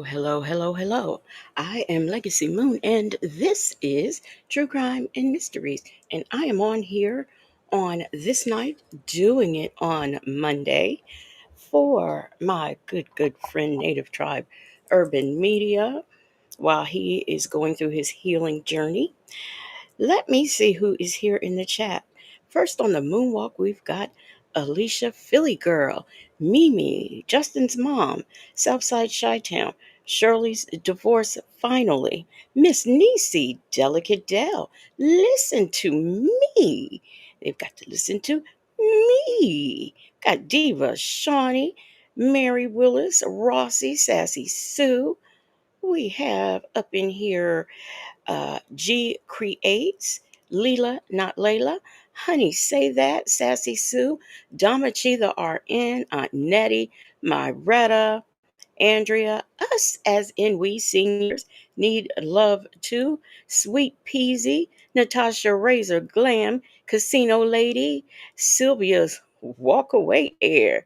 Hello. I am Legacy Moon, and this is True Crime and Mysteries. And I am on here on this night, doing it on Monday for my good friend, Native Tribe Urban Media, while he is going through his healing journey. Let me see who is here in the chat. First on the moonwalk, we've got Alicia Philly Girl, Mimi, Justin's mom, Southside Chi-Town, Shirley's divorce finally, Miss Niecy, Delicate Dell. Listen to me. They've got to listen to me. Got Diva, Shawnee, Mary Willis, Rossi, Sassy Sue. We have up in here G Creates, Leela, not Layla, Honey Say That, Sassy Sue, Damachi the RN, Aunt Nettie, Myretta, Andrea, us as in we seniors need love too, Sweet Peasy, Natasha Razor Glam, Casino Lady, Sylvia's Walk Away Air,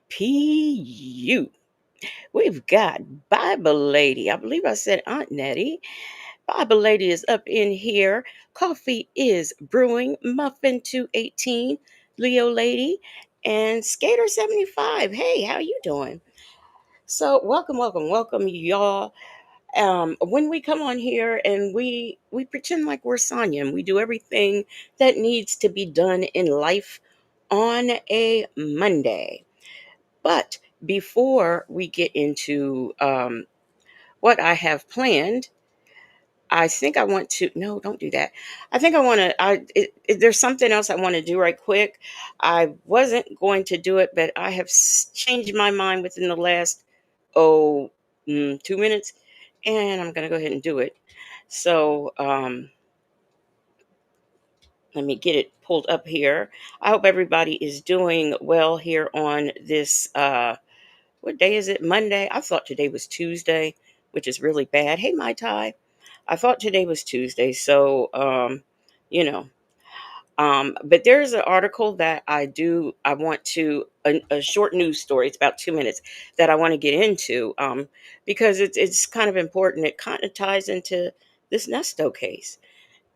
PU. We've got Bible Lady. I believe I said Aunt Nettie. Bible Lady is up in here. Coffee is brewing. Muffin 218, Leo Lady, and Skater 75. Hey, how you doing? So welcome, y'all. When we come on here and we pretend like we're Sonya and we do everything that needs to be done in life on a Monday. But before we get into what I have planned, I think I want to. No, don't do that. I think I want to. There's something else I want to do right quick. I wasn't going to do it, but I have changed my mind within the last oh 2 minutes, and I'm going to go ahead and do it. So let me get it pulled up here. I hope everybody is doing well here on this. What day is it? Monday. I thought today was Tuesday, which is really bad. Hey, my tie. I thought today was Tuesday, so you know. But there's an article that I want to a short news story. It's about 2 minutes that I want to get into because it's kind of important. It kind of ties into this Nesto case.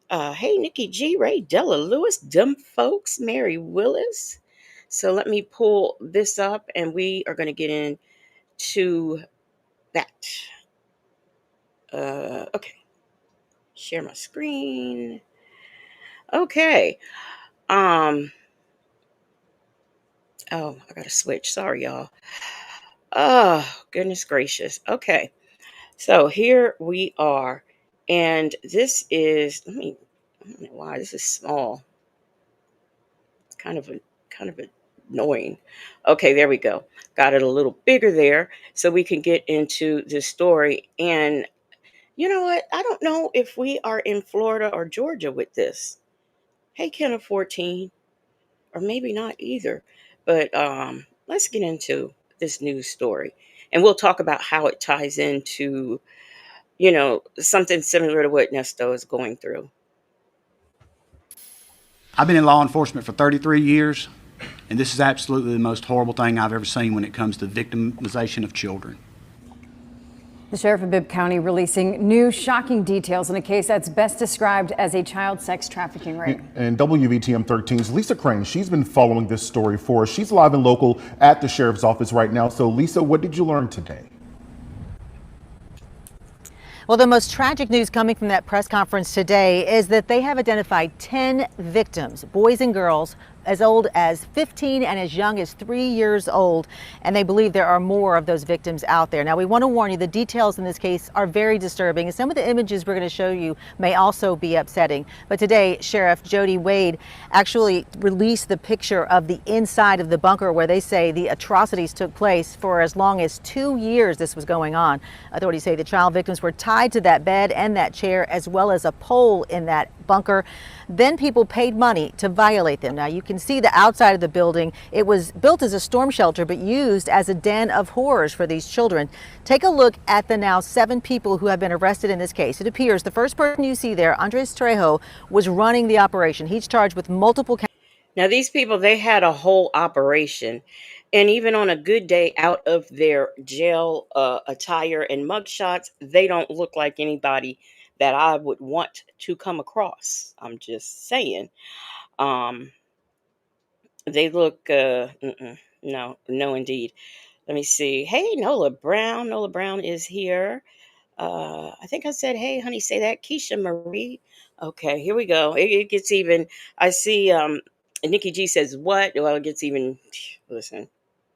Hey, Nikki G, Ray, Della Lewis, Dumb Folks, Mary Willis. So let me pull this up, and we are going to get into that. Okay. Share my screen. Okay. Um. Oh, I gotta switch. Sorry, y'all. Oh, goodness gracious. Okay. So here we are, and this is. I don't know why this is small. It's kind of annoying. Okay, there we go. Got it a little bigger there, so we can get into the story. And you know what? I don't know if we are in Florida or Georgia with this. Hey, Kenneth 14. Or maybe not either. But let's get into this news story, and we'll talk about how it ties into, something similar to what Nesto is going through. I've been in law enforcement for 33 years, and this is absolutely the most horrible thing I've ever seen when it comes to victimization of children. The sheriff of Bibb County releasing new shocking details in a case that's best described as a child sex trafficking ring. And WVTM 13's Lisa Crane, she's been following this story for us. She's live and local at the sheriff's office right now. So Lisa, what did you learn today? Well, the most tragic news coming from that press conference today is that they have identified 10 victims, boys and girls, as old as 15 and as young as 3 years old. And they believe there are more of those victims out there. Now, we want to warn you, the details in this case are very disturbing. And some of the images we're going to show you may also be upsetting. But today, Sheriff Jody Wade actually released the picture of the inside of the bunker where they say the atrocities took place. For as long as 2 years this was going on. Authorities say the child victims were tied to that bed and that chair, as well as a pole in that bunker. Then people paid money to violate them. Now you can see the outside of the building. It was built as a storm shelter, but used as a den of horrors for these children. Take a look at the now 7 people who have been arrested in this case. It appears the first person you see there, Andres Trejo, was running the operation. He's charged with multiple counts. Now these people, they had a whole operation. And even on a good day, out of their jail attire and mugshots, they don't look like anybody that I would want to come across. I'm just saying. Um, they look, no, no, indeed. Let me see. Hey, Nola Brown. Nola Brown is here. I think I said, hey, honey, say that. Keisha Marie. Okay, here we go. It gets even. I see Nikki G says, what? Well, it gets even. Listen.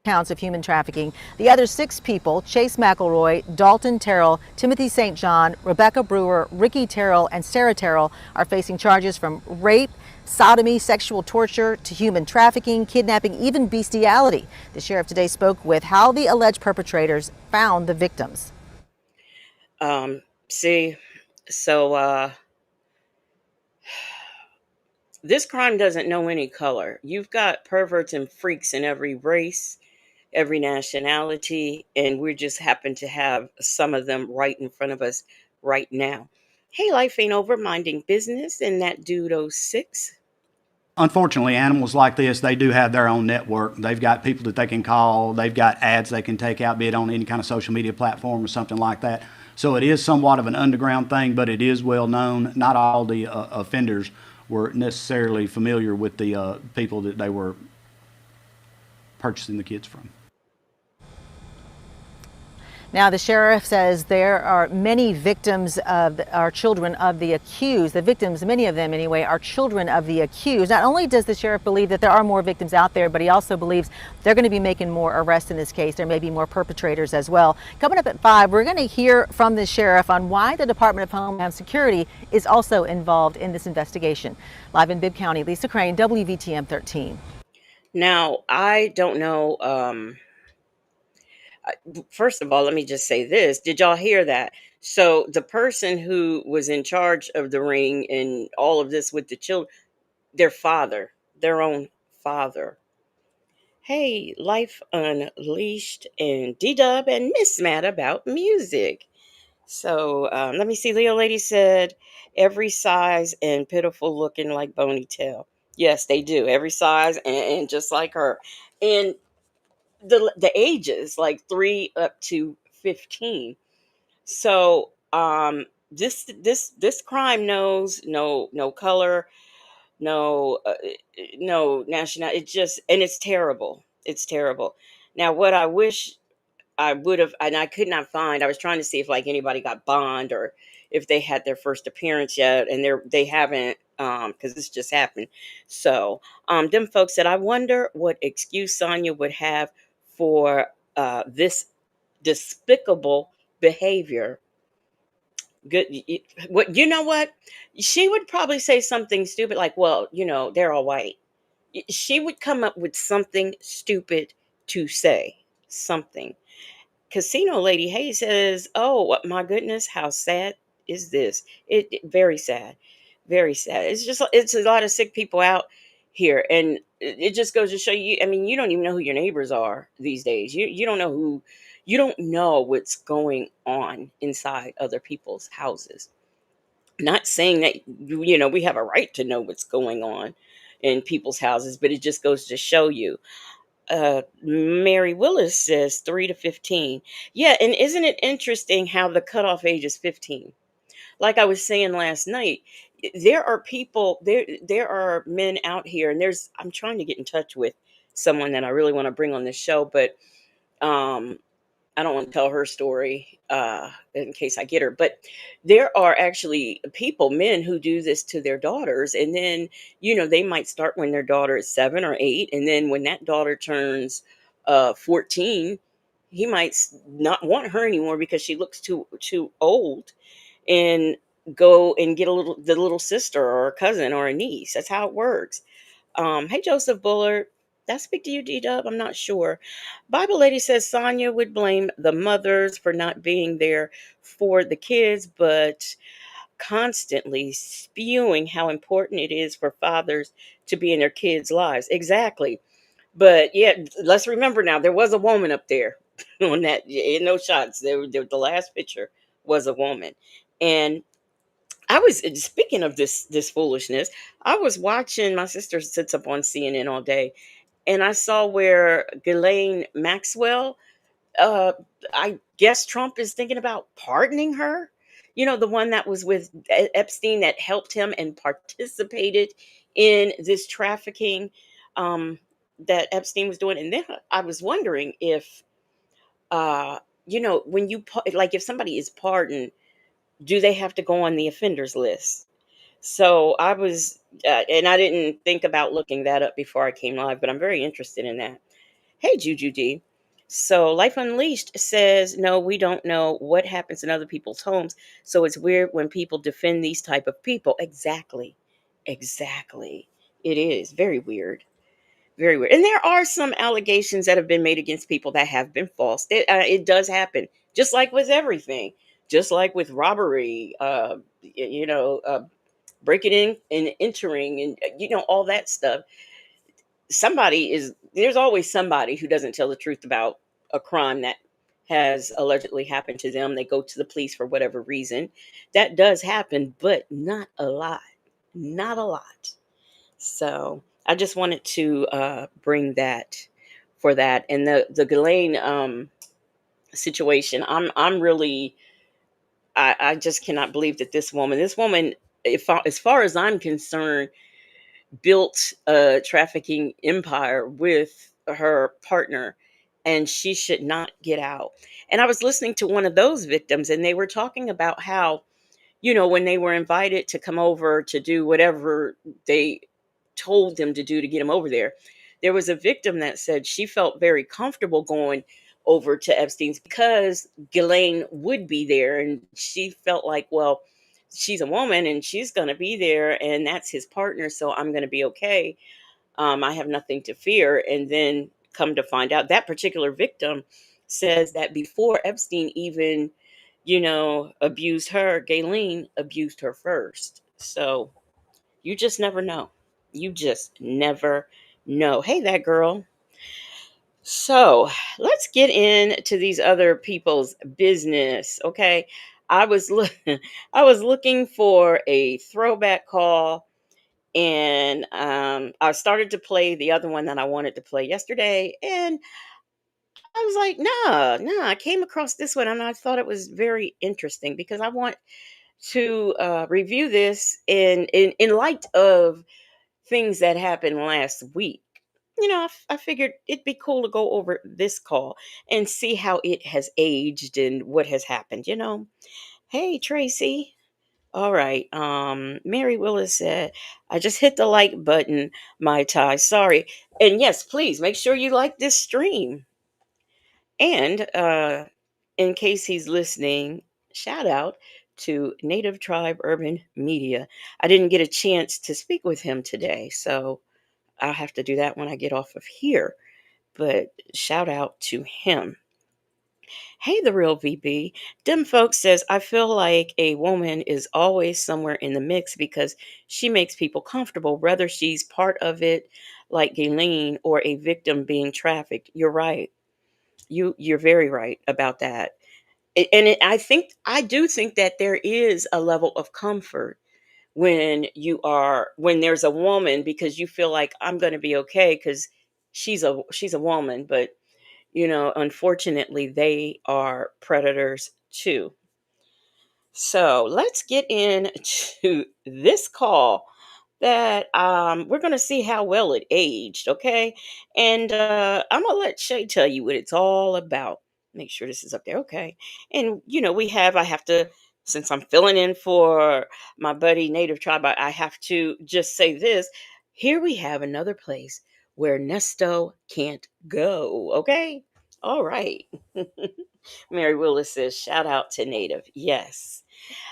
Counts of human trafficking. The other 6 people, Chase McElroy, Dalton Terrell, Timothy St. John, Rebecca Brewer, Ricky Terrell, and Sarah Terrell, are facing charges from rape, sodomy, sexual torture, to human trafficking, kidnapping, even bestiality. The sheriff today spoke with how the alleged perpetrators found the victims. See, so this crime doesn't know any color. You've got perverts and freaks in every race, every nationality, and we just happen to have some of them right in front of us right now. Hey, life ain't over, minding business, and that dude oh 06. Unfortunately, animals like this, they do have their own network. They've got people that they can call. They've got ads they can take out, be it on any kind of social media platform or something like that. So it is somewhat of an underground thing, but it is well known. Not all the offenders were necessarily familiar with the people that they were purchasing the kids from. Now, the sheriff says there are many victims are children of the accused. The victims, many of them anyway, are children of the accused. Not only does the sheriff believe that there are more victims out there, but he also believes they're going to be making more arrests in this case. There may be more perpetrators as well. Coming up at 5, we're going to hear from the sheriff on why the Department of Homeland Security is also involved in this investigation. Live in Bibb County, Lisa Crane, WVTM 13. Now, I don't know. First of all, let me just say this. Did y'all hear that? So the person who was in charge of the ring and all of this with the children, their father, their own father. Hey, Life Unleashed and D-Dub and Miss Mad about music. So let me see. Leo Lady said, every size and pitiful looking like Boney Tail. Yes, they do. Every size and just like her. And the ages, like 3 up to 15. So this crime knows no color, no no national. It just, and it's terrible. It's terrible. Now, what I wish I would have, and I could not find. I was trying to see if like anybody got bond or if they had their first appearance yet, and they haven't, because this just happened. So them folks said, I wonder what excuse Sonya would have for this despicable behavior. Good. What, you know what? She would probably say something stupid like, "Well, they're all white." She would come up with something stupid to say. Something. Casino Lady Hayes says, "Oh my goodness, how sad is this? Very sad, very sad. It's a lot of sick people out here, and it just goes to show you. I mean, you don't even know who your neighbors are these days. You don't know who, you don't know what's going on inside other people's houses. Not saying that we have a right to know what's going on in people's houses, but it just goes to show you." Mary Willis says 3 to 15. Yeah, and isn't it interesting how the cutoff age is 15? Like I was saying last night, there are people there are men out here, and I'm trying to get in touch with someone that I really want to bring on this show, but um I don't want to tell her story in case I get her. But there are actually people, men, who do this to their daughters. And then, they might start when their daughter is 7 or 8. And then when that daughter turns 14, he might not want her anymore because she looks too old, and go and get the little sister or a cousin or a niece. That's how it works. Hey, Joseph Bullard. Did I speak to you, D-Dub? I'm not sure. Bible Lady says Sonya would blame the mothers for not being there for the kids, but constantly spewing how important it is for fathers to be in their kids' lives. Exactly. But yeah, let's remember now, there was a woman up there on that, in those shots. The last picture was a woman. And I was, speaking of this foolishness, I was watching, my sister sits up on CNN all day, and I saw where Ghislaine Maxwell, uh, I guess Trump is thinking about pardoning her. You know, the one that was with Epstein that helped him and participated in this trafficking um, that Epstein was doing. And then I was wondering if, uh, when like if somebody is pardoned, do they have to go on the offenders list? So I was, and I didn't think about looking that up before I came live, but I'm very interested in that. Hey, Juju D. So Life Unleashed says, no, we don't know what happens in other people's homes. So it's weird when people defend these type of people. Exactly. Exactly. It is very weird. Very weird. And there are some allegations that have been made against people that have been false. It does happen, just like with everything, just like with robbery, breaking in and entering, and all that stuff. There's always somebody who doesn't tell the truth about a crime that has allegedly happened to them. They go to the police for whatever reason. That does happen, but not a lot. Not a lot. So I just wanted to bring that for that. And the Ghislaine situation, I'm really, I just cannot believe that this woman, as far as I'm concerned, built a trafficking empire with her partner, and she should not get out. And I was listening to one of those victims, and they were talking about how, when they were invited to come over to do whatever they told them to do to get them over there was a victim that said she felt very comfortable going over to Epstein's because Ghislaine would be there, and she felt like, well, she's a woman and she's going to be there, and that's his partner, so I'm going to be okay. I have nothing to fear. And then come to find out, that particular victim says that before Epstein even, abused her, Ghislaine abused her first. So you just never know. You just never know. Hey, that girl. So let's get into these other people's business. Okay. I was I was looking for a throwback call, and I started to play the other one that I wanted to play yesterday, and I was like, nah, nah. I came across this one, and I thought it was very interesting because I want to review this in light of things that happened last week. I figured it'd be cool to go over this call and see how it has aged and what has happened. Hey, Tracy. All right. Mary Willis said, I just hit the like button, my tie. Sorry. And yes, please make sure you like this stream. And in case he's listening, shout out to Native Tribe Urban Media. I didn't get a chance to speak with him today, so I'll have to do that when I get off of here. But shout out to him. Hey, the real VB. Dim folks says, I feel like a woman is always somewhere in the mix because she makes people comfortable, whether she's part of it, like Ghislaine, or a victim being trafficked. You're right. You're very right about that. I do think that there is a level of comfort when there's a woman, because you feel like I'm going to be okay because she's a woman. But unfortunately, they are predators too. So let's get into this call that we're going to see how well it aged, okay? And I'm going to let Shay tell you what it's all about. Make sure this is up there, okay? And, I have to, since I'm filling in for my buddy Native Tribe, I have to just say this. Here we have another place where Neesto can't go, okay? All right. Mary Willis says, shout out to Native. Yes.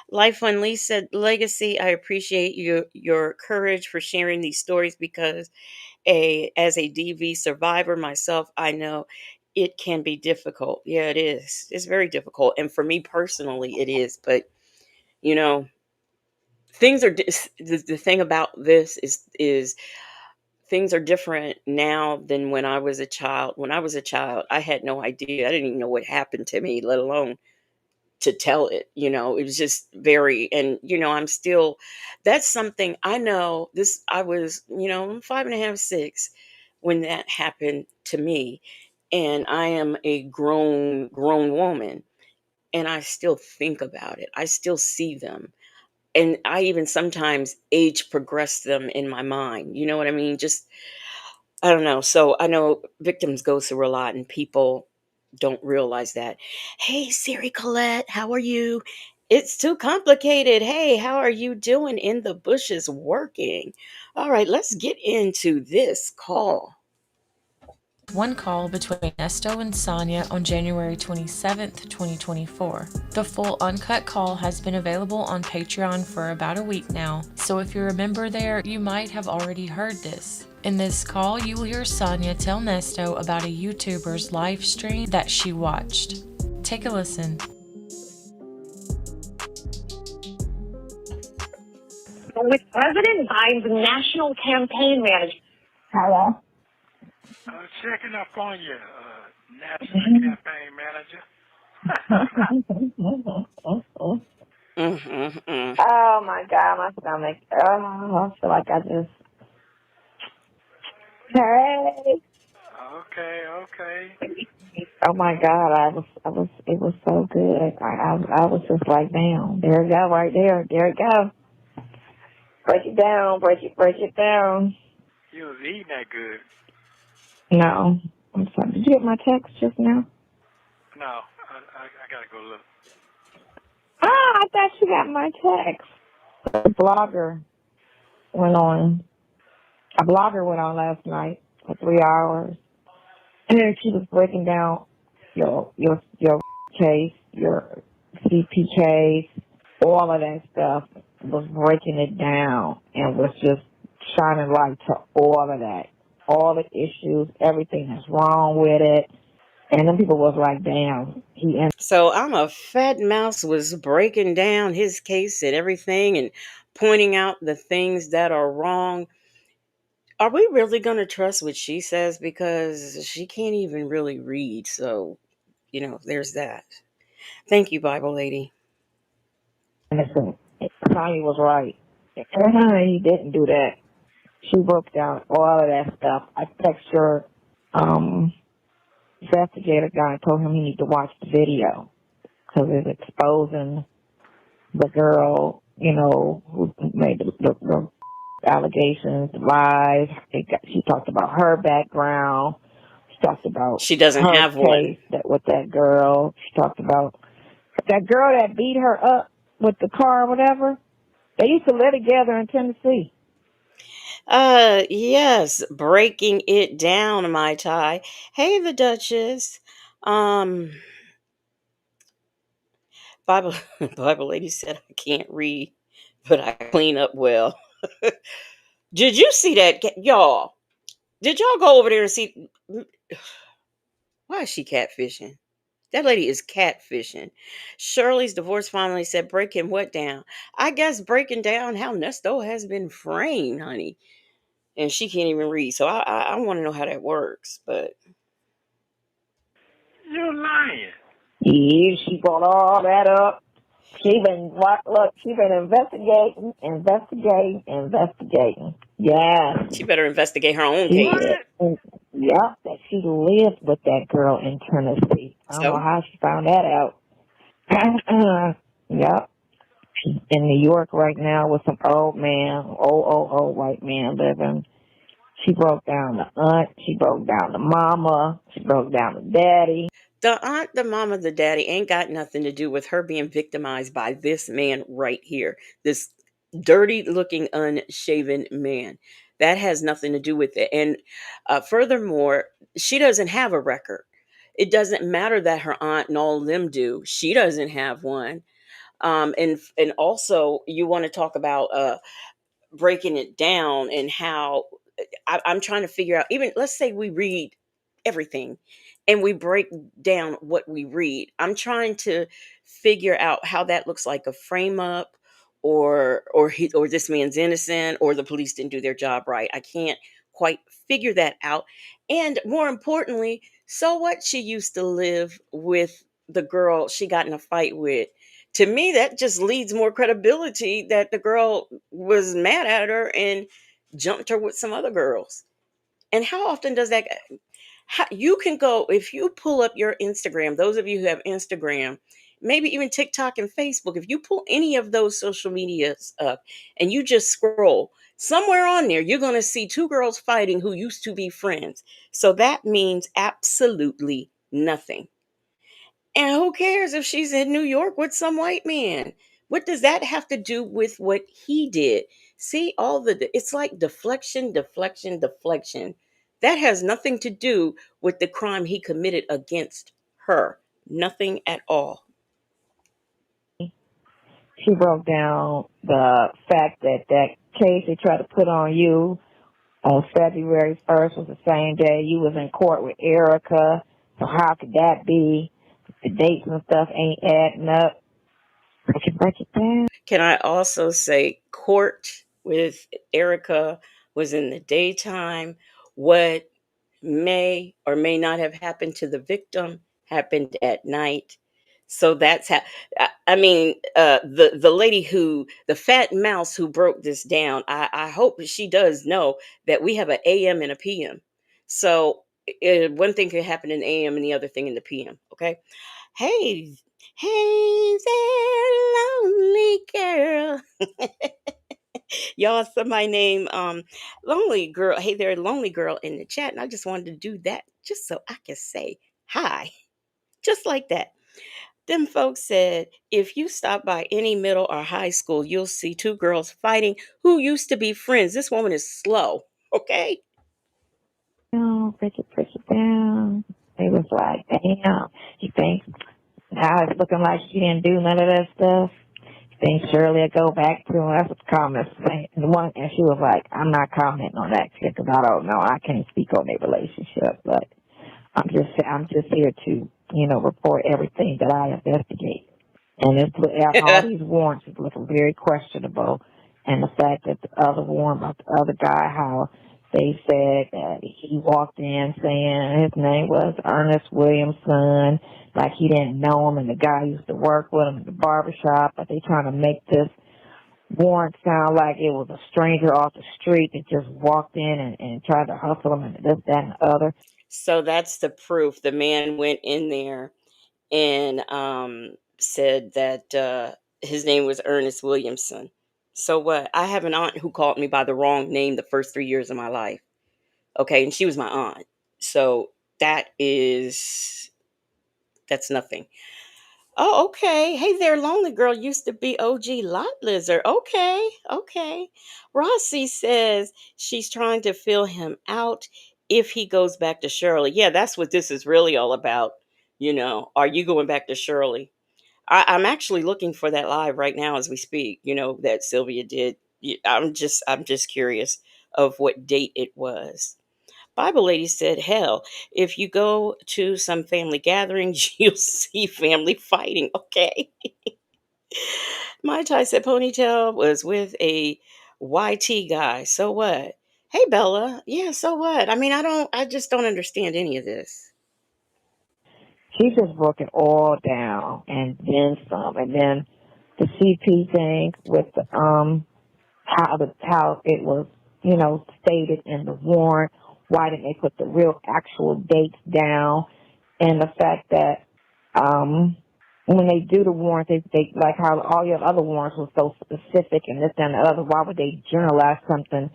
Life Unleashed said, Legacy, I appreciate your courage for sharing these stories because as a DV survivor myself, I know it can be difficult. Yeah, it is. It's very difficult. And for me personally, it is. But, you know, things are, the thing about this is things are different now than when I was a child. When I was a child, I had no idea. I didn't even know what happened to me, let alone to tell it. It was just very, and I'm still, that's something I know. This I was, I'm 5.5, 6 when that happened to me. And I am a grown woman, and I still think about it. I still see them. And I even sometimes age progress them in my mind. You know what I mean? Just, I don't know. So I know victims go through a lot, and people don't realize that. Hey, Siri Colette, how are you? It's too complicated. Hey, how are you doing in the bushes working? All right, let's get into this call. One call between Neesto and Sonia on January 27th, 2024. The full uncut call has been available on Patreon for about a week now, so if you're a member there, you might have already heard this. In this call, you will hear Sonia tell Neesto about a YouTuber's live stream that she watched. Take a listen. With President Biden's national campaign manager. Hello? Checking up on you, national campaign manager. Oh my God, my stomach. Oh, I feel like I just. Hey. Okay. Oh my God, it was so good. I was just like, damn, there it go, right there. There it go. Break it down, break it down. You was eating that good. No. I'm sorry. Did you get my text just now? No, I gotta go look. Ah, I thought you got my text. A blogger went on last night for 3 hours, and then she was breaking down your case, your CP case, all of that stuff. Was breaking it down and was just shining light to all of that, all the issues, everything that's wrong with it. And then people was like, damn, So I'm a fat mouse was breaking down his case and everything and pointing out the things that are wrong. Are we really going to trust what she says? Because she can't even really read. So, there's that. Thank you, Bible lady. Listen, Tommy was right. He didn't do that. She broke down all of that stuff. I text your investigator guy and told him he need to watch the video because it's exposing the girl, who made the allegations, lies. She talked about her background. She talked about She doesn't her have one. case with that girl. She talked about that girl that beat her up with the car or whatever. They used to live together in Tennessee. Yes, breaking it down, my tie. Hey, the Duchess. Um, Bible Bible lady said I can't read, but I clean up well. Did you see that, y'all? Did y'all go over there and see? Why is she catfishing? That lady is catfishing. Shirley's divorce finally said, breaking what down? I guess breaking down how Nesto has been framed, honey. And she can't even read. So I want to know how that works. But You're lying. Yeah, she brought all that up. She been investigating. Yeah. she better investigate her own She case. did. Yep, that she lived with that girl in Tennessee. I don't know So how she found that out. Yep. In New York right now with some old white man living. She broke down the aunt, she broke down the mama, she broke down the daddy. the aunt, the mama, the daddy ain't got nothing to do with her being victimized by this man right here. This dirty looking, unshaven man. That has nothing to do with it. And furthermore, she doesn't have a record. It doesn't matter that her aunt and all of them do. She doesn't have one. And also, you want to talk about breaking it down and how I'm trying to figure out, even let's say we read everything and we break down what we read. I'm trying to figure out how that looks like a frame up, or this man's innocent, or the police didn't do their job right. I can't quite figure that out. And more importantly, so what, she used to live with the girl she got in a fight with. To me, that just leads more credibility that the girl was mad at her and jumped her with some other girls. And how often does that? You can go, if you pull up your Instagram, those of you who have Instagram, maybe even TikTok and Facebook, if you pull any of those social medias up and you just scroll, somewhere on there, you're going to see two girls fighting who used to be friends. So that means absolutely nothing. And who cares if she's in New York with some white man? What does that have to do with what he did? See, it's like deflection, deflection, deflection. That has nothing to do with the crime he committed against her. Nothing at all. She broke down the fact that that case they tried to put on you on February 1st was the same day you was in court with Erica. So how could that be? The dates and stuff ain't adding up. Break it down. Can I also say court with Erica was in the daytime? What may or may not have happened to the victim happened at night. So that's how. I mean, the lady the fat mouse who broke this down. I hope she does know that we have an AM and a PM. So one thing can happen in the AM and the other thing in the PM. Okay. Hey, hey there, lonely girl. Y'all, somebody named Lonely Girl. Hey there, Lonely Girl in the chat. And I just wanted to do that just so I could say hi. Just like that. Them folks said if you stop by any middle or high school, you'll see two girls fighting who used to be friends. This woman is slow. Okay. No, break it down. They was like, damn, you think now it's looking like she didn't do none of that stuff? You think Shirley would go back to her? That's what the comments saying. And she was like, I'm not commenting on that shit because I don't know. I can't speak on their relationship, but I'm just here to, report everything that I investigate. And all these warrants is looking very questionable. And the fact that the other warrant about the other guy, how they said that he walked in saying his name was Ernest Williamson, like he didn't know him, and the guy used to work with him in the barbershop, but they trying to make this warrant sound like it was a stranger off the street that just walked in and tried to hustle him and this, that, and the other. So that's the proof. The man went in there and said that his name was Ernest Williamson. So what? I have an aunt who called me by the wrong name the first 3 years of my life. Okay, and she was my aunt. So that's nothing. Oh, okay. Hey there, lonely girl used to be OG Lot Lizard. Okay, okay. Rossi says she's trying to fill him out if he goes back to Shirley. Yeah, that's what this is really all about. Are you going back to Shirley? I'm actually looking for that live right now as we speak. That Sylvia did. I'm just curious of what date it was. Bible lady said, hell, if you go to some family gatherings, you'll see family fighting. Okay. My Tai said ponytail was with a YT guy. So what? Hey Bella. Yeah, so what? I mean, I just don't understand any of this. She just broke it all down and then some. And then the CP thing with the, how it was, stated in the warrant. Why didn't they put the real actual dates down? And the fact that when they do the warrant, they like how all your other warrants were so specific and this and the other. Why would they generalize something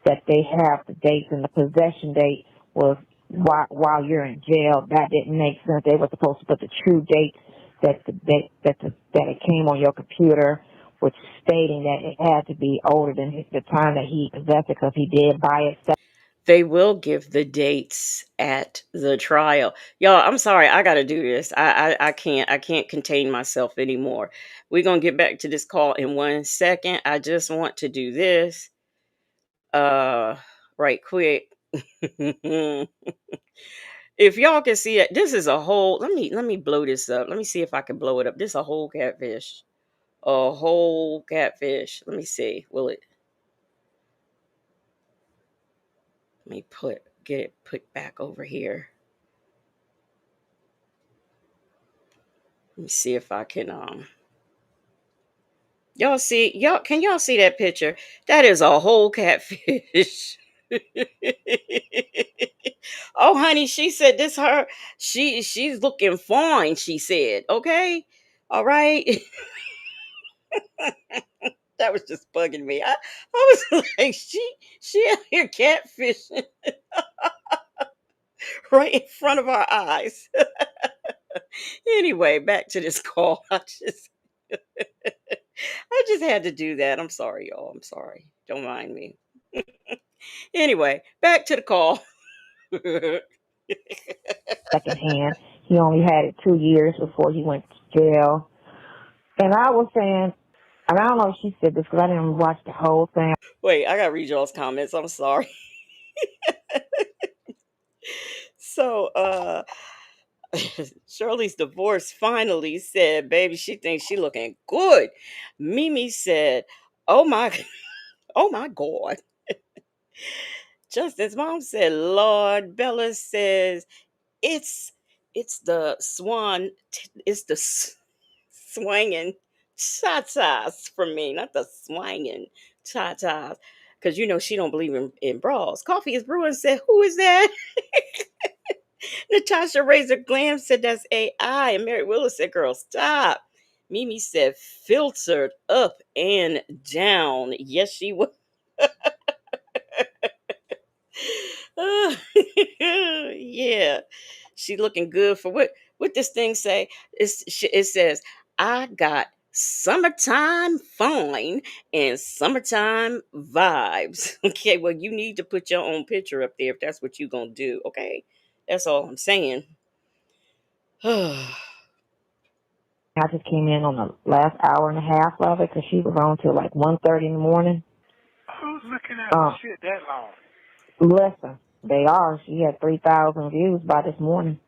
that they have the dates and the possession date was while you're in jail? That didn't make sense. They were supposed to put the true date that it came on your computer, which stating that it had to be older than the time that he possessed it because he did buy it. They will give the dates at the trial. Y'all, I'm sorry, I gotta do this. I can't contain myself anymore. We're gonna get back to this call in 1 second. I just want to do this right quick. If y'all can see it, this is a whole let me blow this up. Let me see if I can blow it up. This is a whole catfish. A whole catfish. Let me see. Let me get it put back over here. Let me see if I can can y'all see that picture? That is a whole catfish. honey, she said this her. She's looking fine. She said, okay, all right. That was just bugging me. I was like, she out here catfishing right in front of our eyes. Anyway, back to this call. I just had to do that. I'm sorry, y'all. I'm sorry. Don't mind me. Anyway, back to the call. secondhand. He only had it 2 years before he went to jail. And I was saying, and I don't know if she said this because I didn't watch the whole thing. Wait, I gotta read y'all's comments. I'm sorry. So, Shirley's divorce finally said, "Baby, she thinks she looking good." Mimi said, "Oh my, oh my God." Justin's mom said, "Lord." Bella says, "It's it's the swan, it's the swinging tatas for me, not the swinging tatas." Because she don't believe in bras. Coffee is brewing said, "Who is that?" Natasha raised her glance, said, "That's AI." And Mary Willis said, "Girl, stop." Mimi said, "Filtered up and down." Yes, she was. Yeah. She looking good for what this thing say? It says, "I got summertime fine and summertime vibes." Okay, well, you need to put your own picture up there if that's what you gonna do. Okay, that's all I'm saying. I just came in on the last hour and a half of it because she was on till like 1:30 in the morning. Who's looking at the shit that long? Listen, they are. She had 3,000 views by this morning.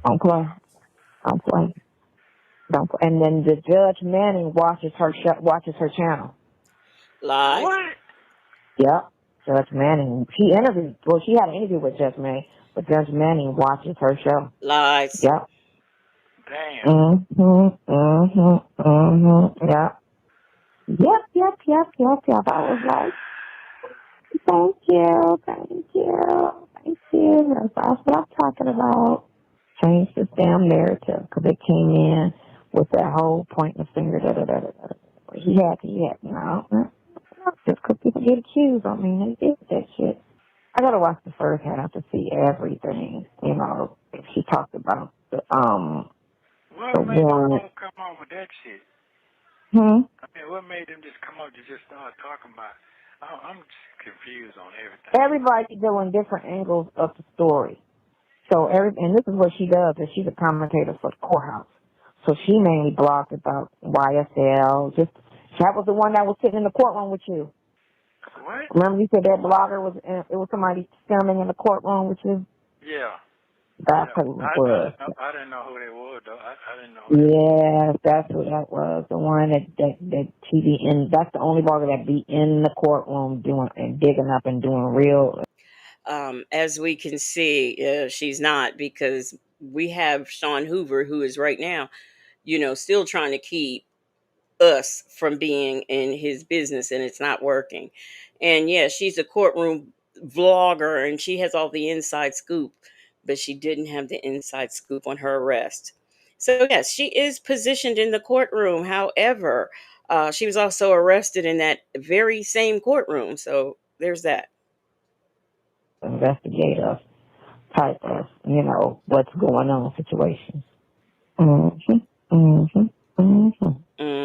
Don't play. Don't play. Don't play. And then the Judge Manning watches her channel. Lies. What? Yep. Judge Manning. She had an interview with Judge Manning, but Judge Manning watches her show. Lies. Yep. Damn. Yep. Yep. I was like, thank you. That's what I'm talking about. Change this damn narrative because it came in with that whole pointing the finger. He had. No. Just because people get accused, I mean, they did that shit. I gotta watch the first half to see everything. If she talked about the What made them come up with that shit? I mean, what made them just come up to just start talking about? I'm just confused on everything. Everybody doing different angles of the story. So and this is what she does. Is she's a commentator for the courthouse. So she mainly blogged about YSL. That was the one that was sitting in the courtroom with you. What? Remember you said that blogger it was somebody filming in the courtroom with you? Yeah. That's who it was. I didn't know who they were, though. I didn't know. Yeah, that's who that was. The one that TV in. That's the only blogger that be in the courtroom doing and digging up and doing real. As we can see, she's not, because we have Sean Hoover, who is right now, still trying to keep us from being in his business, and it's not working. And yeah, she's a courtroom vlogger and she has all the inside scoop, but she didn't have the inside scoop on her arrest. So yes, she is positioned in the courtroom. However, she was also arrested in that very same courtroom. So there's that. Investigative type of, what's going on situation.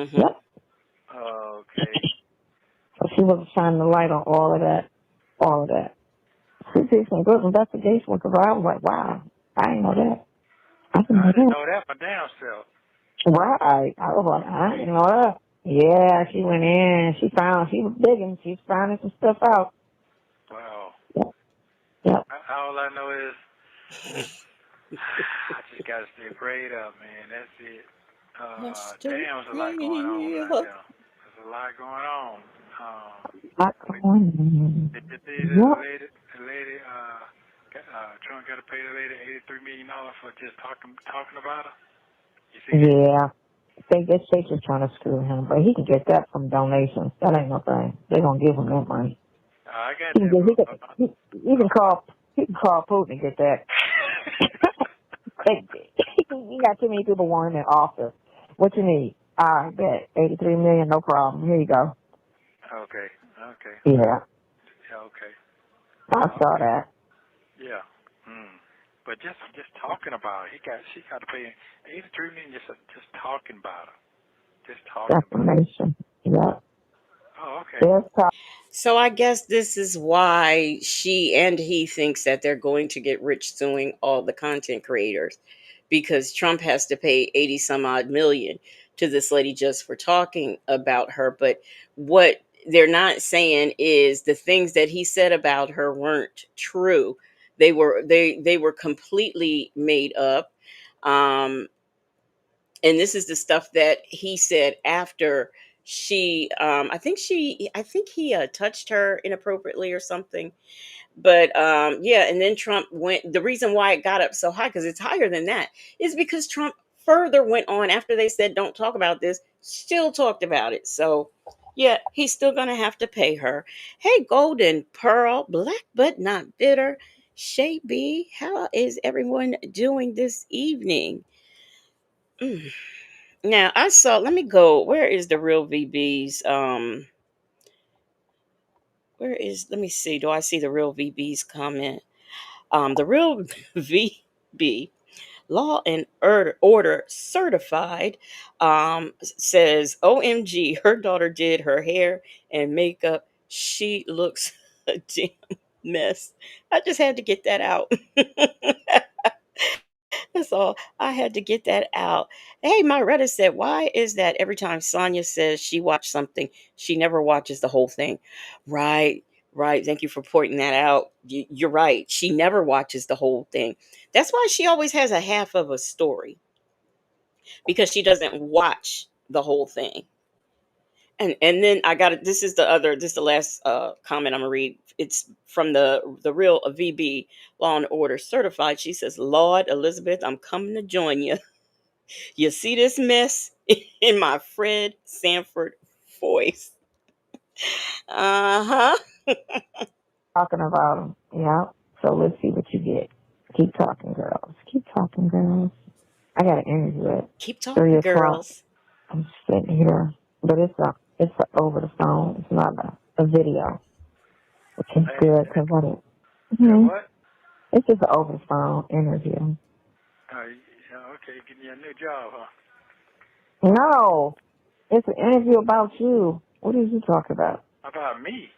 Yep. Okay. So she was shining the light on all of that. She did some good investigation because I was like, wow, I didn't know that. I didn't know that my damn self. Right. I was like, I didn't know that. Yeah, she went in. She was digging. She's finding some stuff out. Wow. Yep. All I know is I just got to stay prayed up, man. That's it. Damn, there's a lot going on right now. There's a lot going on. The lady, Trump got to pay the lady $83 million for just talking about her. You see? Yeah. They just trying to screw him, but he can get that from donations. That ain't no thing. They're gonna give him that money. I got He can You can call Putin and get that. You got too many people wanting that office. What you need? I bet 83 million, no problem. Here you go. Okay. Okay. Yeah, Yeah. Okay. I saw Okay. that. Yeah. But just talking about it, she got to pay 83 million just talking about her. Just talking about it. Defamation. Yep. Oh, okay. There's talk. So I guess this is why she and he thinks that they're going to get rich suing all the content creators, because Trump has to pay 80 some odd million to this lady just for talking about her. But what they're not saying is the things that he said about her weren't true. They were completely made up. Um, and this is the stuff that he said after she I think he touched her inappropriately or something. But yeah, and then Trump went. The reason why it got up so high, because it's higher than that, is because Trump further went on after they said don't talk about this, still talked about it. So yeah, he's still gonna have to pay her. Hey, Golden Pearl, black but not bitter. Shay B, how is everyone doing this evening? Mm. Now I saw. Let me go. Where is the real VB's? Where is? Let me see. Do I see the real VB's comment? The real VB, Law and Order Certified, says, "OMG, her daughter did her hair and makeup. She looks a damn mess." I just had to get that out. That's all. I had to get that out. Hey, my Reddit said, why is that every time Sonia says she watched something, she never watches the whole thing? Right, right. Thank you for pointing that out. You're right. She never watches the whole thing. That's why she always has a half of a story, because she doesn't watch the whole thing. And then I got it. This is the last comment I'm gonna read. It's from the real VB, Law and Order Certified. She says, Lord Elizabeth, I'm coming to join you. You see this mess in my Fred Sanford voice. Uh-huh. Talking about them. Yeah. So let's see what you get. Keep talking, girls. Keep talking, girls. I got an interview at Keep 3 talking, o'clock. girls. I'm sitting here, but it's over the phone. It's not a video, which is good because I didn't. What? It's just an over the phone interview. Yeah, okay, getting you a new job, huh? No, it's an interview about you. What did you talk about? About me?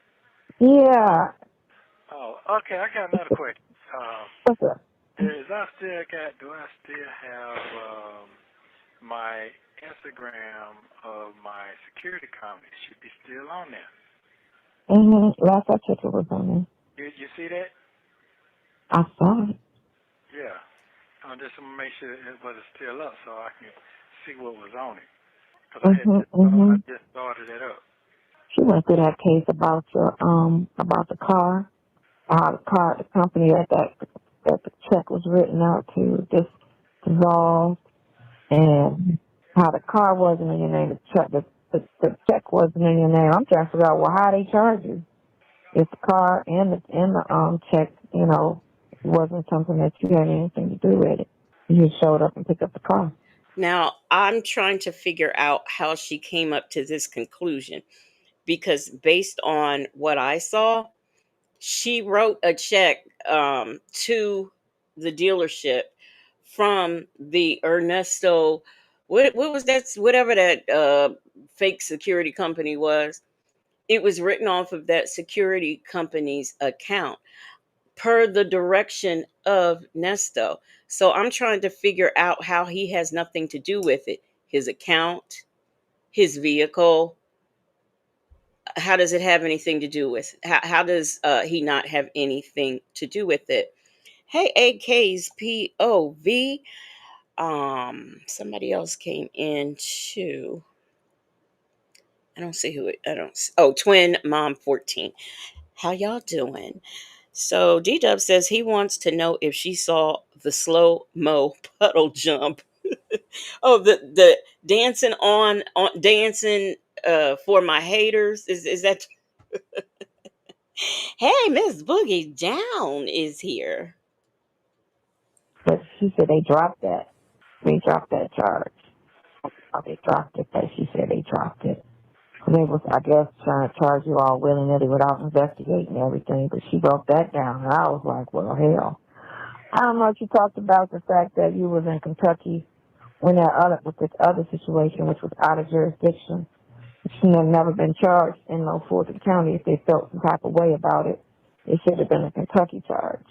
Yeah. Oh, okay. I got another question. What's up? Do I still have my Instagram of my security company? It should be still on there. Last I checked, it was on there. You see that? I saw it. Yeah. I just want to make sure it was still up so I can see what was on it. Because I just started it up. She went through that case about about the car, how the company that the check was written out to just dissolved, and how the car wasn't in your name, the check wasn't in your name. I'm trying to figure out, well, how they charge you if the car and the check, wasn't something that you had anything to do with it. You just showed up and picked up the car. Now, I'm trying to figure out how she came up to this conclusion, because based on what I saw, she wrote a check to the dealership from the Ernesto. What was that? Whatever that fake security company was. It was written off of that security company's account per the direction of Nesto. So I'm trying to figure out how he has nothing to do with it. His account, his vehicle. How does it have anything to do with? How does he not have anything to do with it? Hey, AK's POV. Somebody else came in too. I don't see who it. I don't. Oh, Twin Mom 14. How y'all doing? So D Dub says he wants to know if she saw the slow mo puddle jump. Oh, the dancing on dancing for my haters. Is that Hey, Miss Boogie Down is here. But she said they dropped that. They dropped that charge. Oh, they dropped it, but she said they dropped it. They was, I guess, trying to charge you all willy-nilly without investigating everything, but she broke that down, and I was like, well, hell. I don't know if you talked about the fact that you was in Kentucky when with this other situation, which was out of jurisdiction. She had never been charged in no Fulton County. If they felt some type of way about it, it should have been a Kentucky charge.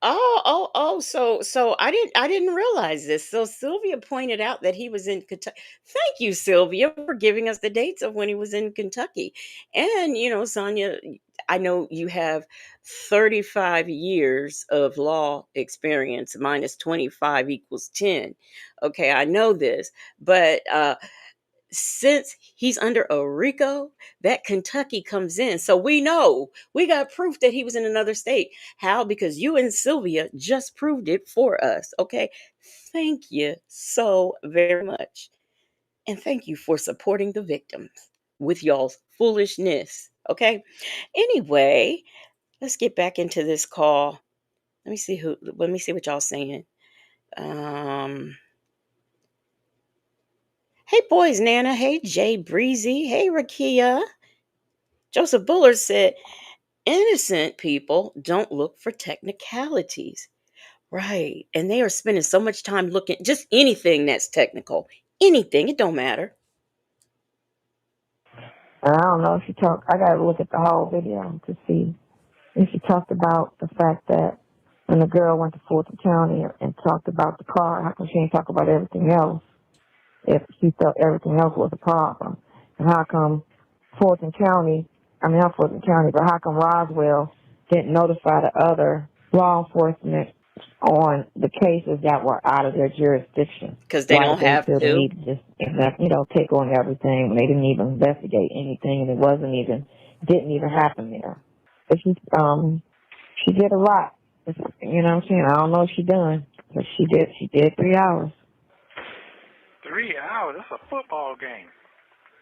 Oh, so I didn't realize this. So Sylvia pointed out that he was in Kentucky. Thank you, Sylvia, for giving us the dates of when he was in Kentucky. And Sonia, I know you have 35 years of law experience minus 25 equals 10. Okay, I know this, but since he's under a RICO, that Kentucky comes in. So we know we got proof that he was in another state. How? Because you and Sylvia just proved it for us. Okay. Thank you so very much. And thank you for supporting the victims with y'all's foolishness. Okay. Anyway, let's get back into this call. Let me see what y'all saying. Um, hey boys, Nana. Hey Jay Breezy. Hey Rakia. Joseph Bullard said, innocent people don't look for technicalities. Right. And they are spending so much time looking just anything that's technical. Anything. It don't matter. And I don't know if she talked, I got to look at the whole video to see if she talked about the fact that when the girl went to Fulton County and talked about the car, how come she didn't talk about everything else if she felt everything else was a problem? And how come not Fulton County, but how come Roswell didn't notify the other law enforcement on the cases that were out of their jurisdiction? Because they Why don't did they have feel the to. need to just, take on everything when they didn't even investigate anything and didn't even happen there? But she did a lot. You know what I'm saying? I don't know if she done, but she did 3 hours. 3 hours? That's a football game.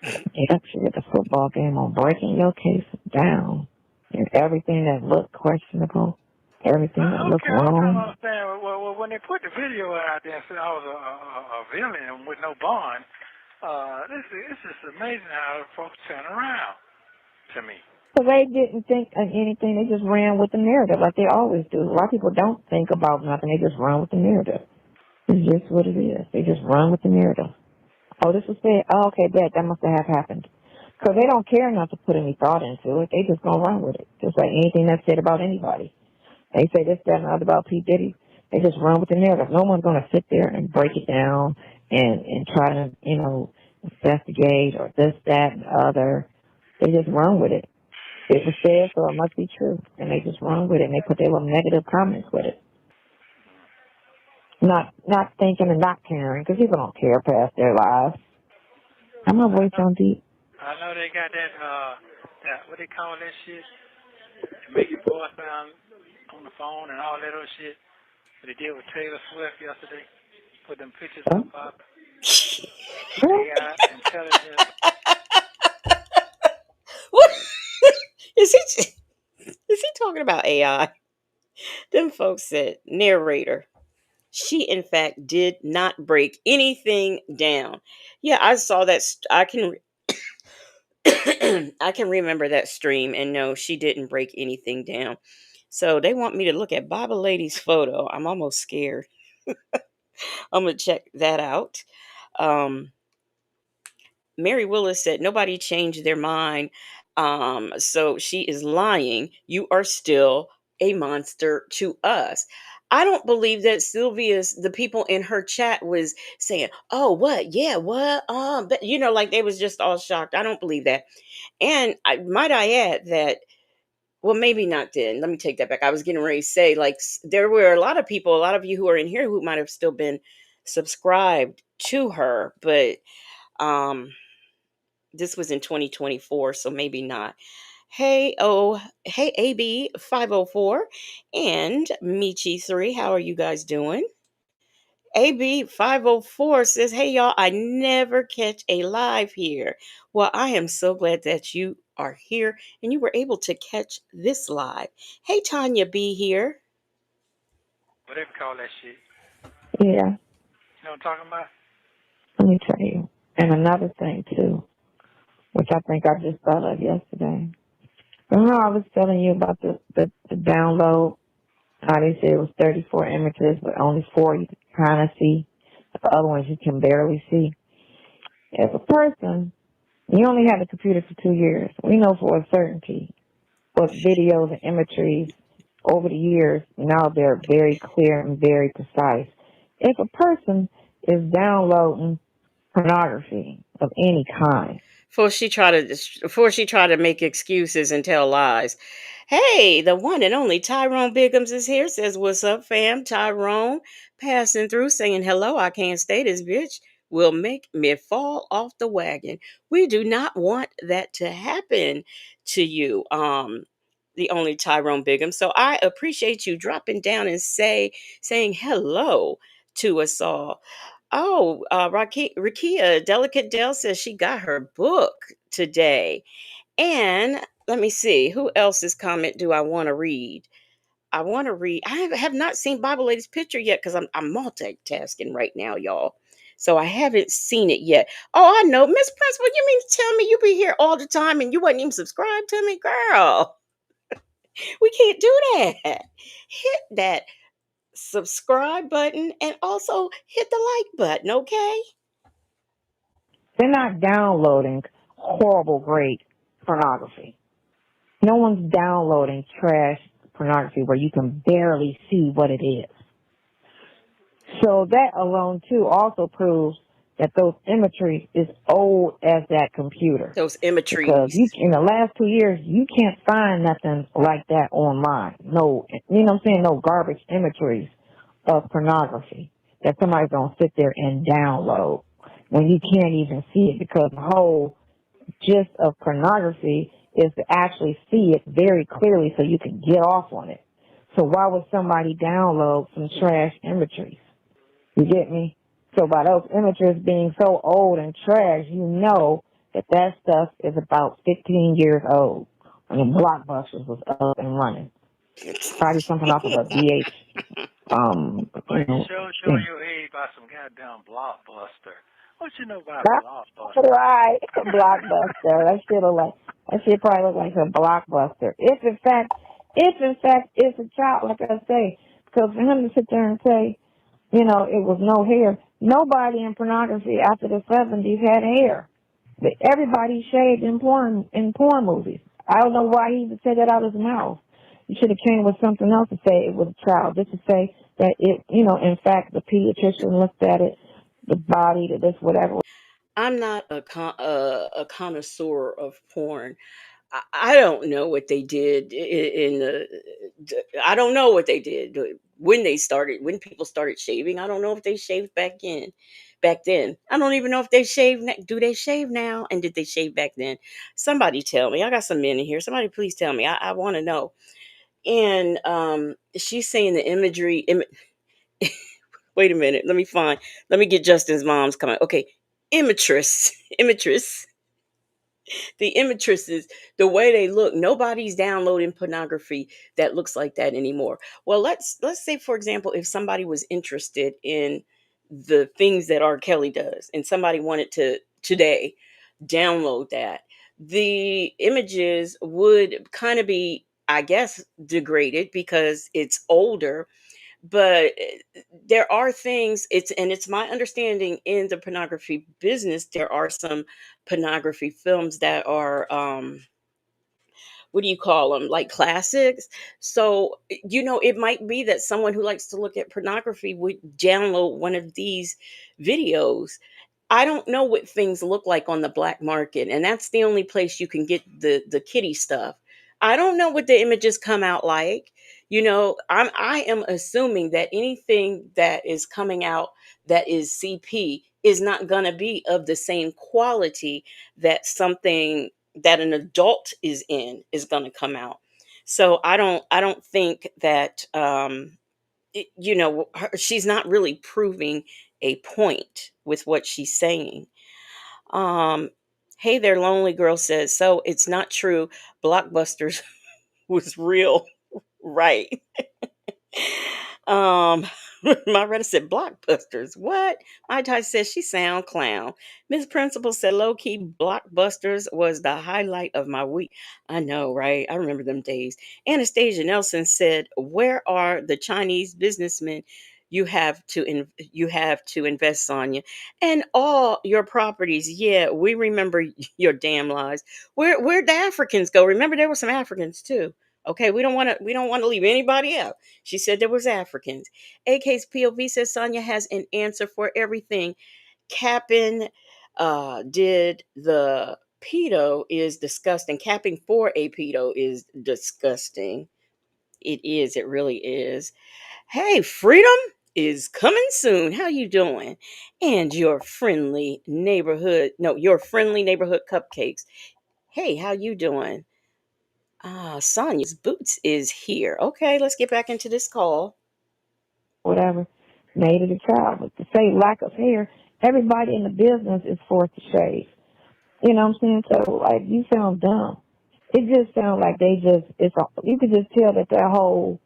Yep, she did the football game on breaking your case down and everything that looked questionable, everything that looked Okay, I'm trying to wrong. understand. Well, when they put the video out there and said I was a villain with no bond, this is amazing how folks turn around to me. So they didn't think of anything. They just ran with the narrative like they always do. A lot of people don't think about nothing. They just run with the narrative. It's just what it is. They just run with the narrative. Oh, this was said. Oh, okay, that must have happened. Because they don't care enough to put any thought into it. They just gonna run with it. Just like anything that's said about anybody. They say this, that, and the other about P. Diddy. They just run with the narrative. No one's gonna sit there and break it down and try to, investigate or this, that, and the other. They just run with it. It was said, so it must be true. And they just run with it and they put their little negative comments with it. Not thinking and not caring, because people don't care past their lives. I'm my voice on deep. I know they got that what they call that shit? Make your voice sound on the phone and all that other shit. They did with Taylor Swift yesterday. Put them pictures up. AI intelligence. What is he? Is he talking about AI? Them folks said narrator. She, in fact, did not break anything down. Yeah, I saw that. I can I can remember that stream, and no, she didn't break anything down. So they want me to look at Baba Lady's photo. I'm almost scared. I'm gonna check that out. Um, Mary Willis said nobody changed their mind. So she is lying. You are still a monster to us. I don't believe that the people in her chat was saying, oh, what? Yeah, what? But like they was just all shocked. I don't believe that. And I add that, well, maybe not then. Let me take that back. I was getting ready to say, like, there were a lot of people, a lot of you who are in here who might have still been subscribed to her, but um this was in 2024, so maybe not. Hey, AB 504 and Michi 3. How are you guys doing? AB 504 says, "Hey y'all, I never catch a live here." Well, I am so glad that you are here and you were able to catch this live. Hey Tanya B here. Whatever you call that shit. Yeah, You know what I'm talking about? let me tell you. And another thing too, which I think I just thought of yesterday. Remember I was telling you about the download? How they said it was 34 images, but only 4 you can kind of see. The other ones you can barely see. As a person, you only had the computer for 2 years. We know for a certainty. But videos and imageries over the years, now they're very clear and very precise. If a person is downloading pornography of any kind, Before she try to make excuses and tell lies. Hey, the one and only Tyrone Biggums is here. Says, "What's up, fam?" Tyrone passing through saying, "Hello, I can't stay. This bitch will make me fall off the wagon." We do not want that to happen to you. The only Tyrone Biggums. So I appreciate you dropping down and saying hello to us all. Oh, Rakia Delicate Dell says she got her book today. And let me see, who else's comment do I want to read? I want to read. I have not seen Bible Lady's picture yet because I'm multitasking right now, y'all. So I haven't seen it yet. Oh, I know, Miss Principal. You mean to tell me you be here all the time and you wasn't even subscribed to me, girl? We can't do that. Hit that subscribe button and also hit the like button, okay? they're not downloading horrible, great pornography. No one's downloading trash pornography where you can barely see what it is. So that alone, too, also proves that those imageries is old as that computer. Those Because imageries. in the last 2 years, you can't find nothing like that online. No, you know what I'm saying? No garbage imageries of pornography that somebody's going to sit there and download when you can't even see it, because the whole gist of pornography is to actually see it very clearly so you can get off on it. So why would somebody download some trash imageries? You get me? So by those images being so old and trash, you know that that stuff is about 15 years old when the Blockbusters was up and running. Probably something off of a VH, Well, you you know, sure showing thing. your age by some goddamn blockbuster. What you know about That's blockbuster? right. A Blockbuster. That shit probably look like a Blockbuster. If in fact it's a child, like I say, because for him to sit there and say, you know, it was no hair. Nobody in pornography after the 70s had hair. But everybody shaved in porn movies. I don't know why he even said that out of his mouth. You should have came with something else to say it was a child. Just to say that it, you know, in fact, the pediatrician looked at it, the body, the this, whatever. I'm not a connoisseur of porn. I don't know what they did in the. I don't know what they did when they started. When people started shaving, I don't know if they shaved back then. I don't even know if they shave. Do they shave now? And did they shave back then? Somebody tell me. I got some men in here. Somebody please tell me. I want to know. And she's saying the imagery. Wait a minute. Let me find. Let me get Justin's mom's comment. Okay, imatress, imatress. The imagesses, the way they look, nobody's downloading pornography that looks like that anymore. Well, let's say, for example, if somebody was interested in the things that R. Kelly does and somebody wanted to today download that, the images would kind of be, I guess, degraded because it's older. But there are things, it's my understanding in the pornography business, there are some pornography films that are what do you call them, like classics. So it might be that someone who likes to look at pornography would download one of these videos. I don't know what things look like on the black market, and that's the only place you can get the kitty stuff. I don't know what the images come out like. I am assuming that anything that is coming out that is CP is not going to be of the same quality that something that an adult is in is going to come out. So I don't think that she's not really proving a point with what she's saying. Um, hey there, lonely girl says, so it's not true. Blockbusters was real, right? Um, my Reddit said blockbusters. What? My Ty says she sound clown. Miss Principal said low key blockbusters was the highlight of my week. I know, right? I remember them days. Anastasia Nelson said, "Where are the Chinese businessmen you have to invest, Sonia, and all your properties?" Yeah, we remember your damn lies. Where'd the Africans go? Remember there were some Africans too. Okay, we don't want to leave anybody out. She said there was Africans. AK's POV says Sonya has an answer for everything. Capping did the pedo is disgusting. Capping for a pedo is disgusting. It is. It really is. Hey, freedom is coming soon. How you doing? And your friendly neighborhood cupcakes. Hey, how you doing? Sonia's Boots is here. Okay, let's get back into this call. Whatever, made it a child. But to say lack of hair, everybody in the business is forced to shave. You know what I'm saying? So, like, you sound dumb. It just sounds like you could just tell that whole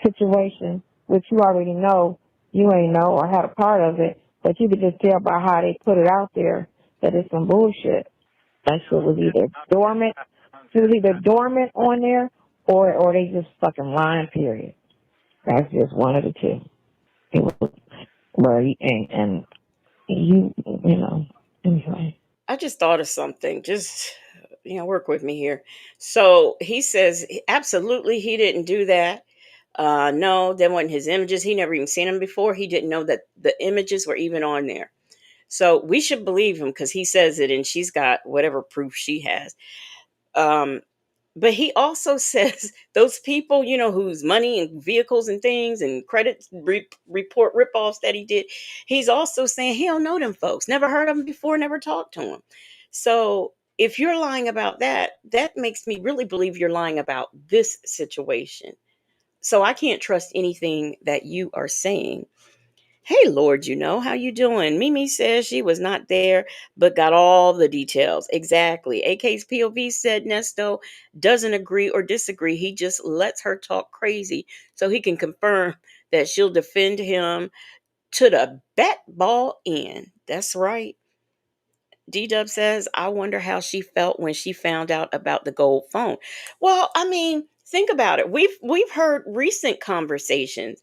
situation, which you already know, you ain't know or had a part of it, but you could just tell by how they put it out there that it's some bullshit. That shit was either dormant, on there, or they just fucking lying, period. That's just one of the two. It was, and anyway. I just thought of something. Just work with me here. So he says absolutely he didn't do that. No, there wasn't his images. He never even seen them before. He didn't know that the images were even on there. So we should believe him because he says it, and she's got whatever proof she has. Um, but he also says those people, whose money and vehicles and things and report ripoffs that he did, he's also saying he don't know them folks, never heard of them before, never talked to them. So if you're lying about that, that makes me really believe you're lying about this situation. So I can't trust anything that you are saying. Hey, Lord, how you doing? Mimi says she was not there, but got all the details. Exactly. AK's POV said Nesto doesn't agree or disagree. He just lets her talk crazy so he can confirm that she'll defend him to the bat ball end. That's right. D-Dub says, I wonder how she felt when she found out about the gold phone. Well, I mean, think about it. We've heard recent conversations,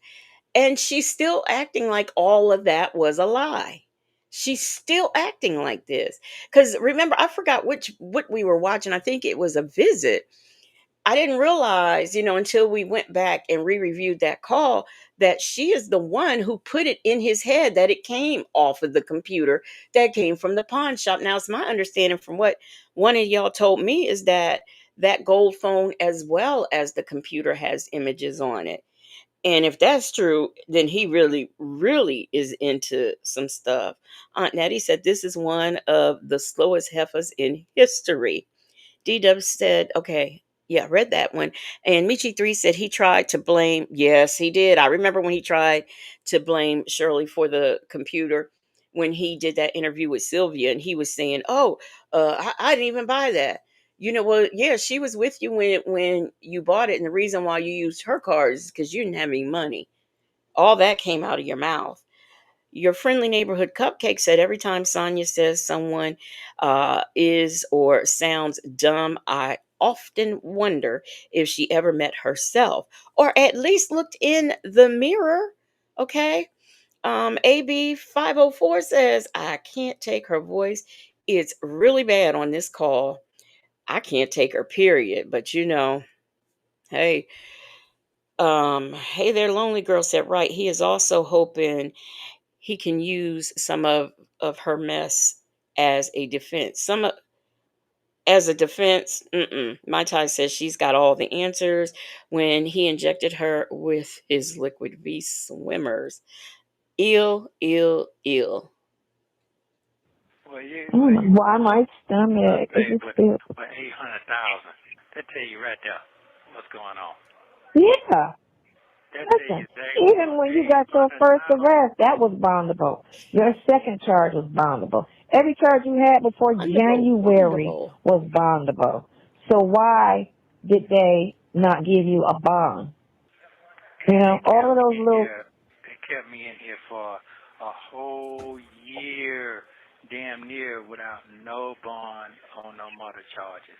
and she's still acting like all of that was a lie. She's still acting like this. Because remember, I forgot what we were watching. I think it was a visit. I didn't realize, until we went back and re-reviewed that call, that she is the one who put it in his head that it came off of the computer that came from the pawn shop. Now, it's my understanding from what one of y'all told me is that that gold phone, as well as the computer, has images on it. And if that's true, then he really, really is into some stuff. Aunt Natty said this is one of the slowest heifers in history. DW said, okay, yeah, read that one. And Michi3 said he tried to blame. Yes, he did. I remember when he tried to blame Shirley for the computer when he did that interview with Sylvia, and he was saying, oh, I didn't even buy that. Well, yeah, she was with you when you bought it, and the reason why you used her card is because you didn't have any money. All that came out of your mouth. Your friendly neighborhood cupcake said every time Sonia says someone is or sounds dumb, I often wonder if she ever met herself or at least looked in the mirror. Okay. AB 504 says, I can't take her voice. It's really bad on this call. I can't take her, period. But hey, hey there, lonely girl said, right. He is also hoping he can use some of her mess as a defense. As a defense. My Ty says she's got all the answers when he injected her with his liquid V swimmers. Ill, ill, ill. Well, I don't know why my stomach is pay just for feel. 800,000. That tell you right there what's going on. Yeah. That day Listen, is day even one. when They you ain't got your putting us first out. arrest, that was bondable. Your second charge was bondable. Every charge you had before Wonderful, January wonderful. was bondable. So why did they not give you a bond? You And know, all of those little, they kept me in here for a whole year, damn near, without no bond on no murder charges.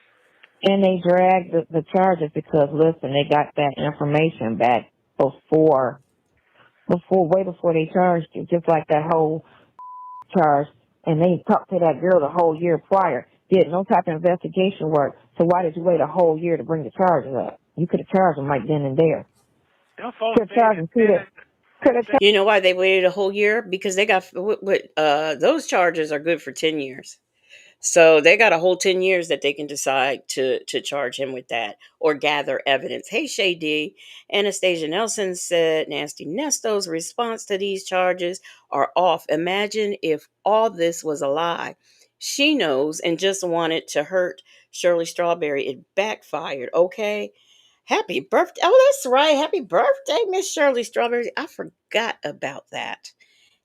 and they dragged the charges because, listen, they got that information back way before they charged you, just like that whole charge. And they talked to that girl the whole year prior, did no type of investigation work. So why did you wait a whole year to bring the charges up? You could have charged them right then and there. Them folks Could have said charged it. them too. Could have You know why they waited a whole year? Because they got those charges are good for 10 years. So they got a whole 10 years that they can decide to charge him with that or gather evidence. Hey, Shady, Anastasia Nelson said Nasty Nesto's response to these charges are off. Imagine if all this was a lie. She knows and just wanted to hurt Shirley Strawberry. It backfired, okay? Happy birthday. Oh, that's right. Happy birthday, Miss Shirley Strawberry. I forgot about that.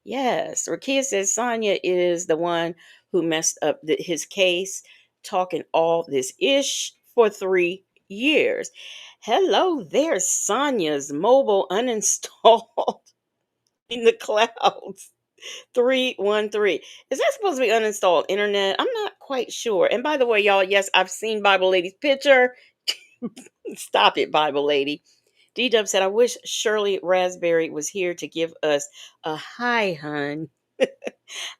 Yes, Rakia says Sonia is the one who messed up his case, talking all this ish for 3 years. Hello there, Sonia's mobile uninstalled in the clouds. 313. Is that supposed to be uninstalled internet? I'm not quite sure. And by the way, y'all, yes, I've seen Bible Lady's picture. Stop it, Bible Lady. D Dub said, I wish Shirley Raspberry was here to give us a hi, hun.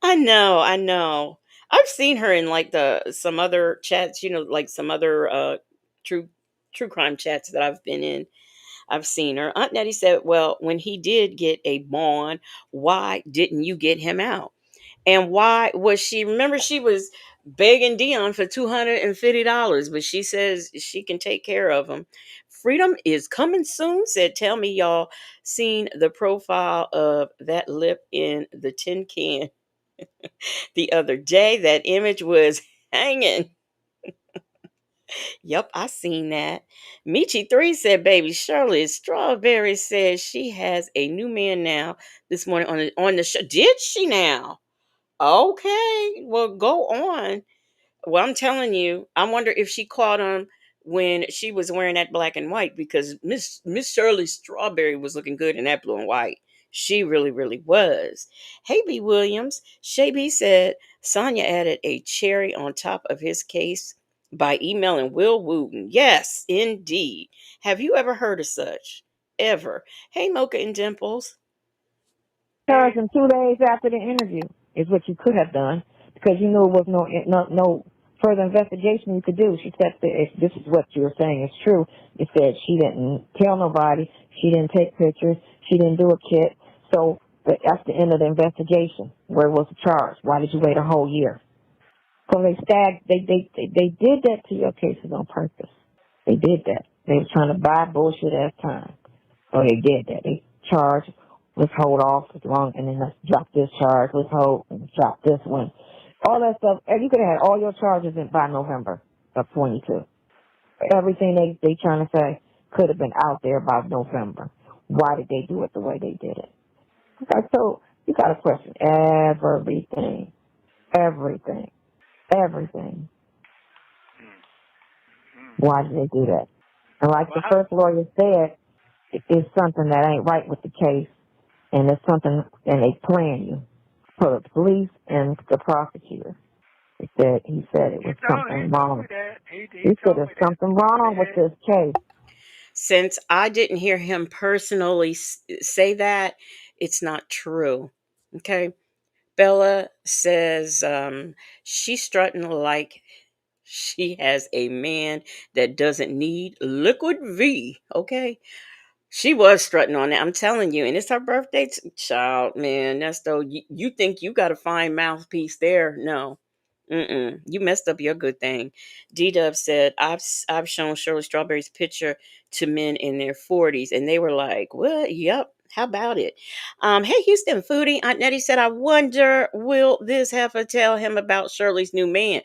I know, I know. I've seen her in like the some other chats, like some other true true crime chats that I've been in. I've seen her. Aunt Nettie said, well, when he did get a bond, why didn't you get him out? And why was she? Remember, she was begging Dion for $250, but she says she can take care of him. Freedom is coming soon. Said, tell me, y'all seen the profile of that lip in the tin can the other day? That image was hanging. Yep, I seen that. Michi3 said, baby Shirley Strawberry says she has a new man now this morning on the show. Did she now? Okay, well, go on. Well, I'm telling you, I wonder if she caught him when she was wearing that black and white because Miss Shirley Strawberry was looking good in that blue and white. She really, really was. Hey, B. Williams. Shay B said Sonia added a cherry on top of his case by emailing Will Wooten. Yes, indeed. Have you ever heard of such? Ever? Hey, Mocha and Dimples. charged them 2 days after the interview is what you could have done because you knew it was no further investigation you could do. She said that if this is what you were saying is true, it said she didn't tell nobody, she didn't take pictures, she didn't do a kit. So that's the end of the investigation. Where was the charge? Why did you wait a whole year? So they did that to your cases on purpose. They did that. They were trying to buy bullshit ass time. So they did that. They charged, let's hold off as long, and then let's drop this charge, let's hold, and drop this one. All that stuff, and you could have had all your charges in by November of 22. Everything they trying to say could have been out there by November. Why did they do it the way they did it? Okay, so you got to question everything. Everything. Everything. Why did they do that? And like the first lawyer said, it's something that ain't right with the case, and it's something, and they plan you for the police and the prosecutor. He said it was something wrong. He said there's something wrong with this case. Since I didn't hear him personally say that, it's not true. Okay. Bella says she's strutting like she has a man that doesn't need liquid V. Okay. She was strutting on that. I'm telling you. And it's her birthday. Child, man. That's though. You think you got a fine mouthpiece there. No. Mm-mm. You messed up your good thing. D-Dub said, I've shown Shirley Strawberry's picture to men in their 40s. And they were like, what? Yep. How about it? Hey, Houston Foodie. Aunt Nettie said, I wonder, will this heifer tell him about Shirley's new man?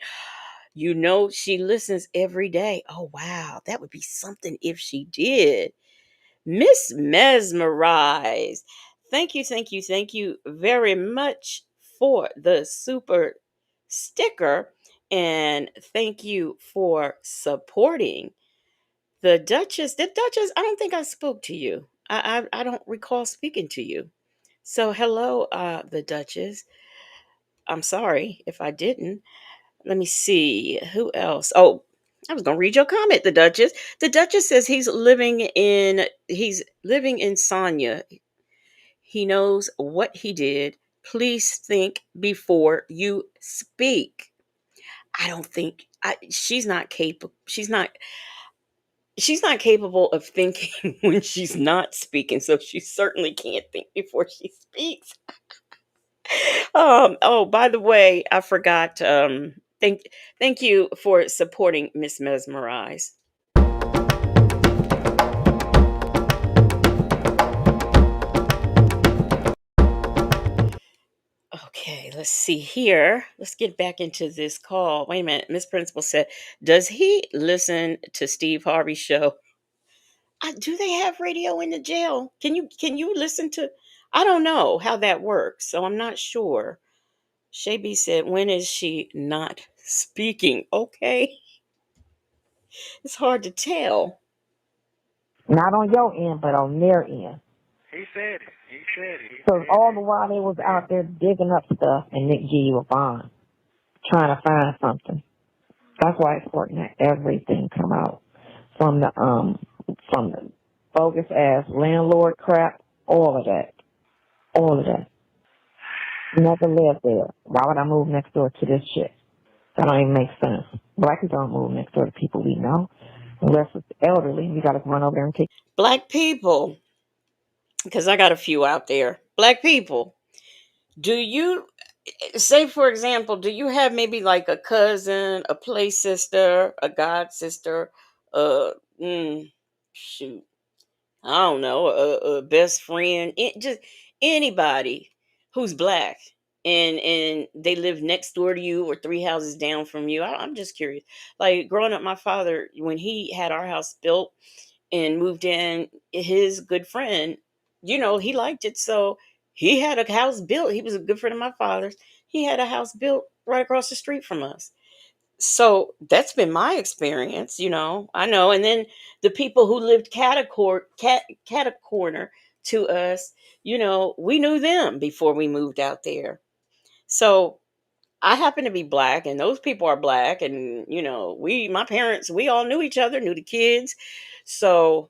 You know, she listens every day. Oh, wow. That would be something if she did. Miss Mesmerized. Thank you very much for the super sticker. And thank you for supporting the Duchess. The Duchess, I don't think I spoke to you. I don't recall speaking to you. So hello, the Duchess. I'm sorry if I didn't. Let me see. Who else? Oh, I was gonna read your comment, the Duchess. The Duchess says he's living in Sonya. He knows what he did. Please think before you speak. I don't think she's not capable. She's not capable of thinking when she's not speaking, so she certainly can't think before she speaks. Oh, by the way, I forgot. Thank you for supporting Miss Mesmerize. Okay, let's see here. Let's get back into this call. Wait a minute. Miss Principal said, "Does he listen to Steve Harvey's show?" Do they have radio in the jail? Can you listen to? I don't know how that works, so I'm not sure. Shaby said, "When is she not speaking?" Okay, it's hard to tell. Not on your end, but on their end. He said it. He said it. He So said all it. the while they was out there digging up stuff, and Nick G was on, trying to find something. That's why it's important that everything come out from the bogus ass landlord crap, all of that. All of that. Never lived there. Why would I move next door to this shit? That don't even make sense. Black people don't move next door to people we know. Unless it's elderly, we gotta run over there and take. Black people, because I got a few out there. Black people, do you say, for example, do you have maybe like a cousin, a play sister, a god sister, uh, mm, shoot, I don't know, a best friend, just anybody who's black, and they live next door to you or three houses down from you? I'm just curious. Like growing up, my father, when he had our house built and moved in, his good friend, he liked it, so he had a house built. He was a good friend of my father's. He had a house built right across the street from us. So that's been my experience, I know. And then the people who lived cat a corner to us, we knew them before we moved out there. So I happen to be black, and those people are black, and my parents, we all knew each other, knew the kids. So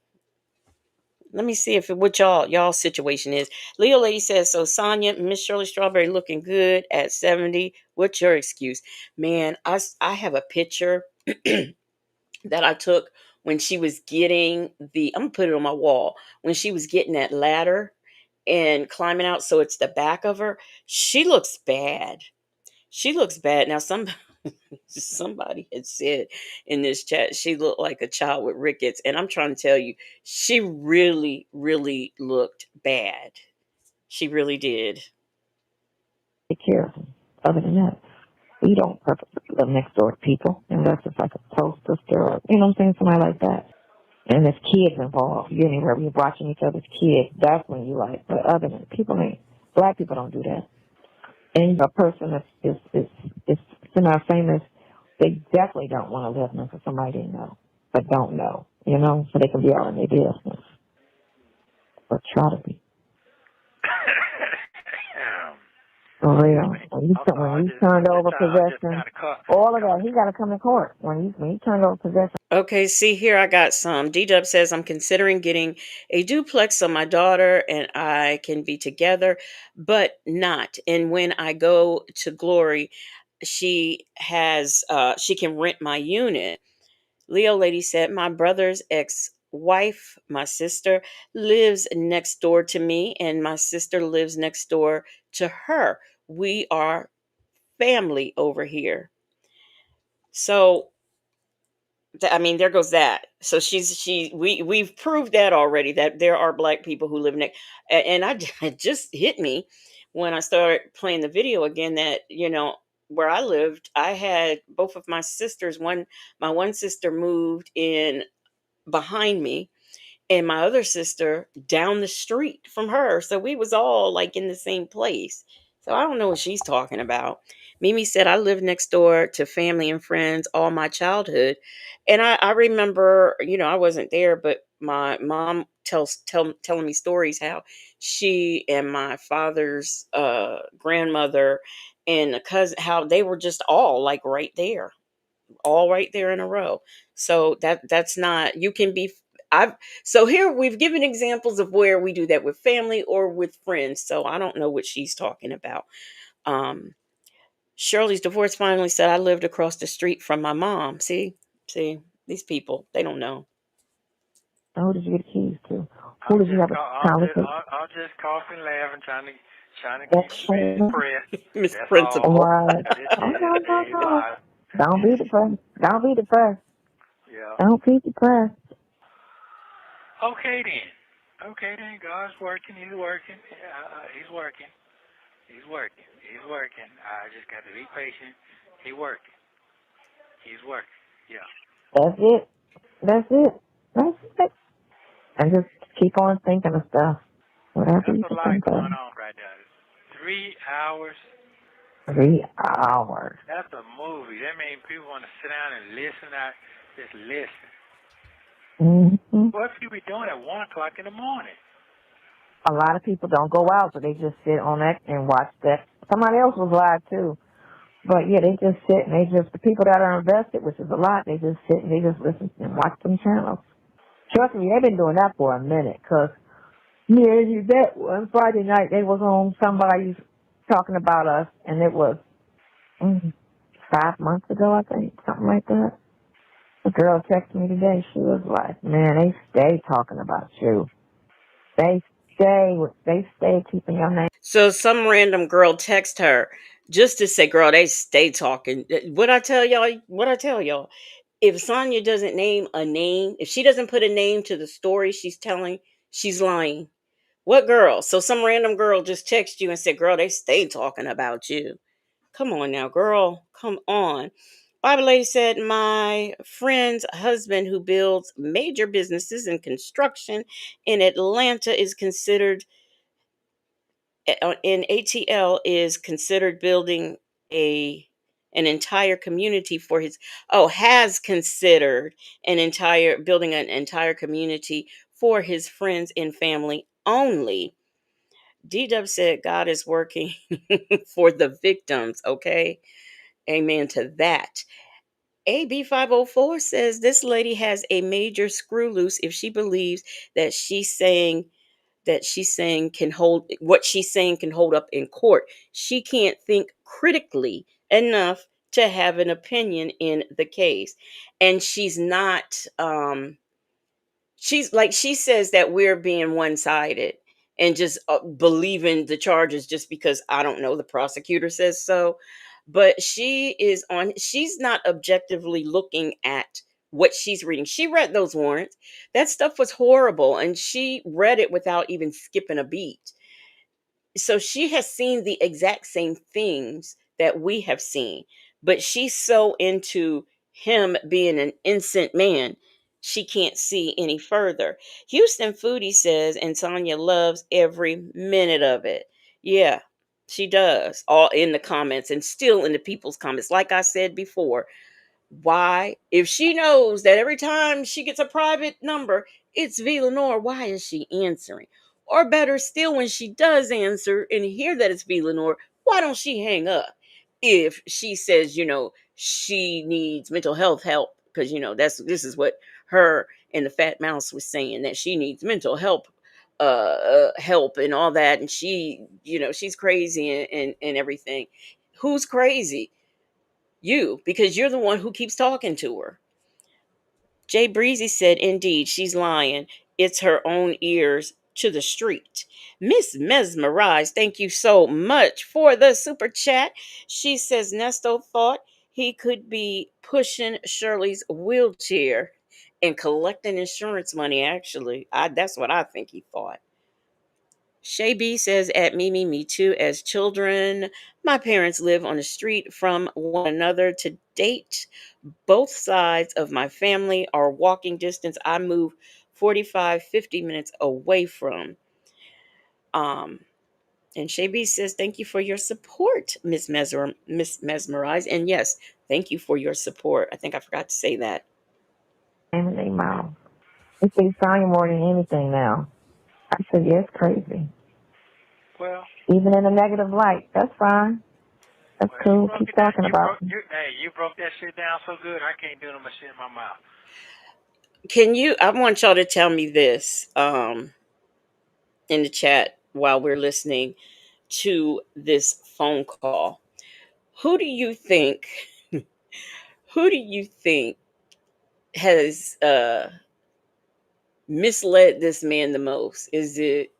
let me see if what y'all situation is. Leo Lady says, so Sonya, Miss Shirley Strawberry looking good at 70. What's your excuse? Man, I have a picture that I took when she was getting I'm gonna put it on my wall. When she was getting that ladder and climbing out, so it's the back of her. She looks bad. She looks bad. Now somebody had said in this chat she looked like a child with rickets, and I'm trying to tell you, she really, really looked bad. She really did. Take care of them. Other than that, we don't purposely live next door to people unless it's like a close sister or, somebody like that. And there's kids involved. You're anywhere we're watching each other's kids. That's when you like. But other than black people don't do that. And a person is famous, they definitely don't want to live next to somebody they know, but don't know, so they can be all in their business. Or try to be. For real. When you turned over possession, all of that, he got to come to court. When he turned over possession. Okay, see here, I got some. D-Dub says, I'm considering getting a duplex so my daughter and I can be together, but not. And when I go to Glory, she can rent my unit. Leo Lady said, my brother's ex-wife, my sister, lives next door to me, and my sister lives next door to her. We are family over here. So I mean, there goes that. So we've proved that already, that there are black people who live next. And it just hit me when I started playing the video again that where I lived, I had both of my sisters. My one sister moved in behind me, and my other sister down the street from her. So we was all like in the same place. So I don't know what she's talking about. Mimi said I lived next door to family and friends all my childhood. And I remember, I wasn't there, but my mom telling me stories how she and my father's grandmother and a cousin, how they were just all like all right there in a row. So that's not, you can be, I've so here we've given examples of where we do that with family or with friends. So I don't know what she's talking about. Um Shirley's divorce finally said I lived across the street from my mom. See, these people, they don't know. And who did you get the keys to? Who I'm did you just have a call, conversation? I'm just coughing, laughing, trying to keep That's Miss Press. Miss That's all. Principal. right. This Oh, is no, a no, day no. live. Don't be depressed. Don't be depressed. Yeah. Don't be depressed. Okay then. Okay then. God's working. He's working. He's working. He's working. He's working. I just got to be patient. He's working. He's working. Yeah. That's it. That's it. That's it. And just keep on thinking of stuff. Whatever That's you a can lot think of. going on right there. 3 hours. 3 hours. That's a movie. That means people want to sit down and listen. Just listen. Mm-hmm. What if you be doing at 1 o'clock in the morning? A lot of people don't go out, but they just sit on that and watch that. Somebody else was live too. But yeah, they just sit and the people that are invested, which is a lot, they just sit and they just listen and watch them channels. Trust me, they've been doing that for a minute, cause that one Friday night they was on somebody's talking about us, and it was 5 months ago, I think, something like that. The girl texted me today. She was like, "Man, they stay talking about you. They stay keeping your name." So some random girl text her just to say, "Girl, they stay talking." What I tell y'all? What I tell y'all? If Sonya doesn't name a name, if she doesn't put a name to the story she's telling, she's lying. What girl? So some random girl just texted you and said, "Girl, they stay talking about you." Come on now, girl. Come on. Bible lady said, my friend's husband, who builds major businesses in construction in Atlanta, is considered in ATL is considered building a an entire community for his has considered an entire community for his friends and family only. D-Dub said God is working for the victims, okay? Amen to that. AB504 says this lady has a major screw loose if she believes that she's saying can hold what she's saying can hold up in court. She can't think critically enough to have an opinion in the case. And she's not she's like she says that we're being one-sided and just believing the charges just because I don't know the prosecutor says so, but she's not objectively looking at what she's reading. She read those warrants. That stuff was horrible and she read it without even skipping a beat. So she has seen the exact same things that we have seen, but she's so into him being an innocent man, she can't see any further. Houston Foodie says, and Sonya loves every minute of it. Yeah, she does. All in the comments and still in the people's comments. Like I said before, why, if she knows that every time she gets a private number, it's V. Lenore, why is she answering? Or better still, when she does answer and hear that it's V. Lenore, why don't she hang up? If she says, she needs mental health help, because this is what her and the Fat Mouse was saying, that she needs mental help and all that, and she's crazy and everything. Who's crazy? You, because you're the one who keeps talking to her. Jay Breezy said, indeed, she's lying. It's her own ears to the street. Miss Mesmerized, thank you so much for the super chat. She says Nesto thought he could be pushing Shirley's wheelchair and collecting insurance money. Actually, that's what I think he thought. Shay B says, at Me Too. As children, my parents live on the street from one another. To date, both sides of my family are walking distance. I moved 45, 50 minutes away from. Um, and Shay B says, thank you for your support, Miss Mesmerize. And yes, thank you for your support. I think I forgot to say that. And they mouth. They say Sonya more than anything now. I said, yeah, it's crazy. Well, Even in a negative light, that's fine. That's you cool. broke Keep it down. talking about it. You broke that shit down so good. I can't do no more shit in my mouth. I want y'all to tell me this in the chat while we're listening to this phone call. Who do you think, who do you think has misled this man the most? Is it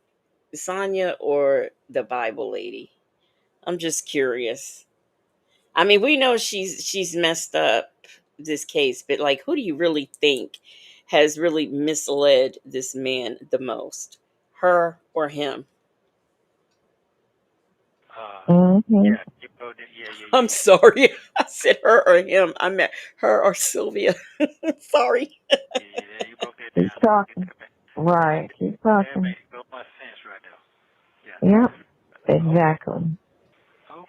Sonya or the Bible lady? I'm just curious. I mean, we know she's messed up this case, but like, who do you really think has really misled this man the most? Her or him? Mm-hmm. Yeah, you broke it. I'm Yeah. sorry. I said her or him. I meant her or Sylvia. Sorry. Yeah, you broke that Keep down. talking. Right. Keep That talking. makes so much sense right there. Yep. Yeah. Exactly.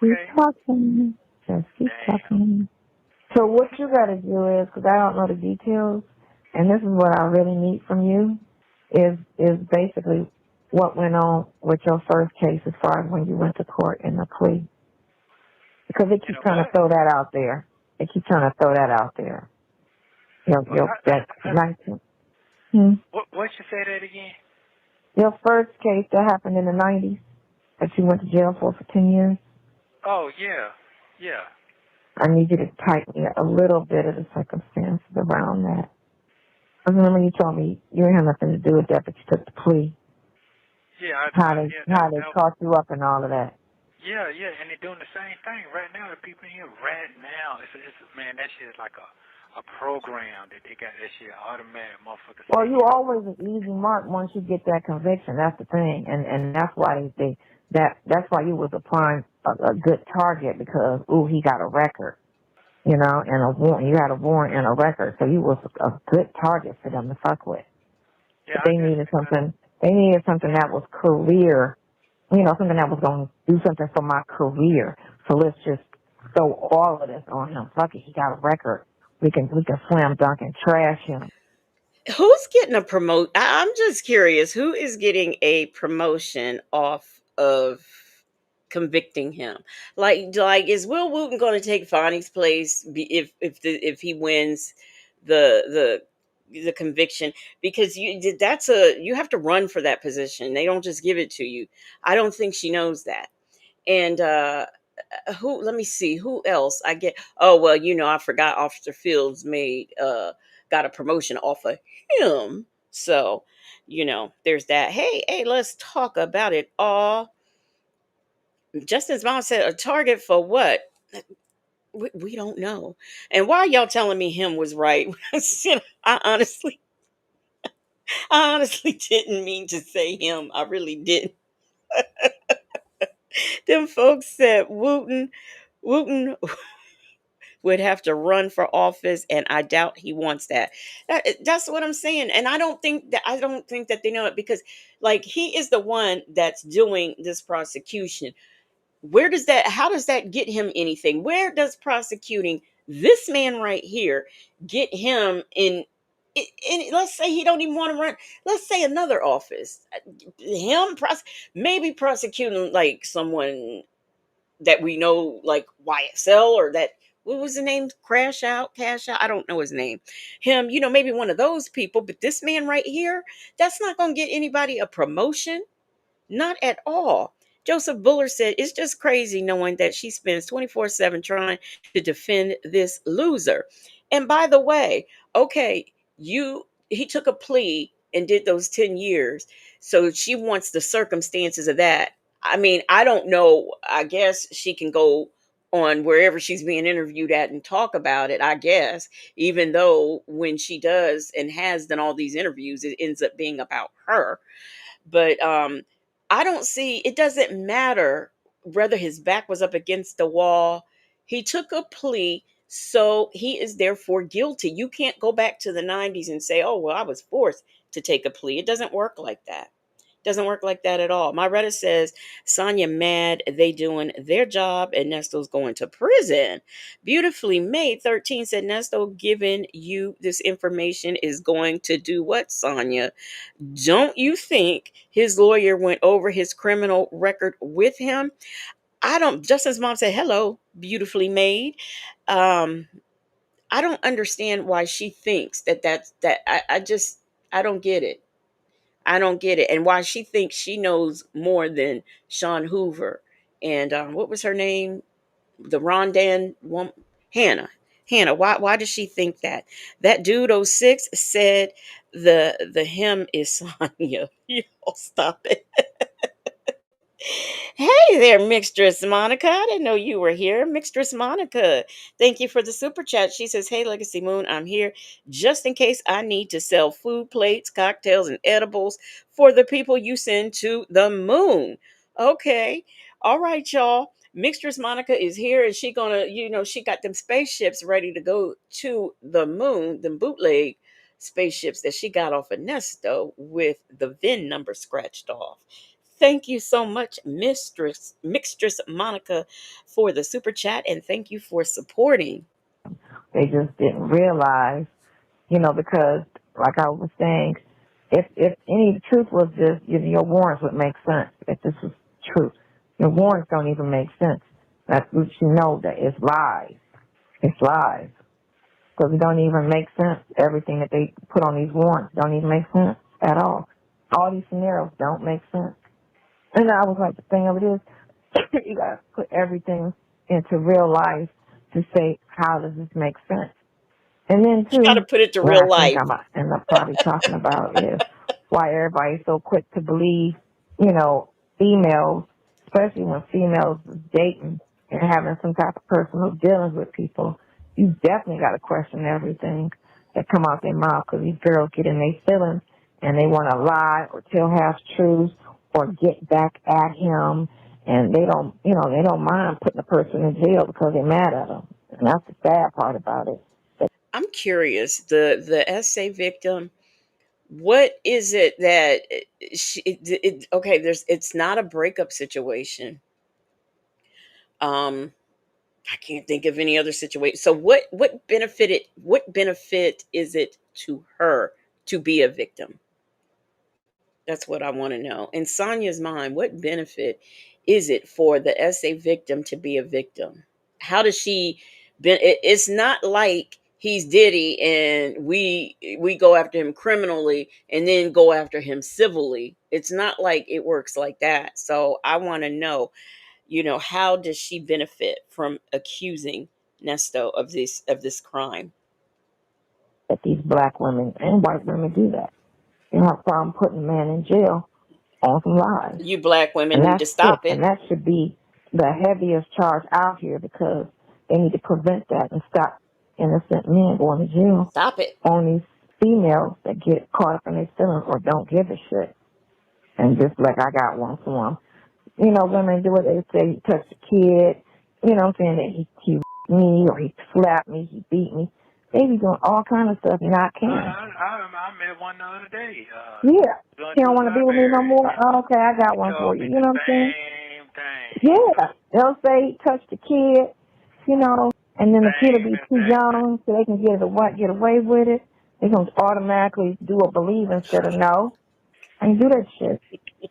Keep Okay. talking. Just keep Damn. talking. So what you got to do is, because I don't know the details, and this is what I really need from you, is basically what went on with your first case as far as when you went to court in the plea. Because they You keep know trying to what? throw that out there. They keep trying to throw that out there. Well, That 19. what you say that again? Your first case that happened in the 90s that you went to jail for 10 years. Oh, yeah. Yeah. I need you to tighten a little bit of the circumstances around that. I remember you told me you didn't have nothing to do with that, but you took the plea. Yeah, How they that caught you up and all of that. yeah, and they're doing the same thing right now. The people in here right now, it's man, that shit is like a program that they got that shit automatic, motherfucker. Well, Say, you always an easy mark once you get that conviction. That's the thing, and that's why that's why you was applying a good target because he got a record, and a warrant. You had a warrant and a record, so you was a good target for them to fuck with. yeah, But I they guess needed because something. They needed something that was career. Something that was going to do something for my career. So let's just throw all of this on him. Fuck it, he got a record. We can slam dunk and trash him. Who's getting a promote? I'm just curious. Who is getting a promotion off of convicting him? Like is Will Wooten going to take Fonny's place if he wins the conviction? Because you have to run for that position. They don't just give it to you. I don't think she knows that. And who, let me see who else I get. Oh well, I forgot Officer Fields got a promotion off of him. So there's that. Hey, let's talk about it all. Justin's mom said, a target for what? We don't know. And why y'all telling me him was right? I honestly didn't mean to say him. I really didn't. Them folks said Wooten would have to run for office, and I doubt he wants that. That's what I'm saying. And I don't think that they know it, because like, he is the one that's doing this prosecution. How does that get him anything? Where does prosecuting this man right here get him in? Let's say he don't even want to run. Let's say another office. Maybe prosecuting like someone that we know, like YSL, or that, what was the name? Cash out. I don't know his name. Him, maybe one of those people. But this man right here, that's not going to get anybody a promotion. Not at all. Joseph Buller said, it's just crazy knowing that she spends 24/7 trying to defend this loser. And by the way, okay, he took a plea and did those 10 years. So she wants the circumstances of that. I mean, I don't know. I guess she can go on wherever she's being interviewed at and talk about it, I guess, even though when she does and has done all these interviews, it ends up being about her. But I don't see, it doesn't matter whether his back was up against the wall. He took a plea, so he is therefore guilty. You can't go back to the 90s and say, oh, well, I was forced. to take a plea. It doesn't work like that. Doesn't work like that at all. My Reddit says Sonya mad they doing their job and Nesto's going to prison. Beautifully made 13 said Nesto giving you this information is going to do what, Sonya? Don't you think his lawyer went over his criminal record with him? I don't. Justin's mom said hello, beautifully made. Um, I don't understand why she thinks that. I just I don't get it. I don't get it. And why she thinks she knows more than Sean Hoover and what was her name? The Rondan woman, Hannah. Hannah, why does she think that? That dude 06 said the him is Sonya. Y'all stop it. Hey there, Mixtress Monica. I didn't know you were here. Mixtress Monica, thank you for the super chat. She says, hey, Legacy Moon, I'm here just in case I need to sell food plates, cocktails, and edibles for the people you send to the moon. Okay. All right, y'all. Mixtress Monica is here and she gonna, she got them spaceships ready to go to the moon, them bootleg spaceships that she got off of Nesto with the VIN number scratched off. Thank you so much, Mixtress Monica, for the super chat, and thank you for supporting. They just didn't realize, because like I was saying, if any truth was this, your warrants would make sense. If this was truth, your warrants don't even make sense. That's what you know, that it's lies. It's lies. Because it don't even make sense. Everything that they put on these warrants don't even make sense at all. All these scenarios don't make sense. And I was like, the thing of it is, you got to put everything into real life to say, how does this make sense? And then, You got to too, put it to what real I think life. I'm going to end up probably talking about is why everybody's so quick to believe, females, especially when females is dating and having some type of personal dealings with people. You definitely got to question everything that come out their mouth, because these girls get in their feelings and they want to lie or tell half truths or get back at him, and they don't mind putting a person in jail because they're mad at them. And that's the sad part about it. I'm curious. The essay victim. What is it that okay? It's not a breakup situation. Um, I can't think of any other situation. So what benefit is it to her to be a victim? That's what I want to know. In Sonia's mind, what benefit is it for the essay victim to be a victim? How does she it's not like he's Diddy and we go after him criminally and then go after him civilly. It's not like it works like that. So I want to know, how does she benefit from accusing Nesto of this crime? That these black women and white women do that. They have a problem putting a man in jail on some lies. You black women And need that's to sick. stop And it. that should be the heaviest charge out here, because they need to prevent that and stop innocent men going to jail Stop it. on these females that get caught up in their feelings or don't give a shit. And just like I got one for them. Women do it. They say he touched a kid. I'm saying that he raped me or he slapped me, he beat me. They be doing all kind of stuff not caring. I met one the other day. Yeah. Going He to don't the want to be with me no library. more? Oh, okay, I got He one for told you. me You the know what I'm saying? same thing. Yeah. They'll say he touched a kid, and then the kid will Same be too exact thing. young so they can get away with it. They're going to automatically do a believe instead of no. I can do that shit,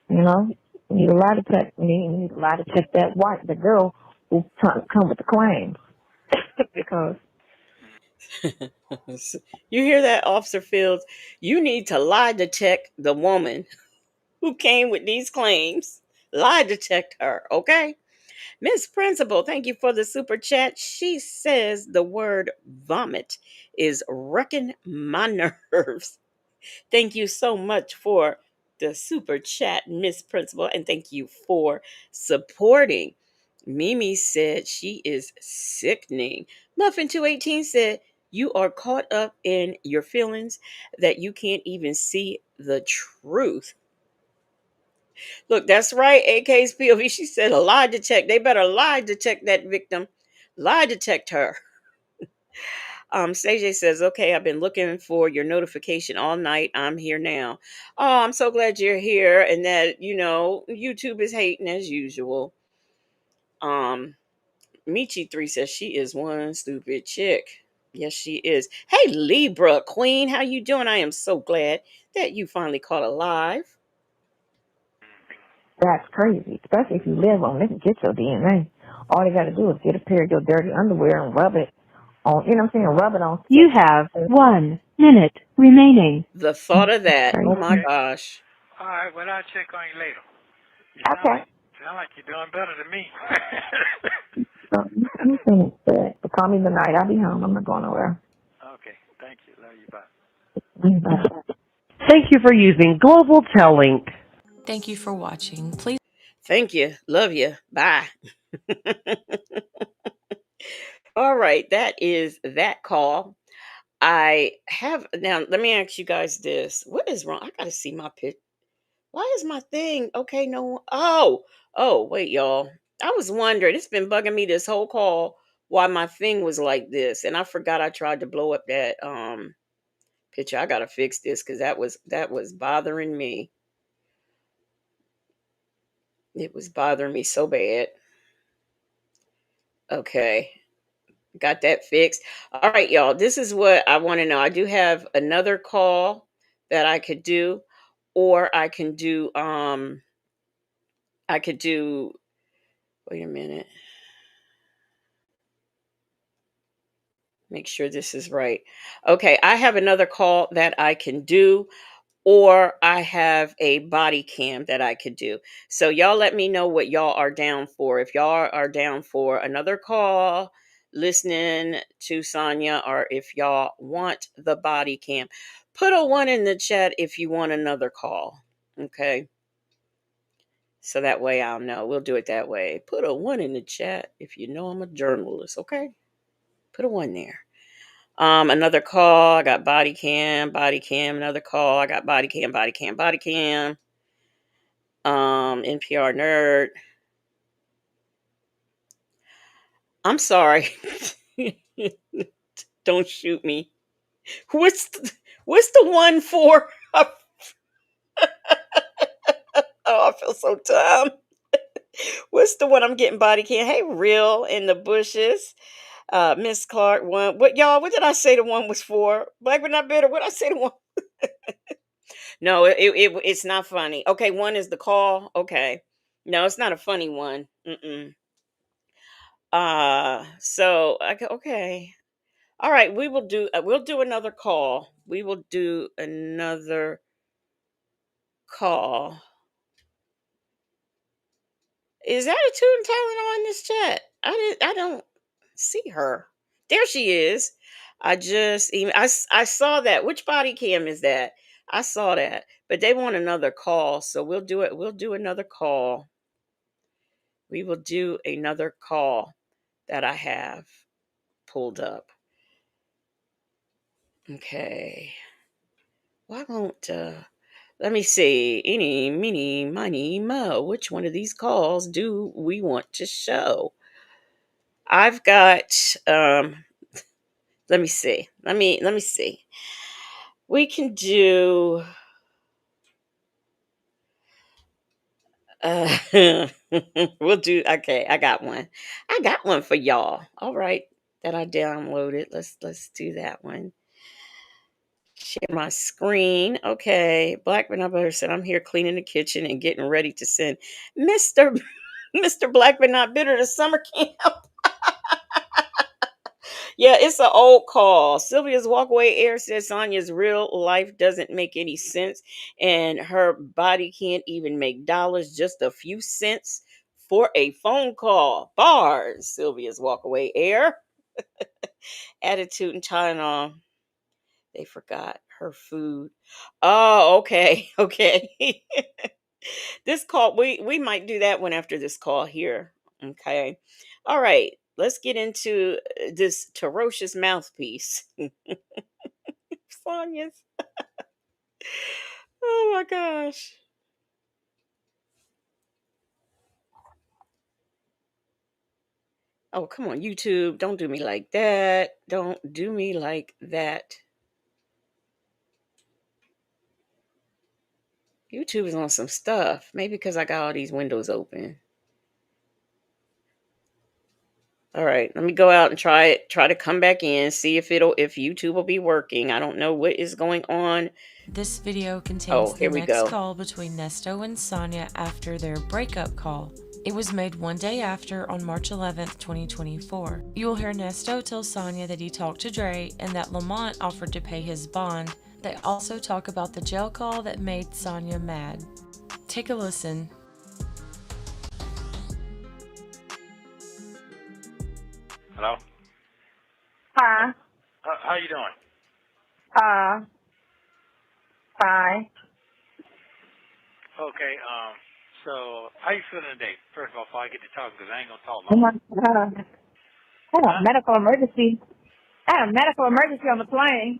you know? You need a lie detector. You need a lie detector the girl who come with the claims. Because You hear that, Officer Fields? You need to lie detect the woman who came with these claims. Lie detect her, okay? Miss Principal, thank you for the super chat. She says the word vomit is wrecking my nerves. Thank you so much for the super chat, Miss Principal, and thank you for supporting. Mimi said she is sickening. Muffin218 said, you are caught up in your feelings that you can't even see the truth. Look, that's right, AK's POV. She said a lie detect. They better lie detect that victim. Lie detect her. CJ says, okay, I've been looking for your notification all night. I'm here now. Oh, I'm so glad you're here and that, YouTube is hating as usual. Michi3 says she is one stupid chick. Yes, she is. Hey, Libra Queen, how you doing? I am so glad that you finally caught alive. That's crazy, especially if you live on it and get your DNA. All they got to do is get a pair of your dirty underwear and rub it on, you know what I'm saying, rub it on. You have 1 minute remaining. The thought of that. Crazy. Oh my gosh. All right, well, I'll check on you later. You Okay. sound like you're doing better than me. So, I'm finished, but call me tonight. I'll be home. I'm not going nowhere. Okay, thank you. Love you. Bye. Bye. Thank you for using Global Tellink. Thank you for watching. Please. Thank you. Love you. Bye. All right, that is that call. I have now. Let me ask you guys this: what is wrong? I gotta see my pit. Why is my thing okay? No. Oh, wait, y'all. I was wondering. It's been bugging me this whole call why my thing was like this, and I forgot I tried to blow up that picture. I gotta fix this because that was bothering me. It was bothering me so bad. Okay. Got that fixed. All right, y'all. This is what I want to know. I do have another call that I could do, or I could do wait a minute. Make sure this is right. Okay, I have another call that I can do, or I have a body cam that I could do. So y'all let me know what y'all are down for. If y'all are down for another call, listening to Sonya, or if y'all want the body cam, put a 1 in the chat if you want another call. Okay. So that way I'll know. We'll do it that way. Put a 1 in the chat if you know I'm a journalist. Okay. Put a 1 there. Another call. I got body cam. Another call. I got body cam. NPR nerd. I'm sorry. Don't shoot me. What's the one for? Oh, I feel so dumb. What's the one I'm getting body cam? Hey, real in the bushes. Miss Clark one. What y'all? What did I say the one was for? Black but not bitter. What did I say the one? No, it's not funny. Okay, 1 is the call. Okay, no, it's not a funny one. So okay. All right, we'll do another call. We will do another call. Is Attitude and Talent on this chat? I don't see her. There she is. I saw that. Which body cam is that? I saw that. But they want another call, so we'll do it. We'll do another call. We will do another call that I have pulled up. Okay. Why won't let me see. Any, meeny, miny, mo. Which one of these calls do we want to show? I've got let me see. Let me see. We can do uh we'll do okay, I got one. I got one for y'all. All right. That I downloaded. Let's do that one. Share my screen. Okay. Black Vanilla said, I'm here cleaning the kitchen and getting ready to send Mr. Mr. Black but not bitter to summer camp. Yeah, it's an old call. Sylvia's walkaway air says Sonya's real life doesn't make any sense, and her body can't even make dollars, just a few cents for a phone call. Bars. Sylvia's walkaway air. Attitude and Tylenol. They forgot her food. Oh, okay. Okay. This call, we might do that one after this call here. Okay. All right. Let's get into this ferocious mouthpiece. Sonya's. Oh my gosh. Oh, come on, YouTube. Don't do me like that. Don't do me like that. YouTube is on some stuff. Maybe because I got all these windows open. All right, let me go out and try it. Try to come back in, see if YouTube will be working. I don't know what is going on. This video contains Oh, the here we next go. call between Neesto and Sonia after their breakup call. It was made one day after, on March 11th, 2024. You will hear Neesto tell Sonia that he talked to Dre and that Lamont offered to pay his bond. They also talk about the jail call that made Sonia mad. Take a listen. Hello? Hi. How you doing? Fine. Okay, so how you feeling today? First of all, before I get to talking, because I ain't going to talk Oh long. my God. I had a medical emergency. I had a medical emergency on the plane.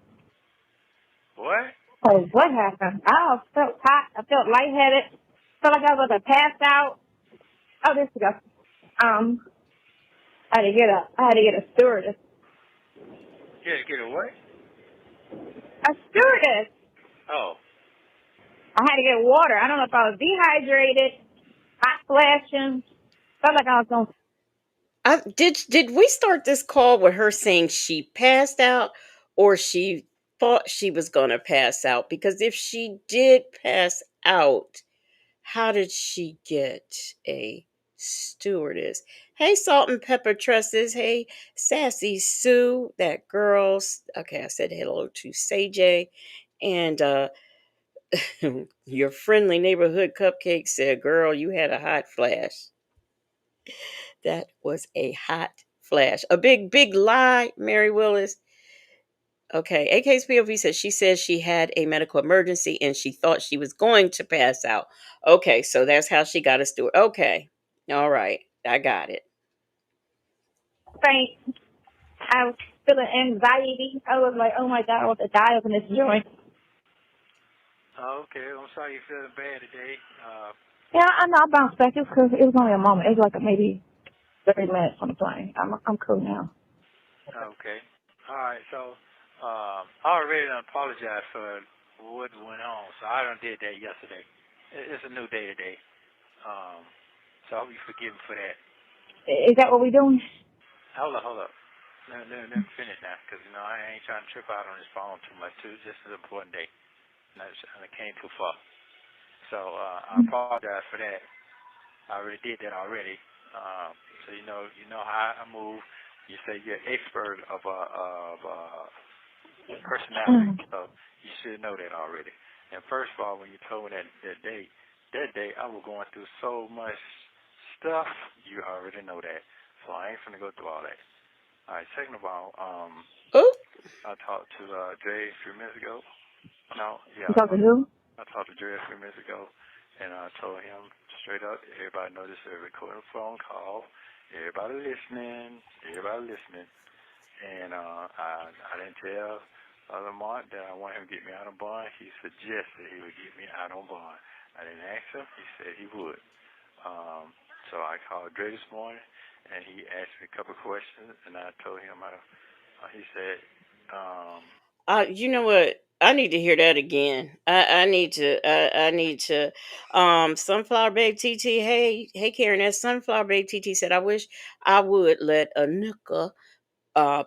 What? Oh, what happened? I felt hot. I felt lightheaded. Felt like I was about to pass out. Oh, this is go. I had to get a stewardess. Yeah, get a what? A stewardess. Oh. I had to get water. I don't know if I was dehydrated, hot flashing. Felt like I was going. Did we start this call with her saying she passed out, or she thought she was gonna pass out? Because if she did pass out, how did she get a stewardess? Hey, Salt and Pepper Tresses. Hey, Sassy Sue. That girl's okay. I said hello to Say and your friendly neighborhood cupcake said, "Girl, you had a hot flash." That was a hot flash. A big lie, Mary Willis. Okay, AK's POV says she says she had a medical emergency and she thought she was going to pass out. Okay, so that's how she got a steward. Okay, all right, I got it. Faint. I was feeling anxiety. I was like, oh my God, I want to die up in this joint. Oh, okay, I'm sorry you're feeling bad today. Yeah, I know I bounced back. It was only a moment. It was like maybe 30 minutes on the plane. I'm cool now. Okay. All right, so I already done apologized for what went on, so I done did that yesterday. It's a new day today. So I'll be forgiven for that. Is that what we're doing? Hold up. Let me finish now, because, I ain't trying to trip out on this phone too much, too. This is an important day. And I came too far. So I apologize for that. I already did that already. So you know how I move. You say you're an expert of personality, so you should know that already. And first of all, when you told me that day I was going through so much stuff, you already know that. So I ain't finna go through all that. All right. Second of all, I talked to Dre a few minutes ago. No, yeah. You talking to who? I talked to Dre a few minutes ago, and I told him straight up, everybody know this is a recorded phone call. Everybody listening. And I didn't tell Lamont that I want him to get me out on bond. He suggested he would get me out on bond. I didn't ask him. He said he would. So I called Dre this morning, and he asked me a couple of questions, and I told him, he said, You know what? I need to hear that again. I need to. I need to. Sunflower Babe TT. Hey, Karen. That Sunflower Babe TT said, "I wish I would let a nigga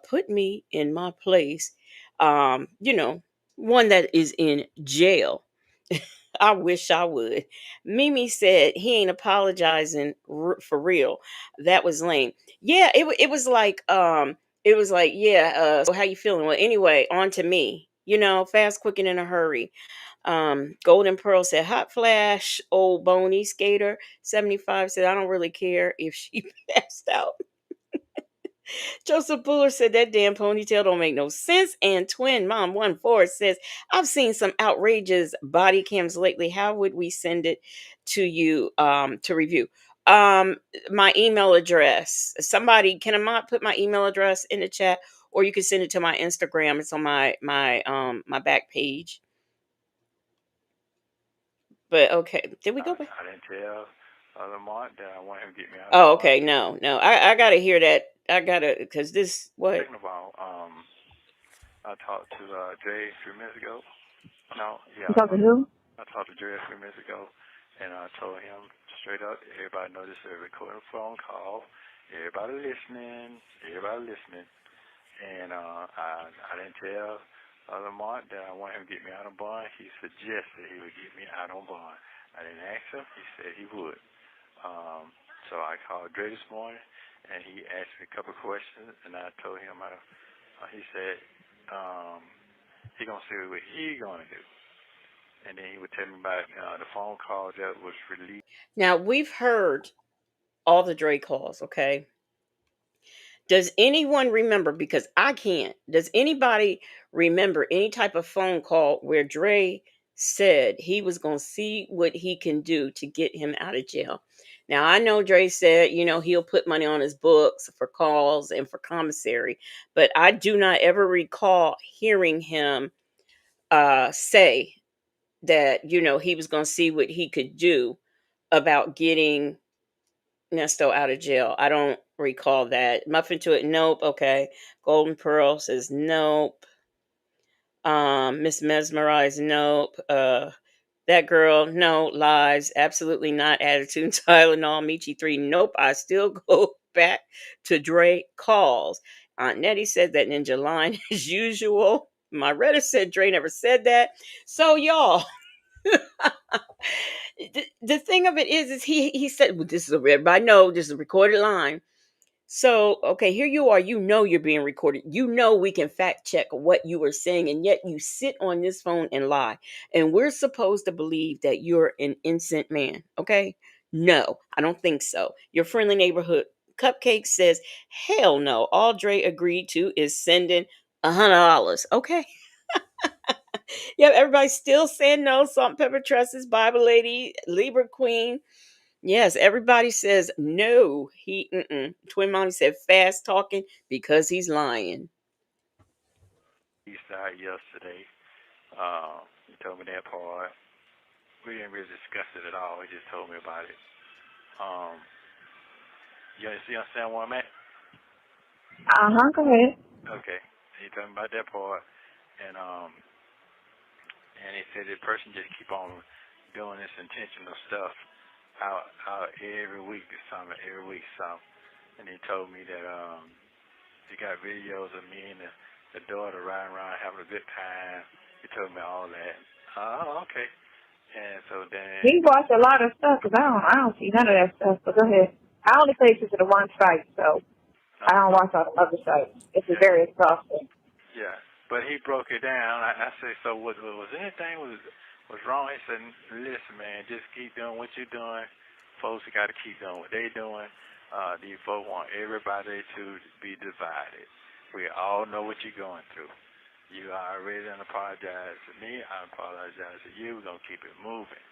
put me in my place. One that is in jail. I wish I would." Mimi said he ain't apologizing for real. That was lame. Yeah, it was like yeah. So how you feeling? Well, anyway, on to me. Fast, quick, and in a hurry. Golden Pearl said, "Hot flash, old bony skater." 75 said, "I don't really care if she passed out." Joseph Buller said that damn ponytail don't make no sense. And Twin Mom 14 says, "I've seen some outrageous body cams lately. How would we send it to you to review?" Um, my email address. Somebody can I put my email address in the chat, or you can send it to my Instagram. It's on my back page. But okay, did we go back? I didn't tell Lamont that I want him to get me out on Oh, bond. okay. No. I gotta hear that. I gotta, because this, what? Second of all, I talked to Jay a few minutes ago. No, yeah, You talking to who? I talked to Jay a few minutes ago, and I told him straight up, everybody know this is a recorded phone call. Everybody listening, and I didn't tell Lamont that I want him to get me out on bond. He suggested he would get me out on bond. I didn't ask him. He said he would. So I called Dre this morning, and he asked me a couple of questions, and I told him, he said he going to see what he going to do. And then he would tell me about the phone call that was released. Now, we've heard all the Dre calls, okay? Does anyone remember, because I can't, does anybody remember any type of phone call where Dre said he was going to see what he can do to get him out of jail? Now, I know Dre said, he'll put money on his books for calls and for commissary, but I do not ever recall hearing him say that, he was going to see what he could do about getting Neesto out of jail. I don't recall that. Muffin to it, nope. Okay. Golden Pearl says nope. Miss Mesmerized, nope. That girl, no, lies. Absolutely not. Attitude Tylenol, Michi 3, nope. I still go back to Dre calls. Aunt Nettie said that Ninja line as usual. My Reddit said Dre never said that. So y'all, the thing of it is he said, well, this is everybody know this is a recorded line. So, okay, here you are. You're being recorded. We can fact check what you are saying, and yet you sit on this phone and lie. And we're supposed to believe that you're an innocent man. Okay? No, I don't think so. Your friendly neighborhood cupcake says, hell no. All Dre agreed to is sending $100. Okay. Yeah, everybody's still saying no. Salt and Pepper Trusses, Bible Lady, Libra Queen. Yes, everybody says no. Twin Mommy said fast talking because he's lying. East Side yesterday. He told me that part. We didn't really discuss it at all. He just told me about it. You understand where I'm at? Go ahead. Okay. He told me about that part, and he said the person just keep on doing this intentional stuff out every week, every week. And he told me that he got videos of me and the daughter riding around having a good time. He told me all that. Oh, okay. And so then He watched a lot of stuff because I don't see none of that stuff. But go ahead. I only pay attention to one site, so I don't watch all the other sites. It's very exhausting. Yeah, but he broke it down. I said, so was anything was wrong? He said, listen, man, just keep doing what you're doing. Folks got to keep doing what they're doing. These folks want everybody to be divided. We all know what you're going through. You already done apologized to me. I apologize to you. We're going to keep it moving.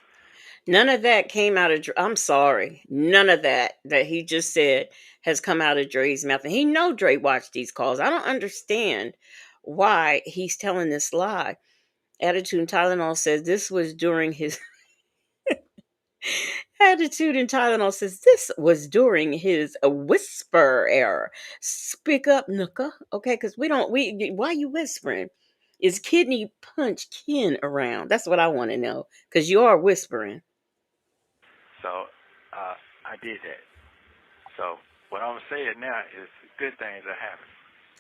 None of that came out of I'm sorry. None of that he just said has come out of Dre's mouth. And he know Dre watched these calls. I don't understand why he's telling this lie. Attitude and Tylenol says this was during his Attitude and Tylenol says this was during his whisper era. Speak up, Nooka. Okay, because why you whispering? Is Kidney Punch Ken around? That's what I want to know. Because you are whispering. So I did that. So what I'm saying now is good things are happening.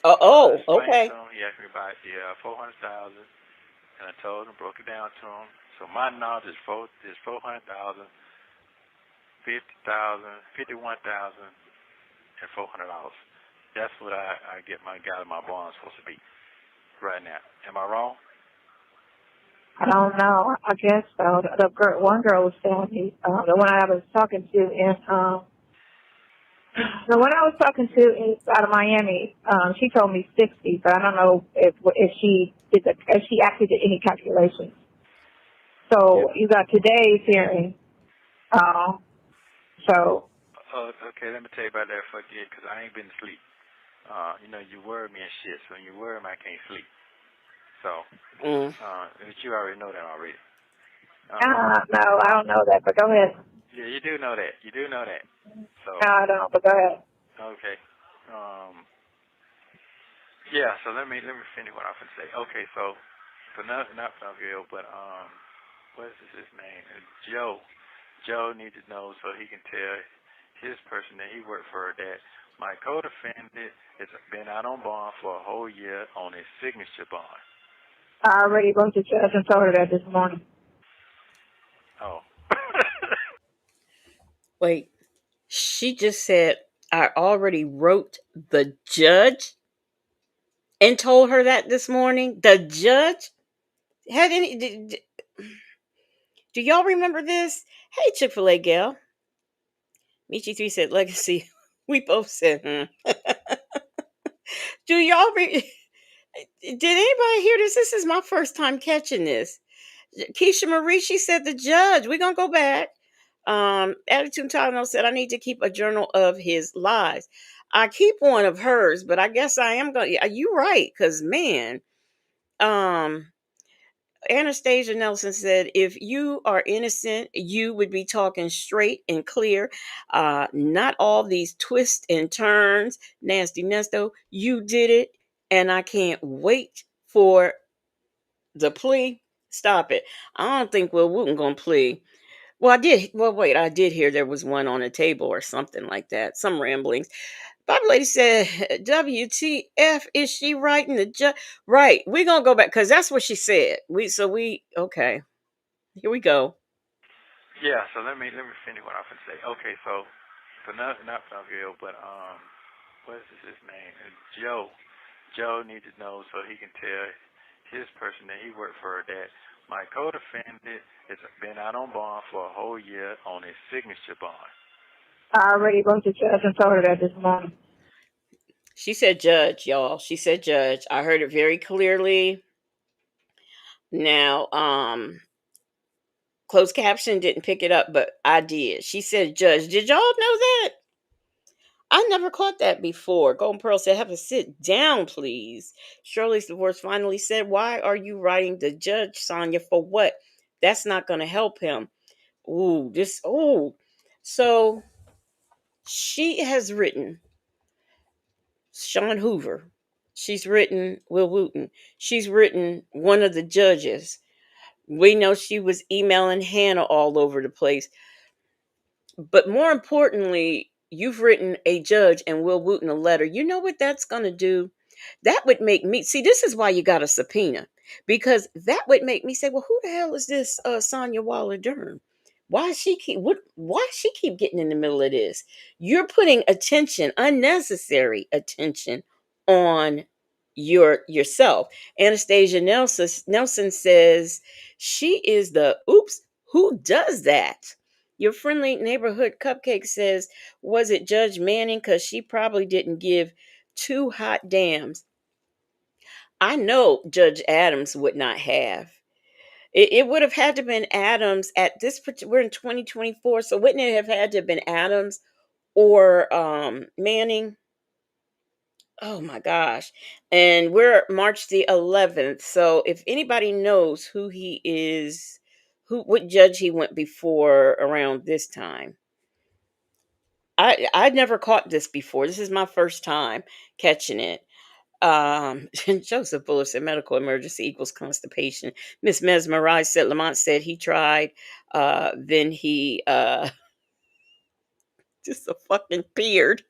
Okay. He asked me about the 400,000, and I told him, broke it down to him. So my knowledge is 400,000, 50,000, 51,000, and $400. That's what I get my guy my bond supposed to be right now. Am I wrong? I don't know. I guess so. One girl was telling me, the one I was talking to the one I was talking to out of Miami, she told me 60, but I don't know if she actually did any calculations. So you got today's hearing. Okay, let me tell you about that because I ain't been asleep. You worry me and shit. So when you worry me, I can't sleep. So, you already know that already. No, I don't know that, but go ahead. Yeah, you do know that. So. No, I don't, but go ahead. Okay. Yeah, so let me finish what I was gonna say. Okay, so not Philadelphia, but what is his name? Joe. Joe needs to know so he can tell his person that he worked for that my co-defendant has been out on bond for a whole year on his signature bond. I already wrote the judge and told her that this morning. Oh. Wait, she just said, I already wrote the judge and told her that this morning. The judge had any. Do y'all remember this? Hey, Chick-fil-A gal. Michi3 said legacy. We both said, Do y'all did anybody hear this? This is my first time catching this. Keisha Marie, she said the judge. We're gonna go back. Attitude Tylenol said I need to keep a journal of his lies. I keep one of hers, but I guess I am gonna. Yeah, you right, because man, um, Anastasia Nelson said, if you are innocent, you would be talking straight and clear. Not all these twists and turns. Nasty Nesto, you did it, and I can't wait for the plea. Stop it. I don't think Will Wooten gonna plea. Well, I did. Well, wait, I did hear there was one on the table or something like that. Some ramblings. Bible lady said, WTF, is she writing the judge? Right. We're going to go back because that's what she said. Okay. Here we go. Yeah, so let me finish what I was gonna say. Okay, so not Philadelphia, but what is his name? Joe. Joe needs to know so he can tell his person that he worked for that my co-defendant has been out on bond for a whole year on his signature bond. I already wrote the judge and told her that this morning. She said judge, y'all. She said judge. I heard it very clearly. Now, closed caption didn't pick it up, but I did. She said judge. Did y'all know that? I never caught that before. Golden Pearl said, have a sit down, please. Shirley's divorce finally said, why are you writing the judge, Sonia? For what? That's not going to help him. So she has written Sean Hoover. She's written Will Wooten. She's written one of the judges. We know she was emailing Hannah all over the place. But more importantly, you've written a judge and Will Wooten a letter. You know what that's going to do? That would make me see. This is why you got a subpoena, because that would make me say, "Well, who the hell is this Sonia Waller Durham? Why she keep getting in the middle of this? You're putting attention, unnecessary attention, on yourself." Anastasia Nelson says she is the oops. Who does that? Your friendly neighborhood cupcake says, was it Judge Manning? Because she probably didn't give two hot dams. I know Judge Adams would not have. It would have had to have been Adams at this. We're in 2024, so wouldn't it have had to have been Adams or Manning? Oh my gosh. And we're March the 11th. So if anybody knows who he is, what judge he went before around this time. I'd never caught this before. This is my first time catching it. Joseph Buller said medical emergency equals constipation. Miss Mesmerized said Lamont said he tried. Then he just a fucking peered.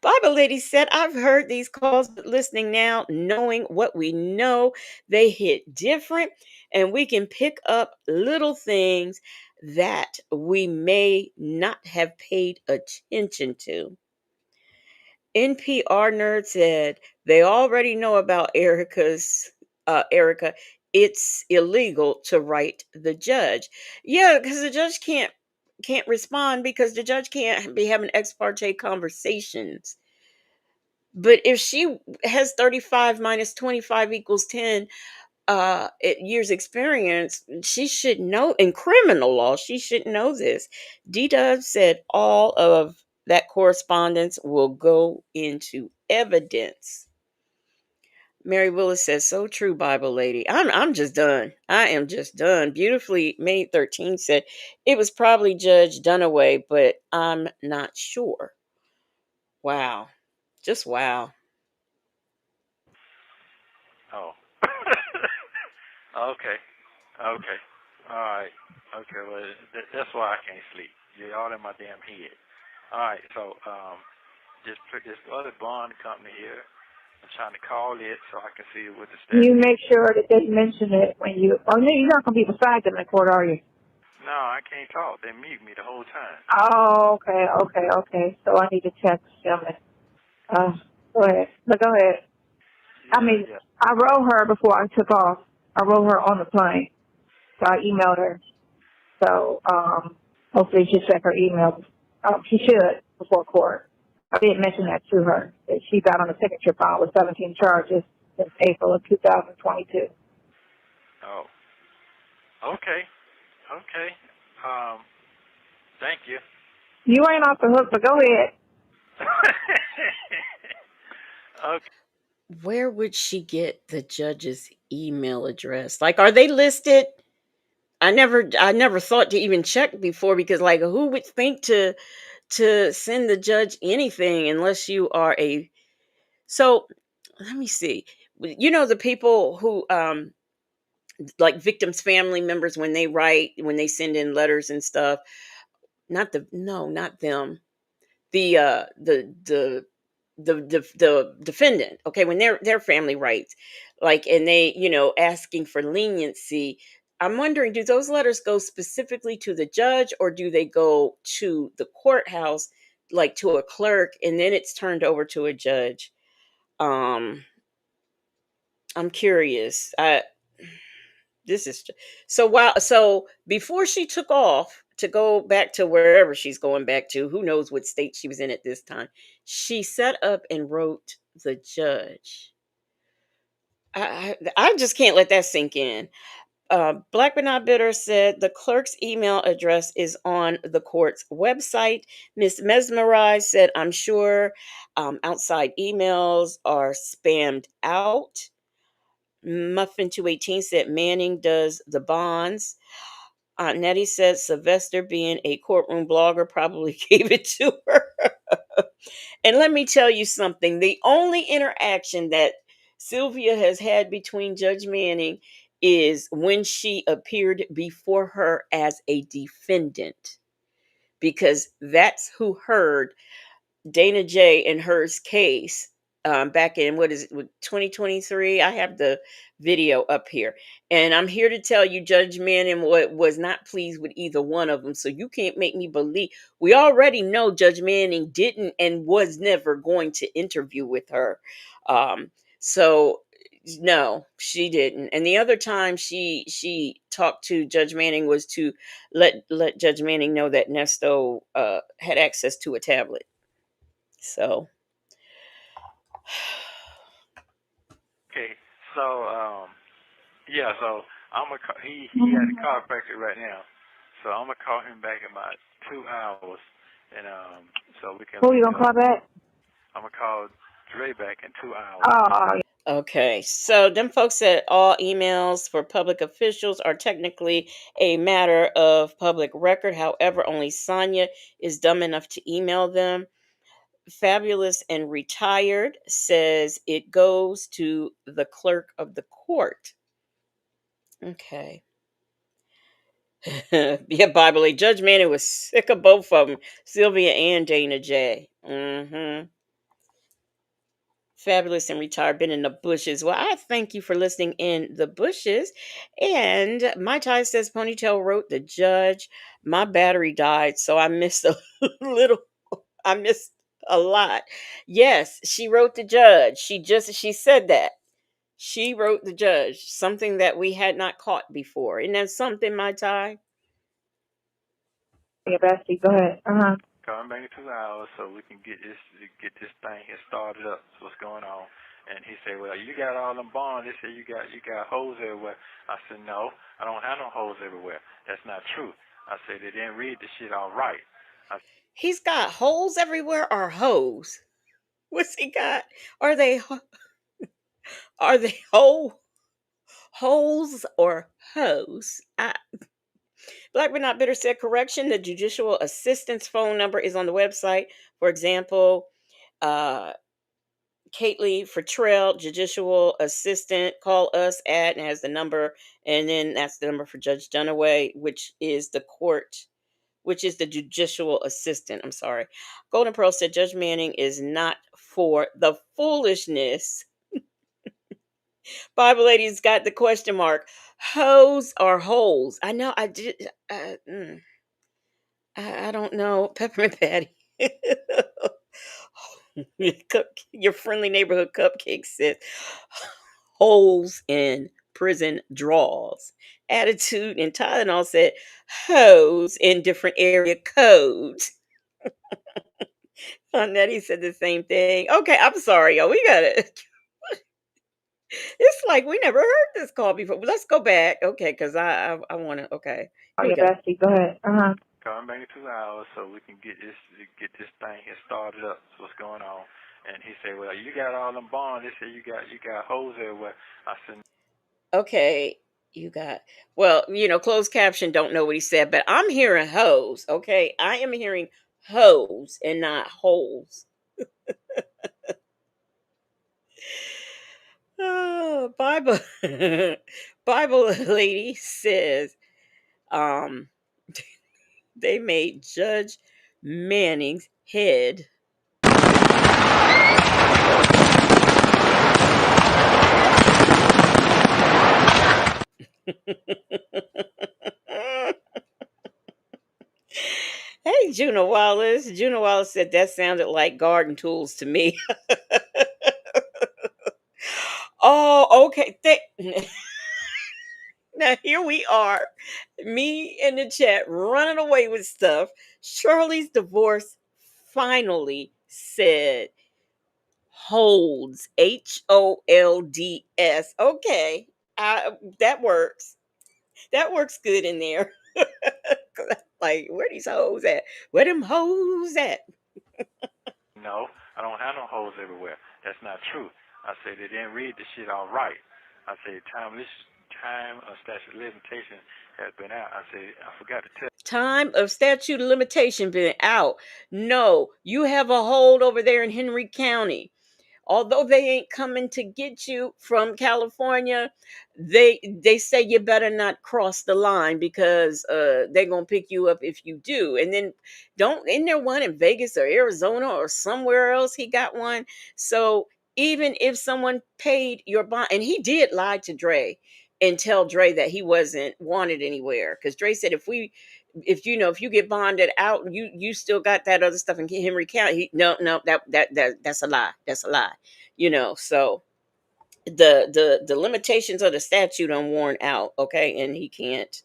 Bible lady said, I've heard these calls, but listening now, knowing what we know, they hit different, and we can pick up little things that we may not have paid attention to. NPR nerd said they already know about Erica. It's illegal to write the judge. Yeah, because the judge can't respond because the judge can't be having ex parte conversations. But if she has 35 minus 25 equals 10 years experience, she should know. In criminal law, she should know this. D-Dub said all of that correspondence will go into evidence. Mary Willis says, so true, Bible lady. I'm just done. I am just done. Beautifully May 13 said, it was probably Judge Dunaway, but I'm not sure. Wow. Just wow. Okay. Okay. All right. Okay. Well, that's why I can't sleep. You're all in my damn head. All right. So, just put this other bond company here. I'm trying to call it so I can see what the You status. make sure that they mention it when you. Oh no, you're not gonna be beside them in court, are you? No, I can't talk. They mute me the whole time. Oh, okay. So I need to text them. Go ahead. But go ahead. I Yeah, mean, yeah. I wrote her before I took off. I wrote her on the plane. So I emailed her. So hopefully she'll check her email. She should before court. I did mention that to her, that she got on a signature file with 17 charges since April of 2022. Oh. Okay. Okay. Thank you. You ain't off the hook, but go ahead. Okay. Where would she get the judge's email address? Like, are they listed? I never thought to even check before, because like, who would think to send the judge anything unless you are a. So let me see. You know, the people who like victims family members, when they send in letters and stuff, not them, the the defendant, okay, when their family writes, like, and they, asking for leniency. I'm wondering, do those letters go specifically to the judge, or do they go to the courthouse, like to a clerk, and then it's turned over to a judge? um I'm curious. I This is so before she took off to go back to wherever she's going back to, who knows what state she was in at this time, she set up and wrote the judge. I just can't let that sink in. Black but not bitter said the clerk's email address is on the court's website. Miss Mesmerized said, I'm sure outside emails are spammed out. Muffin 218 said Manning does the bonds. Aunt Nettie said Sylvester, being a courtroom blogger, probably gave it to her. And let me tell you something, the only interaction that Sylvia has had between Judge Manning is when she appeared before her as a defendant, because that's who heard Dana J and hers case back in, what is it, 2023. I have the video up here, and I'm here to tell you Judge Manning was not pleased with either one of them. So you can't make me believe. We already know Judge Manning didn't and was never going to interview with her. So no, she didn't. And the other time she talked to Judge Manning was to let Judge Manning know that Nesto had access to a tablet. So, Okay. So, yeah. So I'm gonna call, he at the chiropractor right now. So I'm gonna call him back in about 2 hours, and so we can Who you link gonna up. call back? I'm gonna call Dre back in 2 hours. okay. So, them folks said all emails for public officials are technically a matter of public record. However, only Sonia is dumb enough to email them. Fabulous and Retired says it goes to the clerk of the court. Okay. Yeah, Bible. Judge Manning was sick of both of them, Sylvia and Dana J. Fabulous and Retired, been in the bushes. Well, I thank you for listening in the bushes. And My Tie says Ponytail wrote the judge. My battery died, so I missed a little. I missed a lot. Yes, she wrote the judge. She said that. She wrote the judge, something that we had not caught before. Isn't that something, My Tie? Your bestie, go ahead. Call him back in 2 hours so we can get this thing here started up. So what's going on? And he said, well, you got all them bonds. They said you got holes everywhere. I said, no, I don't have no holes everywhere. That's not true. I said, they didn't read the shit all right. He's got holes everywhere, or hose? What's he got? Are they holes or hose? Black but not bitter said correction. The judicial assistance phone number is on the website. For example, uh, Kately Fertrell, judicial assistant. Call us at, and has the number, and then that's the number for Judge Dunaway, which is the court, which is the judicial assistant. I'm sorry. Golden Pearl said Judge Manning is not for the foolishness. Bible Lady's got the question mark. Hoes or holes? I know. I did. I don't know. Peppermint Patty. Your friendly neighborhood cupcake says holes in prison draws. Attitude and Tylenol said hoes in different area codes. Nettie said the same thing. Okay, I'm sorry, y'all. We got it. It's like we never heard this call before. Let's go back. Okay, because I want to. Okay, Oh, here we your go. bestie. Go ahead. Come back in 2 hours so we can get this thing here started up. So what's going on? And he said, well, you got all them bonds. They said you got hoes everywhere. I said, Okay, you got. Well, closed caption don't know what he said, but I'm hearing hoes. Okay, I am hearing hoes and not holes. Oh, Bible Bible lady says um they made Judge Manning's head Hey, Juno Wallace. Juno Wallace said that sounded like garden tools to me. Oh, okay. Now here we are, me in the chat running away with stuff. Shirley's divorce finally said holds, HOLDS. Okay, that works. That works good in there. Like, where these hoes at? Where them hoes at? no, I don't have no hoes everywhere. That's not true. I said they didn't read the shit all right. I said time of statute of limitation has been out. I said I forgot to tell. Time of statute of limitation been out. No, you have a hold over there in Henry County. Although they ain't coming to get you from California, they say you better not cross the line because they're gonna pick you up if you do. And then don't isn't there one in Vegas or Arizona or somewhere else? He got one. So even if someone paid your bond, and he did lie to Dre and tell Dre that he wasn't wanted anywhere, because Dre said if you get bonded out, you still got that other stuff in Henry County. No, that's a lie. That's a lie. So the limitations of the statute are worn out. Okay, and he can't.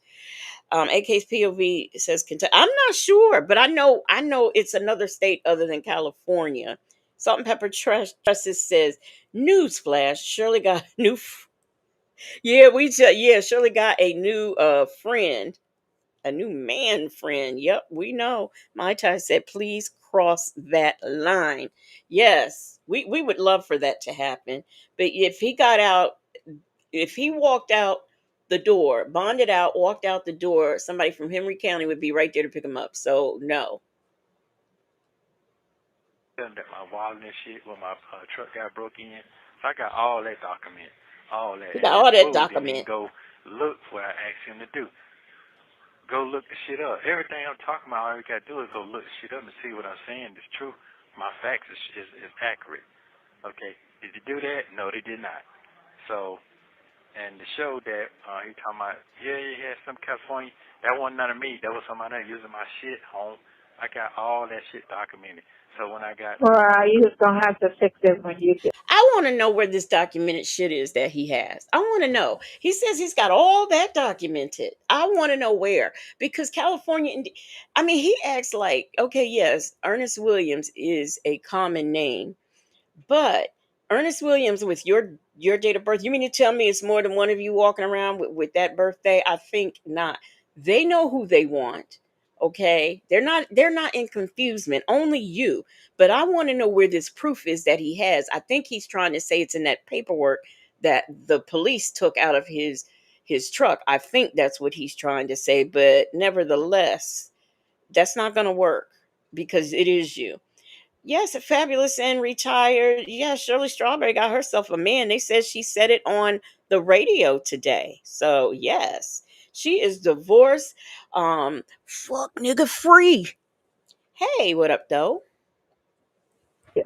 AK's POV says Kentucky. I'm not sure, but I know it's another state other than California. Salt and Pepper Trusses says newsflash. Shirley got a new. Shirley got a new friend, a new man friend. Yep, we know. Mai Tai said, please cross that line. Yes, we would love for that to happen. But if he walked out the door, bonded out, walked out the door, somebody from Henry County would be right there to pick him up. So, no. That my wallet and shit when my truck got broke in. So I got all that document, all that. He And got this all that fool didn't even document. go look what I asked him to do. Go look the shit up. Everything I'm talking about, all you got to do is go look the shit up and see what I'm saying is true. My facts is accurate. Okay. Did they do that? No, they did not. So, and the show that he talking about, some California, that wasn't none of me. That was somebody else using my shit home. I got all that shit documented. So when I got Well, you just gonna have to fix it when you get. I want to know where this documented shit is that he has. I want to know. He says he's got all that documented. I want to know where, because California, I mean, he acts like, okay, yes, Ernest Williams is a common name, but Ernest Williams with your date of birth, you mean to tell me it's more than one of you walking around with that birthday? I think not. They know who they want. Okay? They're not in confusement. Only you. But I want to know where this proof is that he has. I think he's trying to say it's in that paperwork that the police took out of his truck. I think that's what he's trying to say, but nevertheless, that's not going to work because it is you. Yes, fabulous and retired. Yeah, Shirley Strawberry got herself a man. They said she said it on the radio today. So yes, she is divorced. Fuck nigga free. Hey, what up though?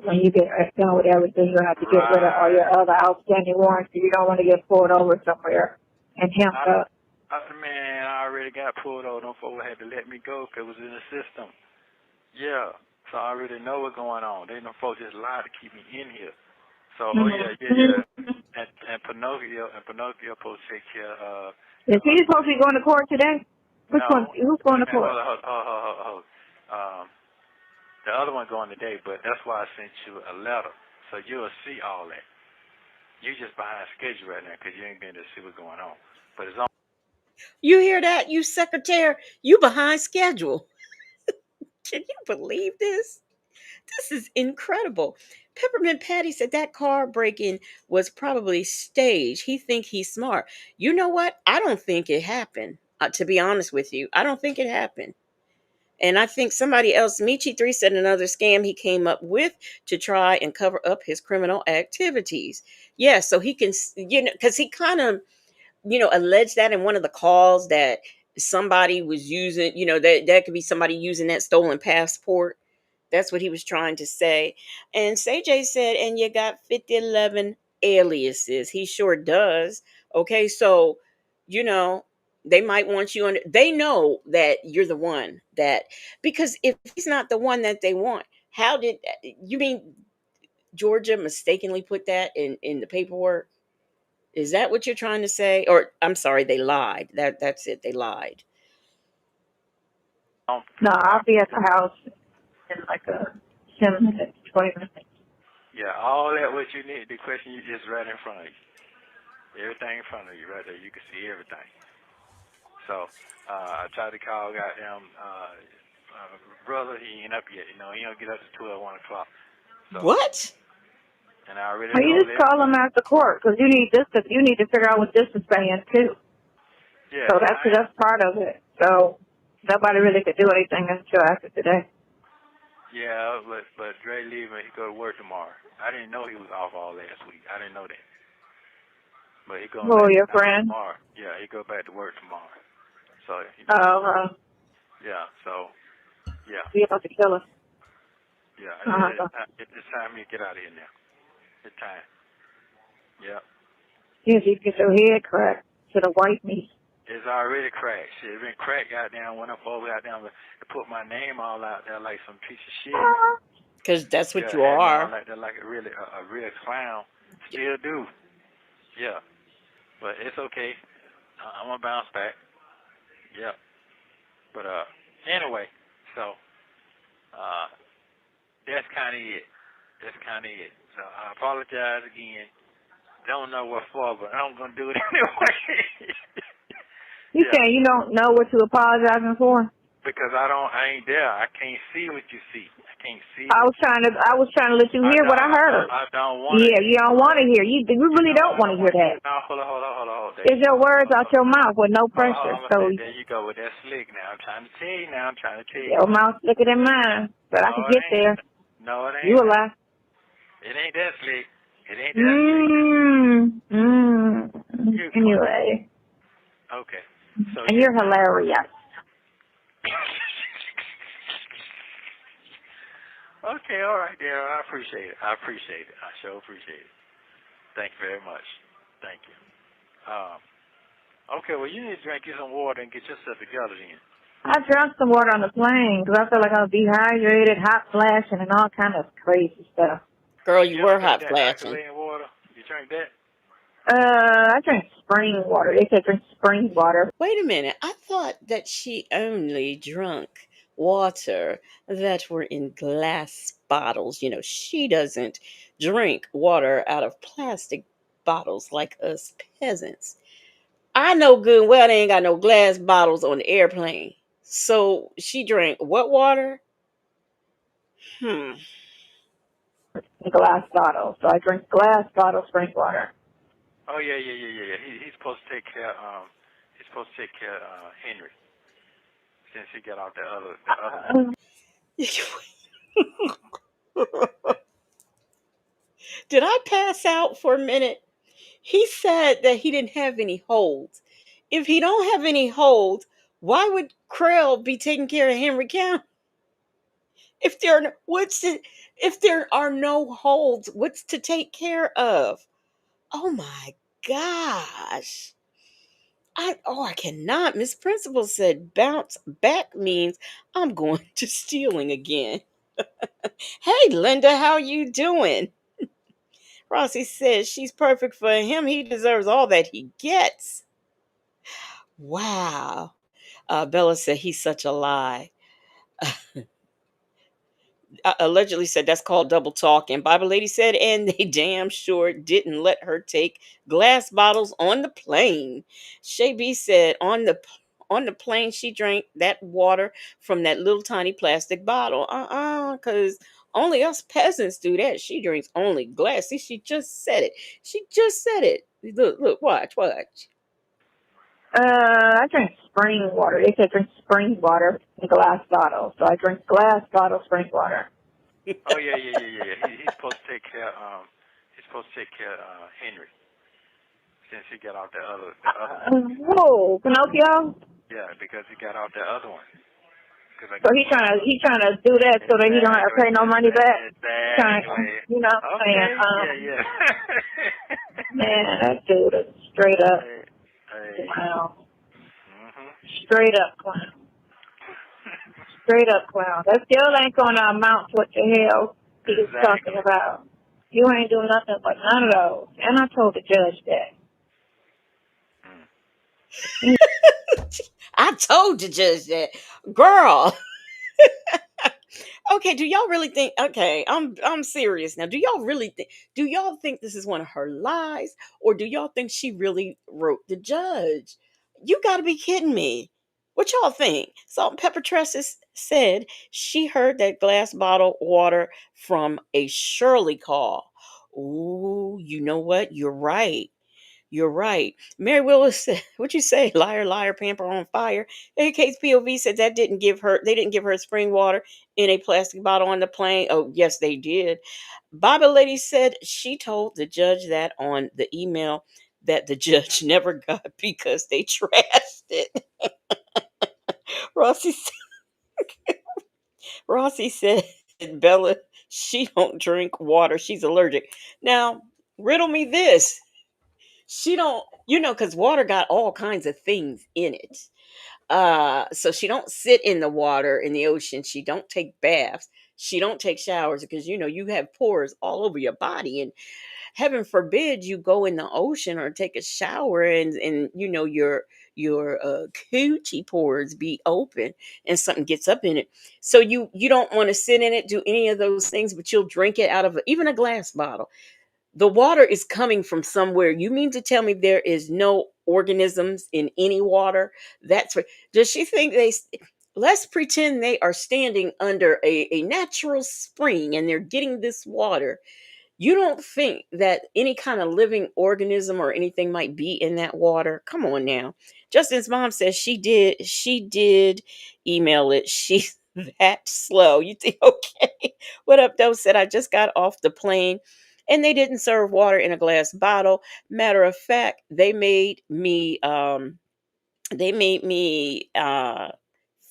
When you get done with everything, you have to get rid of all your Right. other outstanding warrants. You don't want to get pulled over somewhere and hemmed up. Man, I already got pulled over. Them folks had to let me go because it was in the system. Yeah. So I already know what's going on. They them folks just lied to keep me in here. So, yeah. And Pinocchio supposed to take care of, Is he supposed to be going to court today? Which one? no. Who's going to court? Hold. The other one going today, but that's why I sent you a letter. So you'll see all that. You just behind schedule right now because you ain't been to see what's going on. But it's on. You hear that, you secretary? You behind schedule. Can you believe this? This is incredible. Peppermint Patty said that car break-in was probably staged. He think he's smart. You know what? I don't think it happened. To be honest with you, I don't think it happened. And I think somebody else, Michi3, said another scam he came up with to try and cover up his criminal activities. Yeah, so he can, because he kind of, alleged that in one of the calls that somebody was using, that could be somebody using that stolen passport. That's what he was trying to say. And Say said, and you got 5011 aliases. He sure does. Okay, so, you know, they might want you on. They know that you're the one that, because if he's not the one that they want, how did you mean Georgia mistakenly put that in the paperwork? Is that what you're trying to say? Or I'm sorry, they lied. That's it. They lied. No, I'll be at the house in like a 10 minutes, 20 minutes. Yeah, all that what you need. The question you just right in front of you. Everything in front of you right there. You can see everything. So I tried to call goddamn brother. He ain't up yet. He don't get up to 12, 1 o'clock. So, What? and I already Well, you told just him. call them after court because you need this. You need to figure out what this is saying too. Yeah. So that's part of it. So nobody really could do anything until after today. Yeah, but Dre leaving. He go to work tomorrow. I didn't know he was off all last week. I didn't know that. But he going Oh, back your friend? tomorrow. Yeah, he go back to work tomorrow. So. Yeah. So. Yeah. He about to kill us. Yeah. It's time for me to get out of here now. It's time. Yeah. Yes, you get your head cracked to the white meat. It's already cracked. Shit, it been cracked goddamn when I over goddamn to put my name all out there like some piece of shit. Because that's what you had me are. all like that like a real clown. Still do. Yeah. But it's okay. I'm gonna bounce back. Yeah. But anyway, so that's kinda it. So I apologize again. Don't know what for, but I'm gonna do it anyway. You saying you don't know what you're apologizing for? Because I ain't there. I can't see what you see. I can't see. I was trying to let you hear what I heard. I don't want. Yeah, you don't want to hear. You really don't want to hear that. No, hold on. It's your words out your mouth with no pressure. So there you go with that slick. Now I'm trying to tell you. Your mouth slicker than mine, but I can get there. No, it ain't. You a lie. It ain't that slick. It ain't that slick. Anyway. Okay. So and you're hilarious. Okay, all right, Darryl. I appreciate it. I sure appreciate it. Thank you very much. Thank you. Okay, well, you need to drink you some water and get yourself together then. I drank some water on the plane because I felt like I was dehydrated, hot flashing, and all kind of crazy stuff. Girl, you were hot flashing. Alkaline water? You drank that? I drank spring water. They said drink spring water. Wait a minute. I thought that she only drank water that were in glass bottles. She doesn't drink water out of plastic bottles like us peasants. I know good and well they ain't got no glass bottles on the airplane. So she drank what water? Glass bottle. So I drink glass bottle spring water. Oh yeah. He's supposed to take care. He's supposed to take care of Henry since he got out the other. Did I pass out for a minute? He said that he didn't have any holds. If he don't have any holds, why would Krell be taking care of Henry County? If there are if there are no holds, what's to take care of? Oh my gosh. I cannot. Miss Principal said bounce back means I'm going to stealing again. Hey Linda, how you doing? Rossi says she's perfect for him. He deserves all that he gets. Wow. Bella said he's such a lie. Allegedly said that's called double talking. Bible lady said, and they damn sure didn't let her take glass bottles on the plane. Shay B said on the plane she drank that water from that little tiny plastic bottle. Because only us peasants do that. She drinks only glass. See, she just said it. She just said it. Look, watch. I drink spring water. They said drink spring water in glass bottles. So I drink glass bottle spring water. Oh yeah. He's supposed to take care. He's supposed to take care of Henry since he got out the other one. Whoa, Pinocchio. Yeah, because he got out the other one. So he's trying to do that so that he don't have to pay no money back. Exactly. You know what I'm saying? Yeah. Man, that dude is straight up. Hey. Wow. Mhm. Straight up clown. Straight up clown. That still ain't gonna amount to what the hell he was talking about. You ain't doing nothing but none of those. And I told the judge that. I told the judge that. Girl. Okay, do y'all really think, okay, I'm serious now. Do y'all think this is one of her lies, or do y'all think she really wrote the judge? You got to be kidding me. What y'all think? Salt and Pepper Tresses said she heard that glass bottle water from a Shirley call. Ooh, you know what? You're right. You're right. Mary Willis said, "What you say, liar, liar, pamper on fire." AK's POV said they didn't give her spring water in a plastic bottle on the plane. Oh, yes, they did. Baba Lady said she told the judge that on the email that the judge never got because they trashed it. Rossi, Rossi said, Bella, she don't drink water. She's allergic. Now, riddle me this. She don't, because water got all kinds of things in it. So she don't sit in the water in the ocean. She don't take baths. She don't take showers because you have pores all over your body, and heaven forbid you go in the ocean or take a shower and your coochie pores be open and something gets up in it. So you don't want to sit in it, do any of those things, but you'll drink it out of even a glass bottle. The water is coming from somewhere. You mean to tell me there is no organisms in any water? That's right. Does she think let's pretend they are standing under a natural spring and they're getting this water. You don't think that any kind of living organism or anything might be in that water? Come on now. Justin's mom says she did email it. She's that slow. You think, okay. What up, though? Said I just got off the plane and they didn't serve water in a glass bottle. Matter of fact, they made me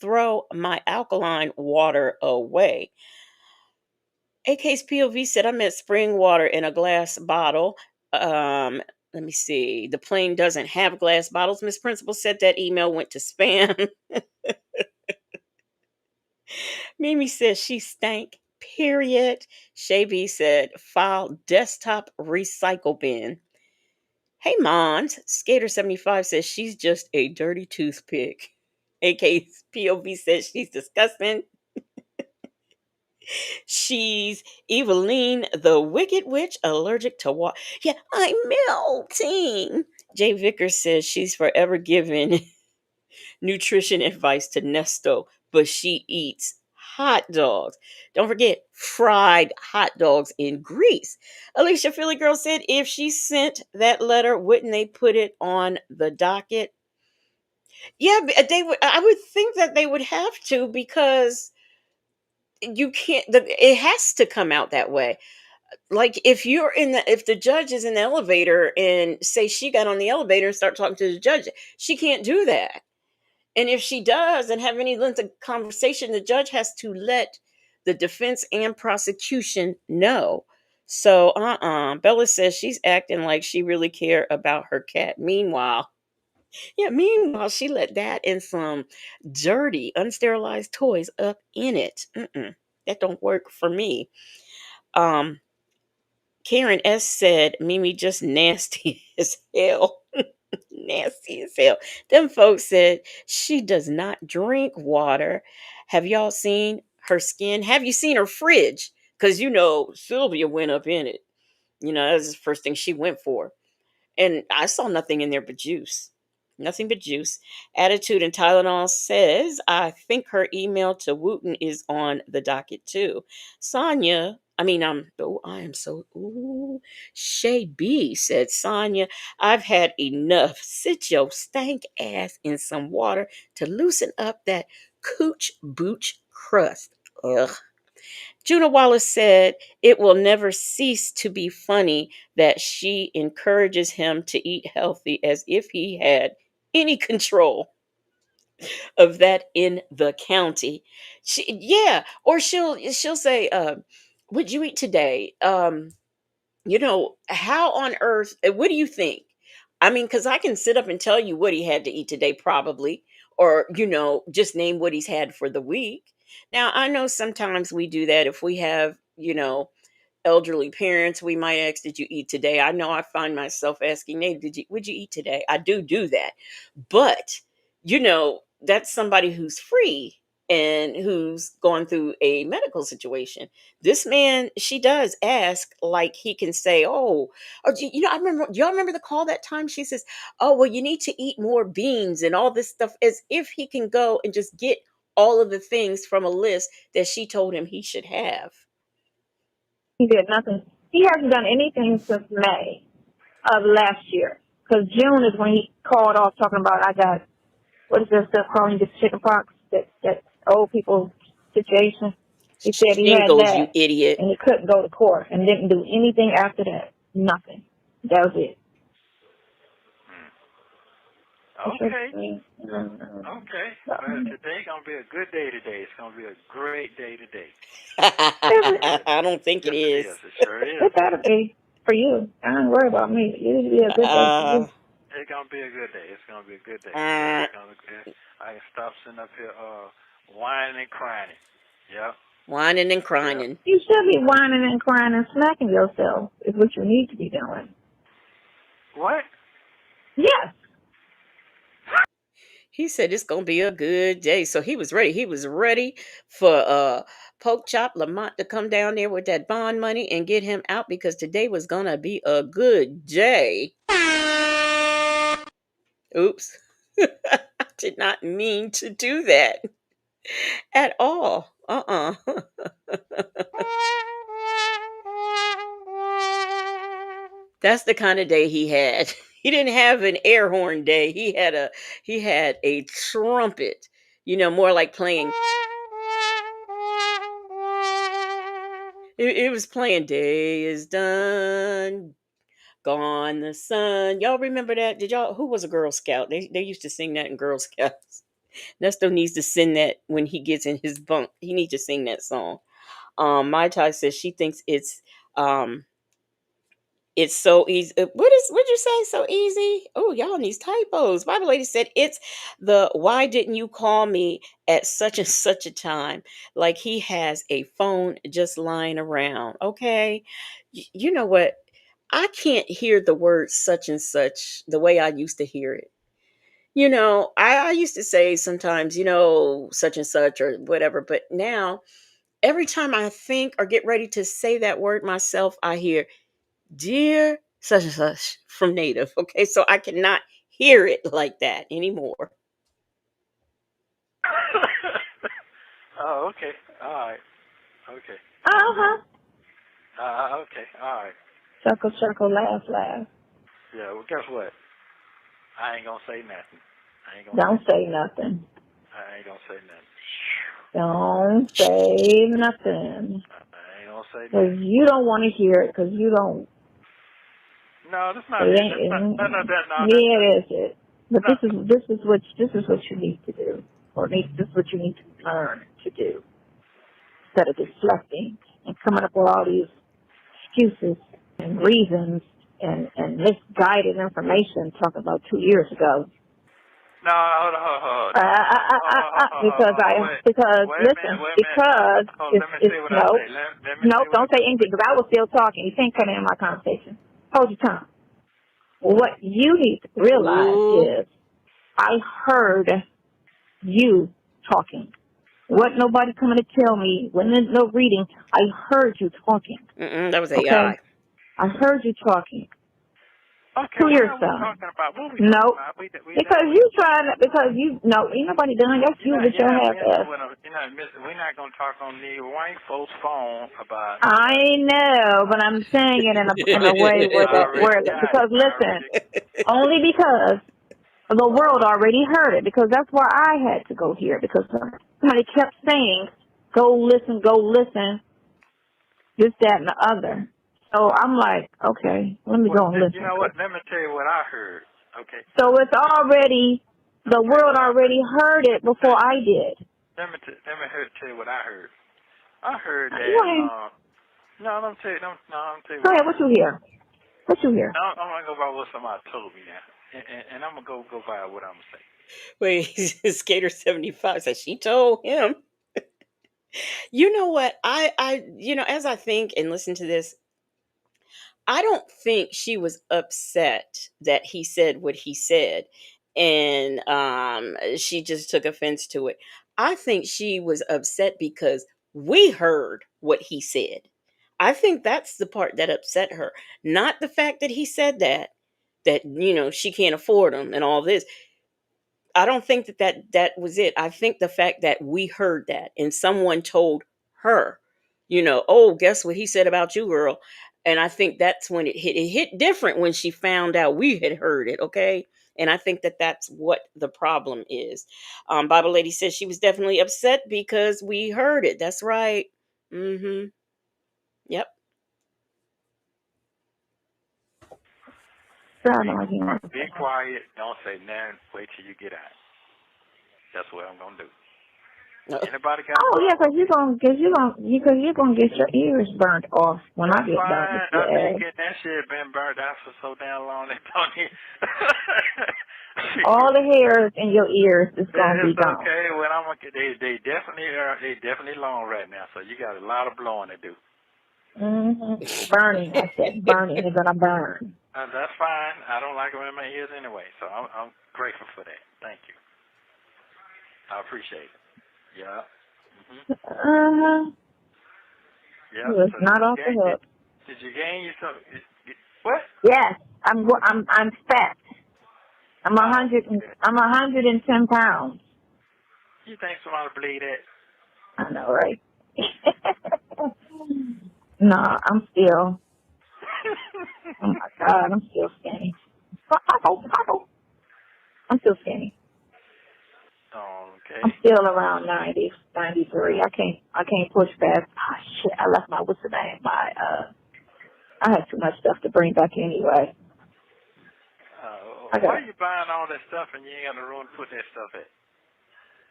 throw my alkaline water away. AK's POV said I meant spring water in a glass bottle. Let me see. The plane doesn't have glass bottles. Miss Principal said that email went to spam. Mimi says she stank. Period. Shay said file desktop recycle bin. Hey Mons, Skater75 says she's just a dirty toothpick. AK's POV says she's disgusting. She's Eveline, the Wicked Witch, allergic to water. Yeah, I'm melting. Jay Vickers says she's forever giving nutrition advice to Nesto, but she eats hot dogs. Don't forget fried hot dogs in grease. Alicia Philly Girl said if she sent that letter, wouldn't they put it on the docket? Yeah, they would. I would think that they would have to because you can't. It has to come out that way. Like if the judge is in the elevator and say she got on the elevator and start talking to the judge, she can't do that. And if she does and have any length of conversation, the judge has to let the defense and prosecution know. So, Bella says she's acting like she really care about her cat. Meanwhile, she let that and some dirty, unsterilized toys up in it. That don't work for me. Um, Karen S said, Mimi just nasty as hell. Nasty as hell. Them folks said she does not drink water. Have y'all seen her skin? Have you seen her fridge? Because Sylvia went up in it. That was the first thing she went for. And I saw nothing in there but juice. Nothing but juice. Attitude and Tylenol says, I think her email to Wooten is on the docket too. I am so, Shay B said, Sonia, I've had enough. Sit your stank ass in some water to loosen up that cooch booch crust. Ugh. Juna Wallace said, it will never cease to be funny that she encourages him to eat healthy as if he had any control of that in the county. Or she'll say, what'd you eat today? How on earth, what do you think? I mean, because I can sit up and tell you what he had to eat today, probably, or, just name what he's had for the week. Now, I know sometimes we do that if we have, elderly parents, we might ask, did you eat today? I know I find myself asking, hey, would you eat today? I do that. But, that's somebody who's free and who's going through a medical situation. This man, she does ask, like he can say, do y'all remember the call that time? She says, oh, well, you need to eat more beans and all this stuff, as if he can go and just get all of the things from a list that she told him he should have. He did nothing. He hasn't done anything since May of last year. Because June is when he called off talking about, I got, what is this stuff called? You get chicken pox, that old people situation. He said he had Shingles, you that, idiot. and he couldn't go to court, and didn't do anything after that. Nothing. That was it. Okay. Okay. Well, today's going to be a good day today. It's going to be a great day today. I don't think it is. Yes, it sure is. It better be for you. I don't worry about me. It'll be a good day for you. It's going to be a good day. It's going to be a good day. It's gonna be good. I can stop sitting up here whining and crying. Yep. Whining and crying. Yep. You should be whining and crying and smacking yourself is what you need to be doing. What? Yes. He said it's gonna be a good day. So he was ready. He was ready for Poke Chop Lamont to come down there with that bond money and get him out, because today was gonna be a good day. Oops. I did not mean to do that at all. That's the kind of day he had. He didn't have an air horn day. He had a trumpet, more like playing. It was playing Day is Done, Gone the Sun. Y'all remember that? Who was a Girl Scout? They used to sing that in Girl Scouts. Nesto needs to sing that when he gets in his bunk. He needs to sing that song. Mai Tai says she thinks it's so easy. What'd you say? So easy? Oh, y'all need typos. Bible lady said it's the why didn't you call me at such and such a time? Like he has a phone just lying around. Okay. You know what? I can't hear the word such and such the way I used to hear it. I used to say sometimes, such and such or whatever, but now every time I think or get ready to say that word myself, I hear dear such and such from Native. Okay, so I cannot hear it like that anymore. Oh, okay. All right. Okay. Uh-huh. Okay. All right. Circle, circle, laugh, laugh. Yeah, well, guess what? I ain't going to say nothing. Don't say nothing. I ain't going to say nothing. Don't say nothing. I ain't going Don't say Because nothing. you don't want to hear it, because you don't. No, that's not It it. ain't, No, yeah, it is. But no. this is what you need to do, or this is what you need to learn to do, instead of deflecting and coming up with all these excuses and reasons and misguided information talking about 2 years ago. No, hold on. Because Wait a listen, minute. because Let me it's say what I no, say. Let me no, say what don't say anything because I was still talking. You can't cut in my conversation. Hold your tongue. What you need to realize Ooh. is I heard you talking. Wasn't nobody coming to tell me. Wasn't no reading. I heard you talking. That was Okay? AI. I heard you talking. Okay, To what are we yourself. talking about? What are we No. talking about? Ain't nobody done. That's you with your half ass. We're not going to talk on the white folks' phone about. I know, but I'm saying it in a way because listen, only because the world already heard it, because that's why I had to go here, because somebody kept saying, go listen, this, that, and the other. So I'm like, okay, let me go and listen. You know what? Let me tell you what I heard. Okay. So it's already, the world already heard it before I did. Let me tell you what I heard. I heard that. I'm tell you. Go ahead. What you hear? I'm gonna go by what somebody told me now, and I'm gonna go by what I'm gonna say. Wait, Skater 75 said she told him. You know what? As I think and listen to this, I don't think she was upset that he said what he said, and she just took offense to it. I think she was upset because we heard what he said. I think that's the part that upset her, not the fact that he said that she can't afford them and all this. I don't think that was it. I think the fact that we heard that and someone told her, oh, guess what he said about you, girl. And I think that's when it hit. It hit different when she found out we had heard it. Okay. And I think that that's what the problem is. Bible Lady says she was definitely upset because we heard it. That's right. Mm-hmm. Yep. Be quiet. Don't say nothing. Wait till you get out. That's what I'm gonna do. Anybody got? Because you're gonna get your ears burnt off when I get done with your I've been ass. getting that shit been burnt out for so damn long. They don't need. All the hairs in your ears is gonna be gone. Okay, well I'm gonna get. They definitely long right now. So you got a lot of blowing to do. Burning. I said burning. They're gonna burn. That's fine. I don't like them in my ears anyway, so I'm grateful for that. Thank you. I appreciate it. Yeah. Yeah. It's not off the hook. Did you gain you some? What? Yes, I'm fat. I'm 110 pounds. You think somebody believe that? I know, right? No, I'm still. Oh my God, I'm still skinny. I'm still skinny. Okay. I'm still around 90, 93. I can't push past. Oh shit! I left my what's the name? I had too much stuff to bring back anyway. Why are you buying all that stuff and you ain't got no room to put that stuff at?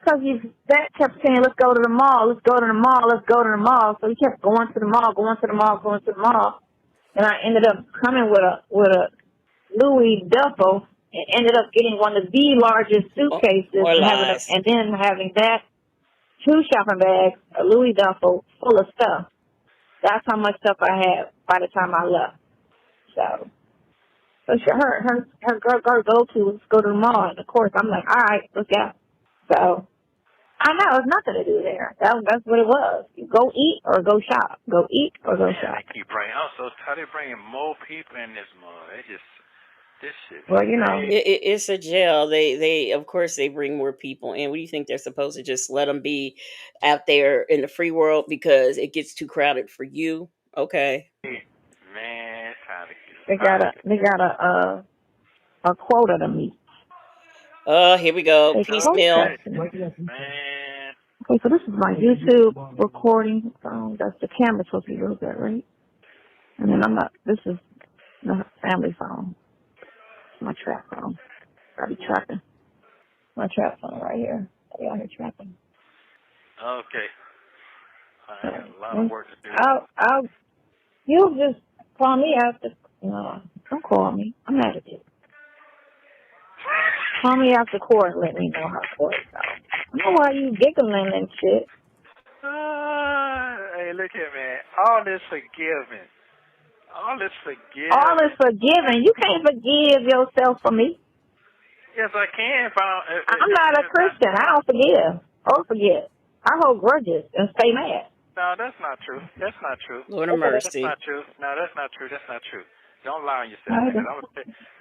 Because that kept saying, let's go to the mall, let's go to the mall, let's go to the mall. So he kept going to the mall, going to the mall, going to the mall. And I ended up coming with a Louis duffel and ended up getting one of the largest suitcases and then having that, 2 shopping bags, a Louis duffel full of stuff. That's how much stuff I had by the time I left. So her go-to was go to the mall. And of course, I'm like, all right, let's go. So I know it's nothing to do there. That's what it was. You go eat or go shop. Go eat or go shop. They keep bringing. I'm so tired of bringing more people in this mall. This shit. Well, you know, it's a jail. They of course they bring more people in. What do you think they're supposed to just let them be out there in the free world because it gets too crowded for you? Okay. Man, they got a quota to meet. Here we go. Peace meal. Man. Okay, so this is my YouTube recording phone. That's the camera supposed to be real good, right? And then this is the family phone. My trap phone. I be trapping. My trap phone right here. I be out here trapping. Okay. I got a lot So, of work to do. you'll just call me after. No, don't call me. I'm mad at you. Call me after court and let me know how court goes. I know why you giggling and shit. Hey, look here, man. All this forgiving. All is forgiven. You can't forgive yourself for me. Yes, I can. I'm not a Christian. I don't forgive or forget. I hold grudges and stay mad. No, that's not true. That's not true. Lord of That's mercy. not true. No, that's not true. That's not true. Don't lie on yourself.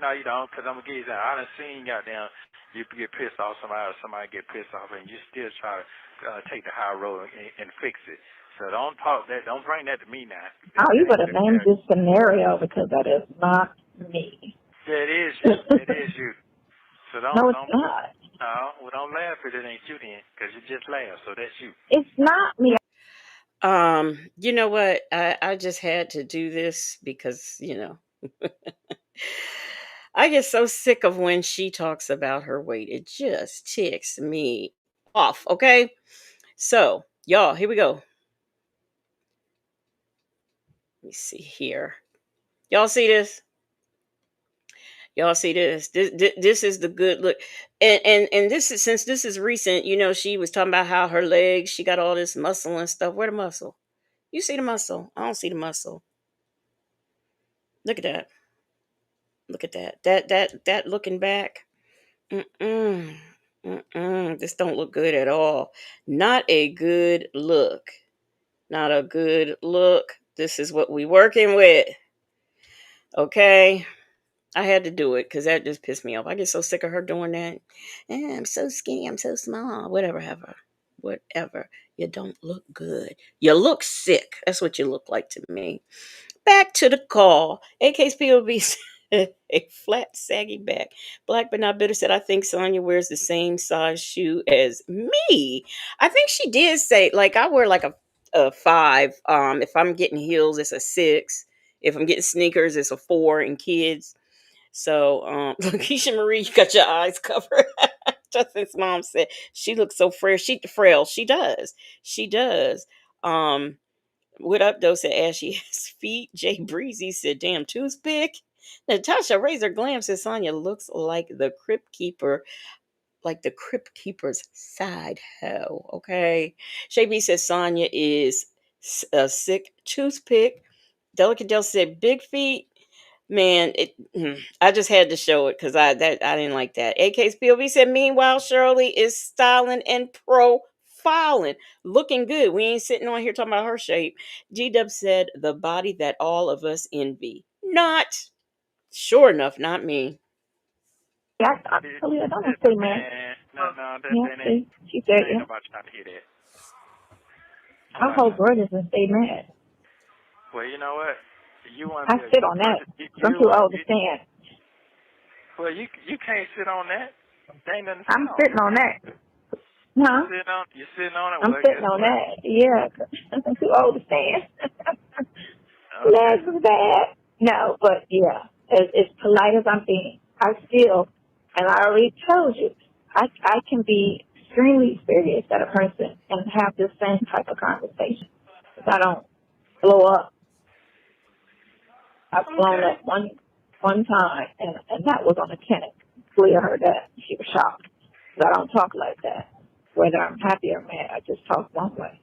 No, you don't, because I'm going to give you that. I done seen goddamn you get pissed off somebody or somebody get pissed off and you still try to take the high road and fix it. So don't talk that. Don't bring that to me now. Oh, you better name this scenario because that is not me. That is you. It is you. So don't. No, it's not. No, well, don't laugh if it ain't you then, because you just laugh. So that's you. It's not me. You know what? I just had to do this because, I get so sick of when she talks about her weight. It just ticks me off. Okay. So, y'all, here we go. Let me see here. Y'all see this? Y'all see this? This is the good look. And this is, since this is recent, she was talking about how her legs, she got all this muscle and stuff. Where the muscle? You see the muscle? I don't see the muscle. Look at that. Look at that. That looking back. Mm-mm. Mm-mm. This don't look good at all. Not a good look. Not a good look. This is what we working with. Okay. I had to do it because that just pissed me off. I get so sick of her doing that. I'm so skinny. I'm so small. Whatever. Whatever. You don't look good. You look sick. That's what you look like to me. Back to the call. AK's POV said a flat, saggy back. Black but not bitter said, I think Sonya wears the same size shoe as me. I think she did say, like, I wear like a 5. If I'm getting heels, it's a 6. If I'm getting sneakers, it's a 4 in kids. So, Keisha Marie, you got your eyes covered. Justin's mom said she looks so frail. Frail. She does. She does. What up, though? Said Ashy has feet. Jay Breezy said, damn toothpick. Natasha Razor Glam said Sonya looks like the Crypt Keeper, like the Crypt Keeper's side hoe. Okay. Shay B says Sonya is a sick toothpick. Delicate Del said big feet. Man, I just had to show it because I didn't like that. AK's POV said, meanwhile, Shirley is styling and profiling. Looking good. We ain't sitting on here talking about her shape. G-Dub said, the body that all of us envy. Not. Sure enough, not me. Yeah, I tell you, I don't say mad. No, Yeah, see, she said, ain't yeah. nobody trying to hear that. I hold grudges and stay mad. Well, you know what? You want I sit on that. I'm too old to stand. Well, you can't sit on that. There ain't nothing. I'm sitting on that. Huh? You're sitting on it. I'm sitting on that. Yeah, I'm too old to stand. Legs is bad. No, but yeah, as polite as I'm being, I still, and I already told you, I can be extremely serious at a person and have the same type of conversation. If I don't blow up. I've blown up one time, and that was on a tenant. Clea heard that. She was shocked. But I don't talk like that. Whether I'm happy or mad, I just talk one way.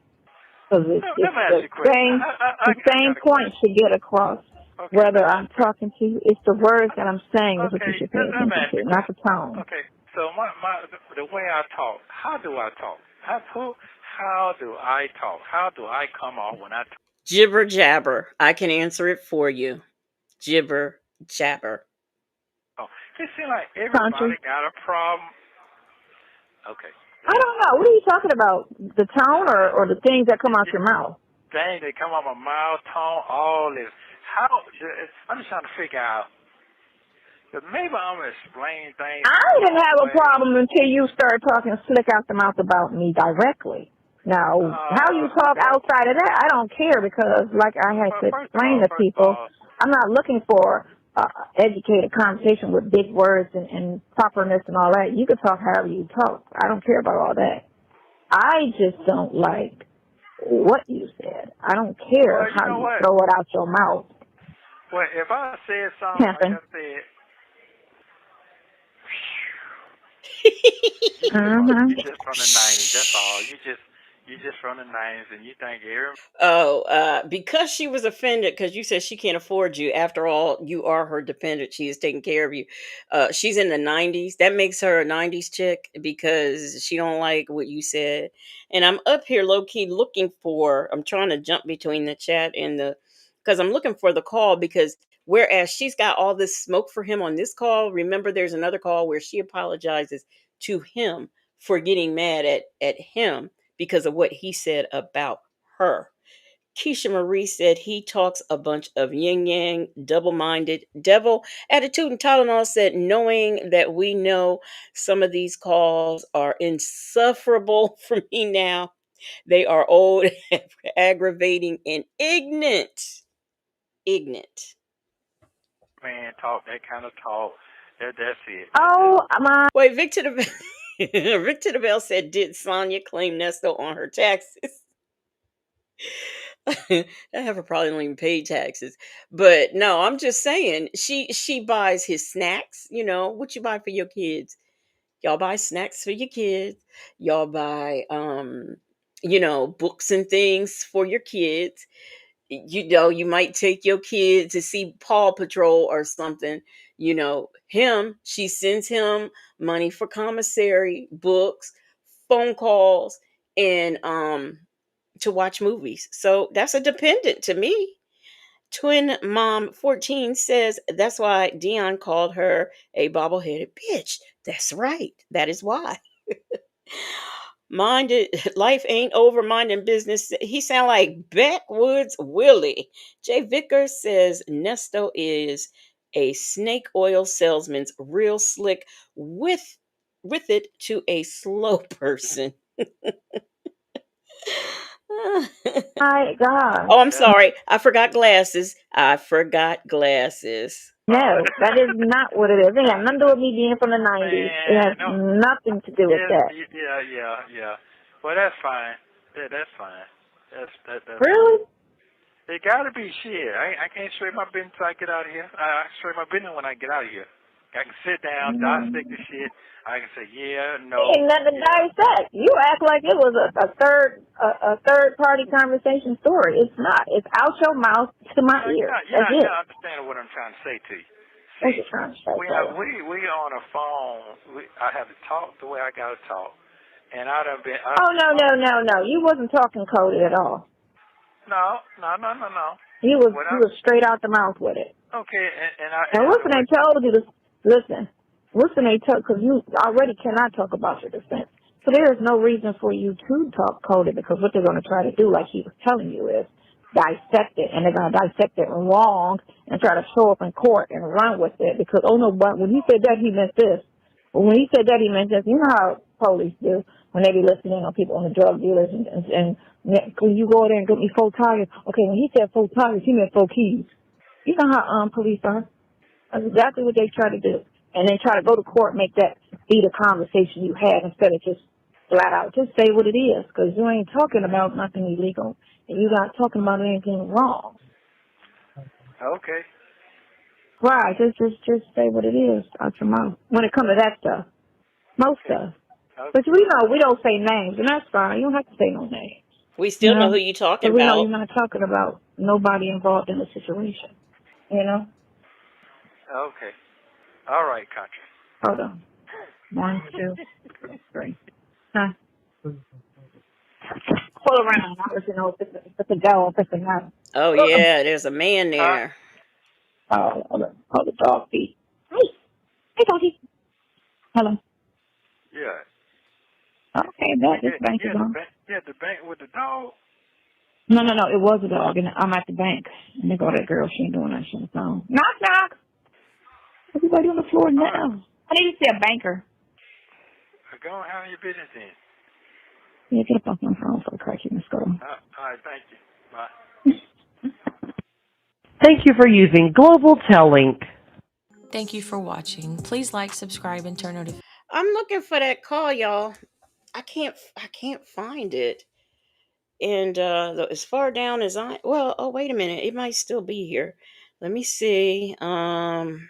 Because it's the same point should get across. Okay, whether I'm talking to you, it's the words that I'm saying is what you should pay attention to, not the tone. Okay, so the way I talk, how do I talk? How do I talk? How do I come off when I talk? Jibber jabber. I can answer it for you. Jibber jabber. Oh, it seems like everybody got a problem. Okay. I don't know. What are you talking about? The tone or the things that come out your mouth? Things that come out my mouth, tone, all this. I'm just trying to figure out. But maybe I'm going to explain things. I didn't have a problem until you started talking slick out the mouth about me directly. Now, how you talk outside of that, I don't care because, like I had to explain to people, I'm not looking for educated conversation with big words and properness and all that. You can talk however you talk. I don't care about all that. I just don't like what you said. I don't care how you throw it out your mouth. Well, if I said something like I said, you just from the 90s. That's all. You just from the 90s, and you think every. Oh, because she was offended because you said she can't afford you. After all, you are her dependent. She is taking care of you. She's in the 90s. That makes her a 90s chick because she don't like what you said. And I'm up here low key looking for. I'm trying to jump between the chat and the because I'm looking for the call because whereas she's got all this smoke for him on this call, remember there's another call where she apologizes to him for getting mad at him because of what he said about her. Keisha Marie said he talks a bunch of yin yang, double minded, devil attitude. And Tylenol said, knowing that we know some of these calls are insufferable for me now. They are old, aggravating, and ignorant. Ignorant. Man, talk that kind of talk. That's it. Oh, my. Wait, Victor the Bell said, did Sonia claim Nesto on her taxes? I have her probably don't even pay taxes. But no, I'm just saying she buys his snacks. You know, what you buy for your kids? Y'all buy snacks for your kids. Y'all buy books and things for your kids. You know, you might take your kid to see Paw Patrol or something. You know, she sends him money for commissary, books, phone calls, and to watch movies. So that's a dependent to me. Twin Mom 14 says that's why Dion called her a bobbleheaded bitch. That's right. That is why. Minded life ain't over minding business. He sound like backwoods Willie. Jay Vickers says Nesto is a snake oil salesman's real slick with it to a slow person. My God. Oh, I'm sorry. I forgot glasses. No, that is not what it is. It had nothing to do with me being from the 90s. It has nothing to do with that. Yeah. Well, that's fine. That's fine. That's Really? It gotta be shit. I can't straight my business till I get out of here. I straight my business when I get out of here. I can sit down, dissect the shit. I can say yeah, no. Ain't nothing to dissect. You act like it was a third party conversation story. It's not. It's out your mouth to my ear. That's it. I understand what I'm trying to say to you. What you trying to say? We on a phone. I have to talk the way I gotta talk, and I done been. No. You wasn't talking coded at all. No. You was straight out the mouth with it. Okay, and listen, they told you to listen. Listen, they told because you already cannot talk about your defense. So there is no reason for you to talk coded because what they're going to try to do, like he was telling you, is dissect it, and they're going to dissect it wrong and try to show up in court and run with it because but when he said that he meant this. When he said that he meant this. You know how police do when they be listening on people, on the drug dealers, and when you go there and get me 4 tires. Okay, when he said 4 tires, he meant 4 keys. You know how police are. That's exactly what they try to do. And they try to go to court, make that be the conversation you had instead of just flat out. Just say what it is, because you ain't talking about nothing illegal, and you're not talking about anything wrong. Okay. Right, just say what it is out your mouth. When it comes to that stuff. Most stuff. Okay. But we don't say names, and that's fine. You don't have to say no names. We still know who you're talking about. We know you're not talking about nobody involved in the situation. You know? Okay. All right, Contra. Hold on. 1, 2, 3. Huh? Pull around. I was, if it's a go, if it's a no. Oh, yeah, there's a man there. Oh, the dog feet. Hey, doggy. Hello. Yeah. Okay, this bank is on. The bank with the dog? No, it was a dog, and I'm at the bank. And they go, that girl, she ain't doing that shit on the phone. Knock, knock. Everybody on the floor now. I need to see a banker. Go on, handle your business then. Yeah, get up off my phone for the crack. You must go. All right, thank you. Bye. Thank you for using Global Tel Link. Thank you for watching. Please like, subscribe, and turn notifications. I'm looking for that call, y'all. I can't find it. And as far down as oh, wait a minute. It might still be here. Let me see. Neesto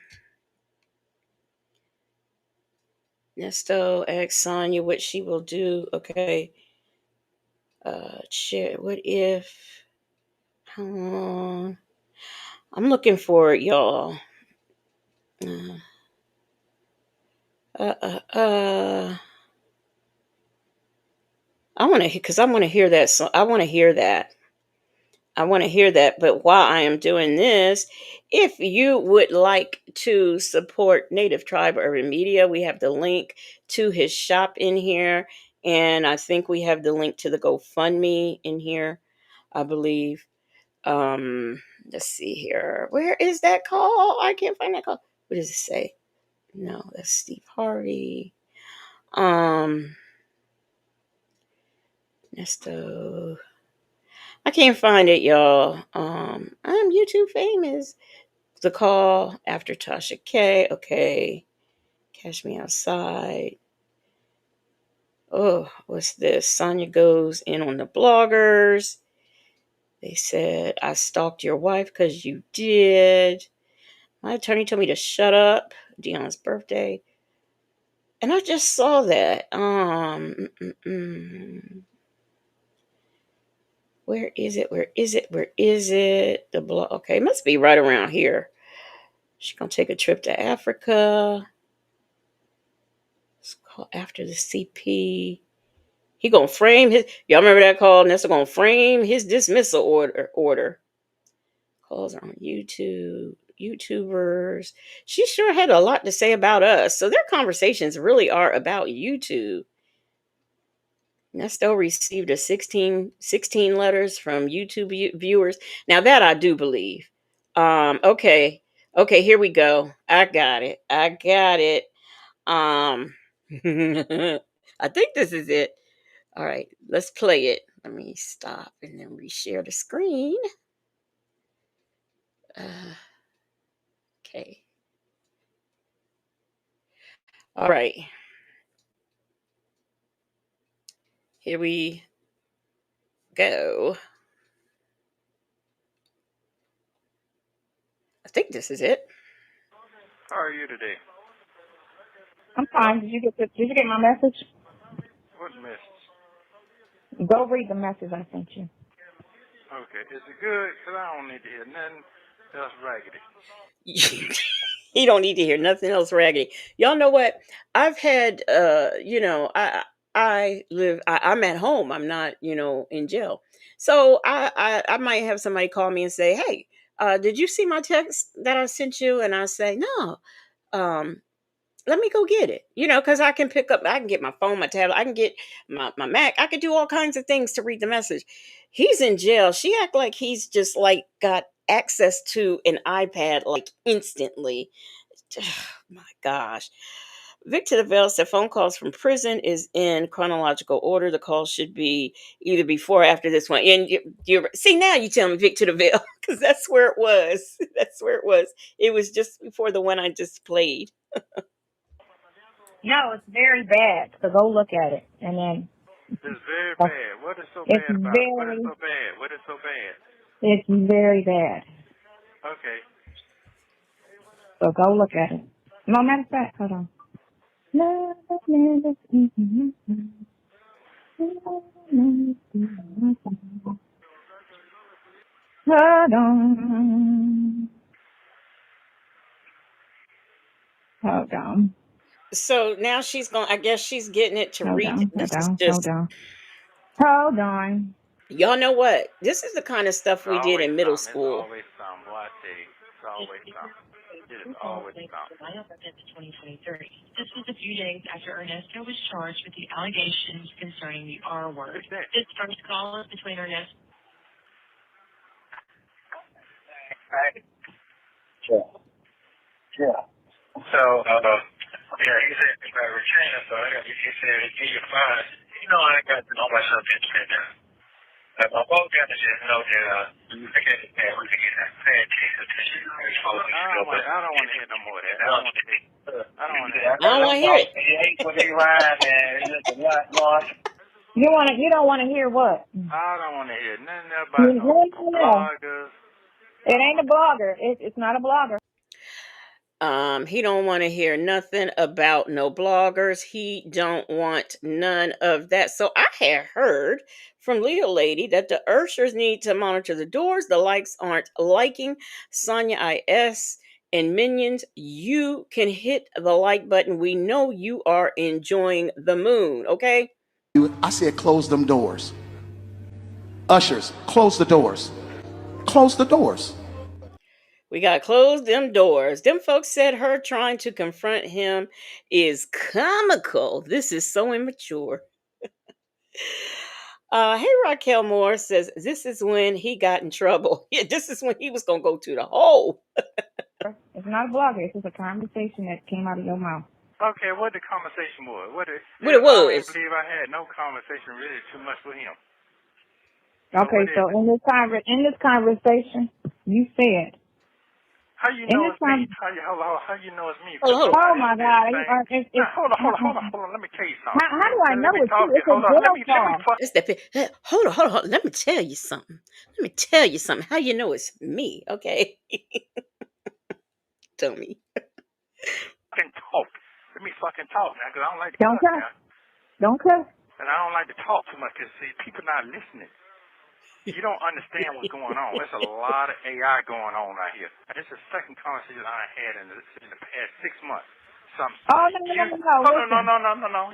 asks Sonya what she will do. Okay. Share. What if? I'm looking for it, y'all. Uh, uh, uh. I want to, because I want to hear that. So I want to hear that. I want to hear that. But while I am doing this, if you would like to support Native Tribe Urban Media, we have the link to his shop in here. And I think we have the link to the GoFundMe in here, I believe. Let's see here. Where is that call? I can't find that call. What does it say? No, that's Steve Harvey. Nesto. I can't find it, y'all. I'm YouTube famous. The call after Tasha K. Okay. Cash Me Outside. Oh, what's this? Sonya goes in on the bloggers. They said, I stalked your wife because you did. My attorney told me to shut up. Dion's birthday. And I just saw that. Where is it? Where is it? Where is it? The blog. Okay, it must be right around here. She's gonna take a trip to Africa. It's called After the CP. He gonna frame his. Y'all remember that call? Nessa gonna frame his dismissal order. Calls are on YouTube. YouTubers. She sure had a lot to say about us. So their conversations really are about YouTube. Nesto received 16 letters from YouTube viewers. Now that I do believe. Okay. Okay, here we go. I got it. I think this is it. All right, let's play it. Let me stop and then reshare the screen. Okay. All right. Here we go. I think this is it. How are you today? I'm fine. Did you get my message? What message? Go read the message I sent you. Okay, is it good? Because I don't need to hear nothing else raggedy. He don't need to hear nothing else raggedy. Y'all know what? I've had I'm at home. I'm not, in jail. So I might have somebody call me and say, "Hey, did you see my text that I sent you?" And I say, "No." Let me go get it. Because I can get my phone, my tablet, I can get my Mac. I could do all kinds of things to read the message. He's in jail. She act like he's just like got access to an iPad like instantly. My gosh. Victor DeVille said phone calls from prison is in chronological order. The call should be either before or after this one. And you see, now you tell me Victor DeVille, because that's where it was. That's where it was. It was just before the one I just played. No, it's very bad. So go look at it, and then It's very bad. What is so it's bad about it? What is very, so bad? What is so bad? it's very bad. Okay. So go look at it. No, matter of fact, hold on. Hold on. Hold on. So now she's going, I guess she's getting it to Hold read. on. This Hold is on. Hold just, on. Hold on. y'all know what? This is the kind of stuff we did in middle It's school. always something. Boy, I tell you, it's always something. It is always something. 2023. This was a few days after Ernesto was charged with the allegations concerning the R word. This first call is between Ernesto. Right. Yeah. So, yeah, he said about returning, so he said he gave you fine. know I got to know myself in there. My boat got to just know that I got to get that bad case of tissue. I don't want to hear no more of that. I don't want to hear. I don't want to hear. I don't want to hear it. He hates when they ride and it's a lot more. You don't want to hear what? I don't want to hear nothing about no bloggers. It ain't a blogger. It's not a blogger. He don't want to hear nothing about no bloggers. He don't want none of that. So I had heard from Leo Lady that the Urshers need to monitor the doors. The likes aren't liking. Sonia IS and Minions, you can hit the like button. We know you are enjoying the moon, okay? I said close them doors. Ushers, close the doors. Close the doors. We gotta close them doors. Them folks said her trying to confront him is comical. This is so immature. Hey, Raquel Moore says this is when he got in trouble. Yeah, this is when he was gonna go to the hole. It's not a blogger. It's just a conversation that came out of your mouth. Okay, what the conversation was? What it I don't was. believe I had no conversation really too much with him. Okay, so in this conversation, you said. How you know it's me? How you know it's me? Oh my God! Hold on. Let me tell you something. How do I know it's you? It's a girl call. Hold on. Let me tell you something. How you know it's me? Okay. Tell me. Fucking talk. Let me fucking talk now, because I don't like to Don't cuss. Don't cuss. And I don't like to talk too much, because see, people not listening. You don't understand what's going on. There's a lot of AI going on right here. And this is the second conversation I had in the past 6 months. No.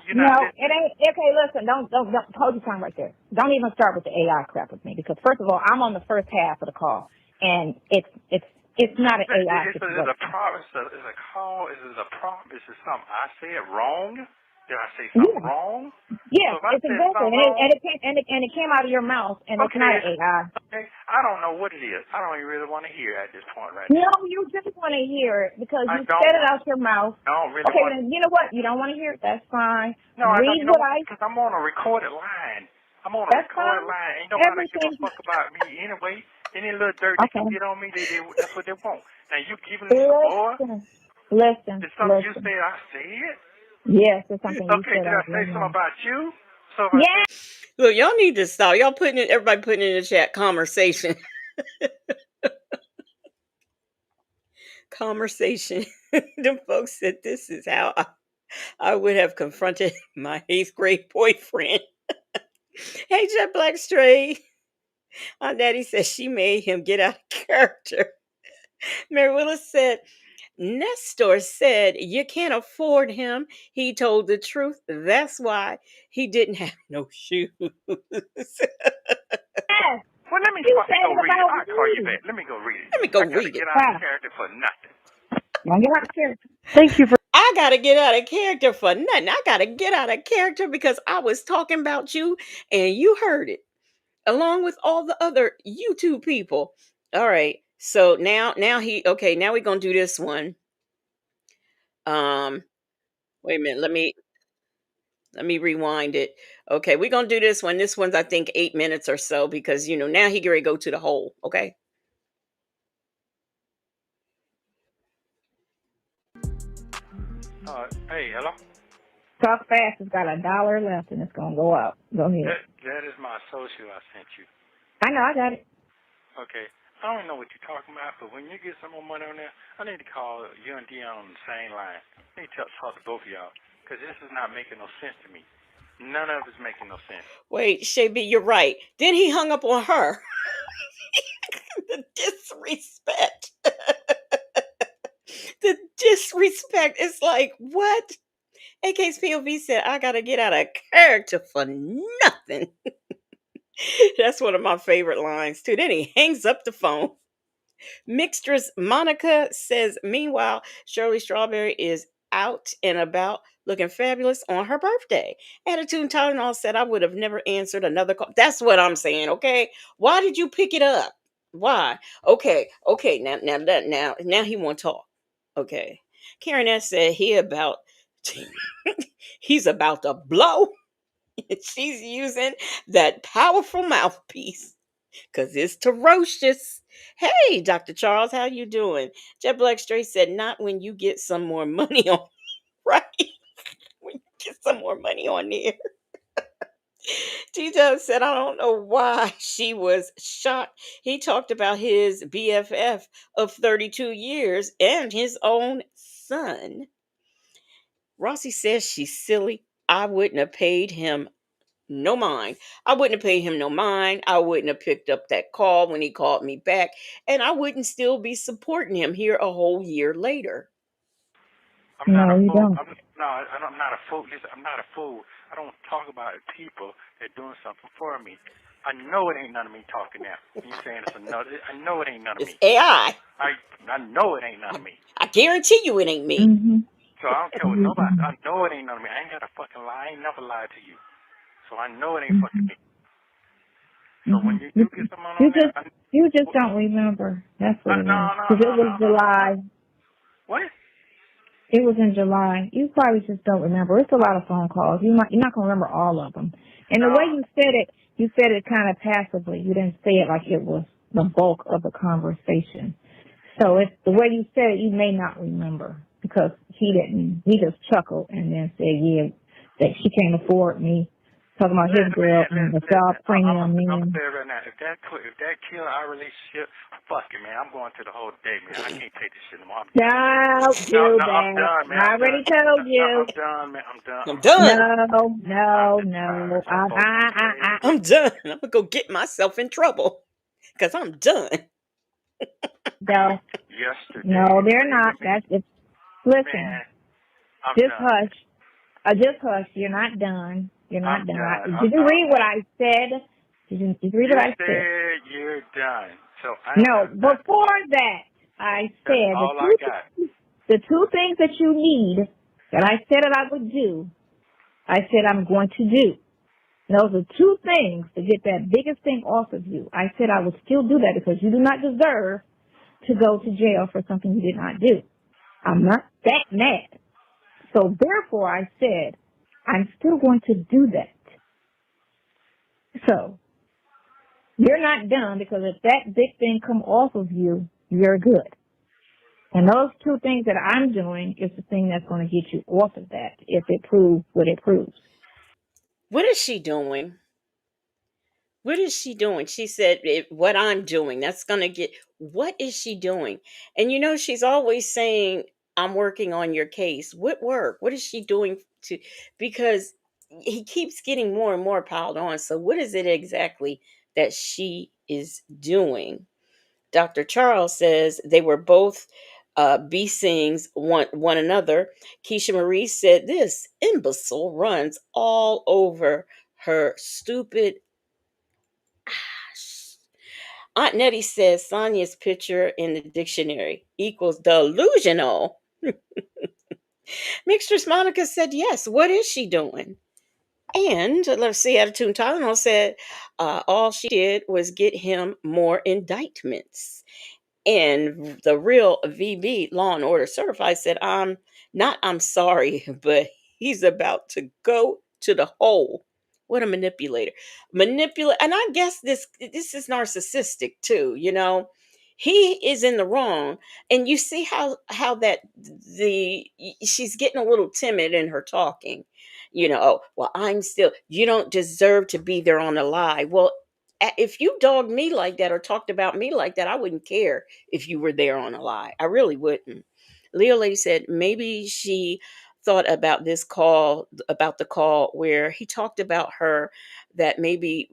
You're not it ain't. Okay, listen. Don't hold your tongue right there. Don't even start with the AI crap with me, because first of all, I'm on the first half of the call, and it's not an AI situation. Is it a problem? Is it a call? Is it a problem? Is it something I said wrong? Did I say something wrong? Yes, so it's exactly, and it came out of your mouth, and it's not an AI. Okay, I don't know what it is. I don't even really want to hear at this point right now. No, you just want to hear it because you said it out your mouth. I don't really okay, then you know what? You don't want to hear it. That's fine. No, I don't. Because I'm on a recorded line. Ain't nobody give a fuck about me anyway. Any little dirt they can get on me, that's what they want. Now you giving me some more? Listen. It's something you said I said? Yes, it's something you said. Okay, did I say something about you? So Look, y'all need to stop. Y'all everybody putting in the chat conversation. Conversation. Them folks said this is how I would have confronted my 8th grade boyfriend. Hey, Jet Black Stray. Aunt Daddy says she made him get out of character. Mary Willis said, Nestor said you can't afford him. He told the truth. That's why he didn't have no shoes. Well, let me fucking go read it. I'll call you back. Let me go read it. Let me go read it. Get out of character for nothing. Get out of character. Thank you for. I gotta get out of character for nothing. I gotta get out of character because I was talking about you and you heard it, along with all the other YouTube people. All right. So now we're gonna do this one. Wait a minute. Let me rewind it. Okay, we're gonna do this one. This one's I think 8 minutes or so because now he get ready to go to the hole. Okay. Hey, hello. Talk fast. It's got $1 left and it's gonna go up. Go ahead. That is my social I sent you. I know. I got it. Okay. I don't know what you're talking about, but when you get some more money on there, I need to call you and Dion on the same line. I need to talk to both of y'all because this is not making no sense to me. None of it's making no sense. Wait, Shay B, you're right. Then he hung up on her. The disrespect. The disrespect. It's like, what? AK's POV said, I gotta get out of character for nothing. That's one of my favorite lines, too. Then he hangs up the phone. Mixtress Monica says, meanwhile, Shirley Strawberry is out and about looking fabulous on her birthday. Attitude Tylenol said, I would have never answered another call. That's what I'm saying, okay? Why did you pick it up? Why? Okay. Now he won't talk. Okay. Karen S said he's about to blow. She's using that powerful mouthpiece because it's ferocious. Hey, Dr. Charles, how you doing? Jet Black Straight said, not when you get some more money on, right? When you get some more money on there. Tito said, I don't know why she was shocked. He talked about his BFF of 32 years and his own son. Rossi says she's silly. I wouldn't have paid him no mind. I wouldn't have paid him no mind. I wouldn't have picked up that call when he called me back. And I wouldn't still be supporting him here a whole year later. I'm not a No, you fool. don't. I'm not a fool. Listen, I'm not a fool. I don't talk about people that doing something for me. I know it ain't none of me talking now. You saying it's another? I know it ain't none of It's me. AI. I know it ain't none of me. I guarantee you it ain't me. Mm-hmm. So I don't care what nobody. I know it ain't none of me. I ain't got to fucking lie. I ain't never lied to you. So I know it ain't fucking me. So when you do get someone on there, You just don't remember. That's what it is. no. Because it was July. What? It was in July. You probably just don't remember. It's a lot of phone calls. You're not going to remember all of them. And the way you said it kind of passively. You didn't say it like it was the bulk of the conversation. So it's the way you said it, you may not remember because he didn't. He just chuckled and then said, yeah, that she can't afford me. Talking about his girl and the job premium. I'm gonna say it right now. If that kill our relationship, fuck it, man. I'm going to the whole day, man. I can't take this shit anymore. I'm Don't do that. I'm done, man. I already told you. I'm done, man. I'm done. I'm done. No. I'm done. I'm gonna go get myself in trouble because I'm done. No. Yesterday. No, they're not. That's it. Listen. Man, I'm just done. hush. Just hush. You're not done. You're not I'm done. done. Did you read what I said? Did you read what I said? You said you're done. So No, before that, I said all I got. the two things that you need that I said that I would do, I said I'm going to do. And those are two things to get that biggest thing off of you. I said I would still do that because you do not deserve to go to jail for something you did not do. I'm not that mad. So therefore I said I'm still going to do that. So you're not done because if that big thing come off of you, you're good. And those two things that I'm doing is the thing that's going to get you off of that if it proves what it proves. What is she doing? What is she doing? She said, what I'm doing, that's going to get, what is she doing? And she's always saying, I'm working on your case. What work? What is she doing because he keeps getting more and more piled on. So what is it exactly that she is doing? Dr. Charles says they were both beasings one another. Keisha Marie said this imbecile runs all over her stupid. Aunt Nettie says Sonia's picture in the dictionary equals delusional. Mixtress Monica said yes. What is she doing? And let's see, Attitude Tylenol said all she did was get him more indictments. And the real VB, Law and Order Certified, said, I'm sorry, but he's about to go to the hole. What a manipulator. And I guess this is narcissistic too, He is in the wrong. And you see how that she's getting a little timid in her talking. Oh, well, you don't deserve to be there on the lie. Well, if you dogged me like that or talked about me like that, I wouldn't care if you were there on a lie. I really wouldn't. Leo Lady said maybe she thought about the call where he talked about her, that may be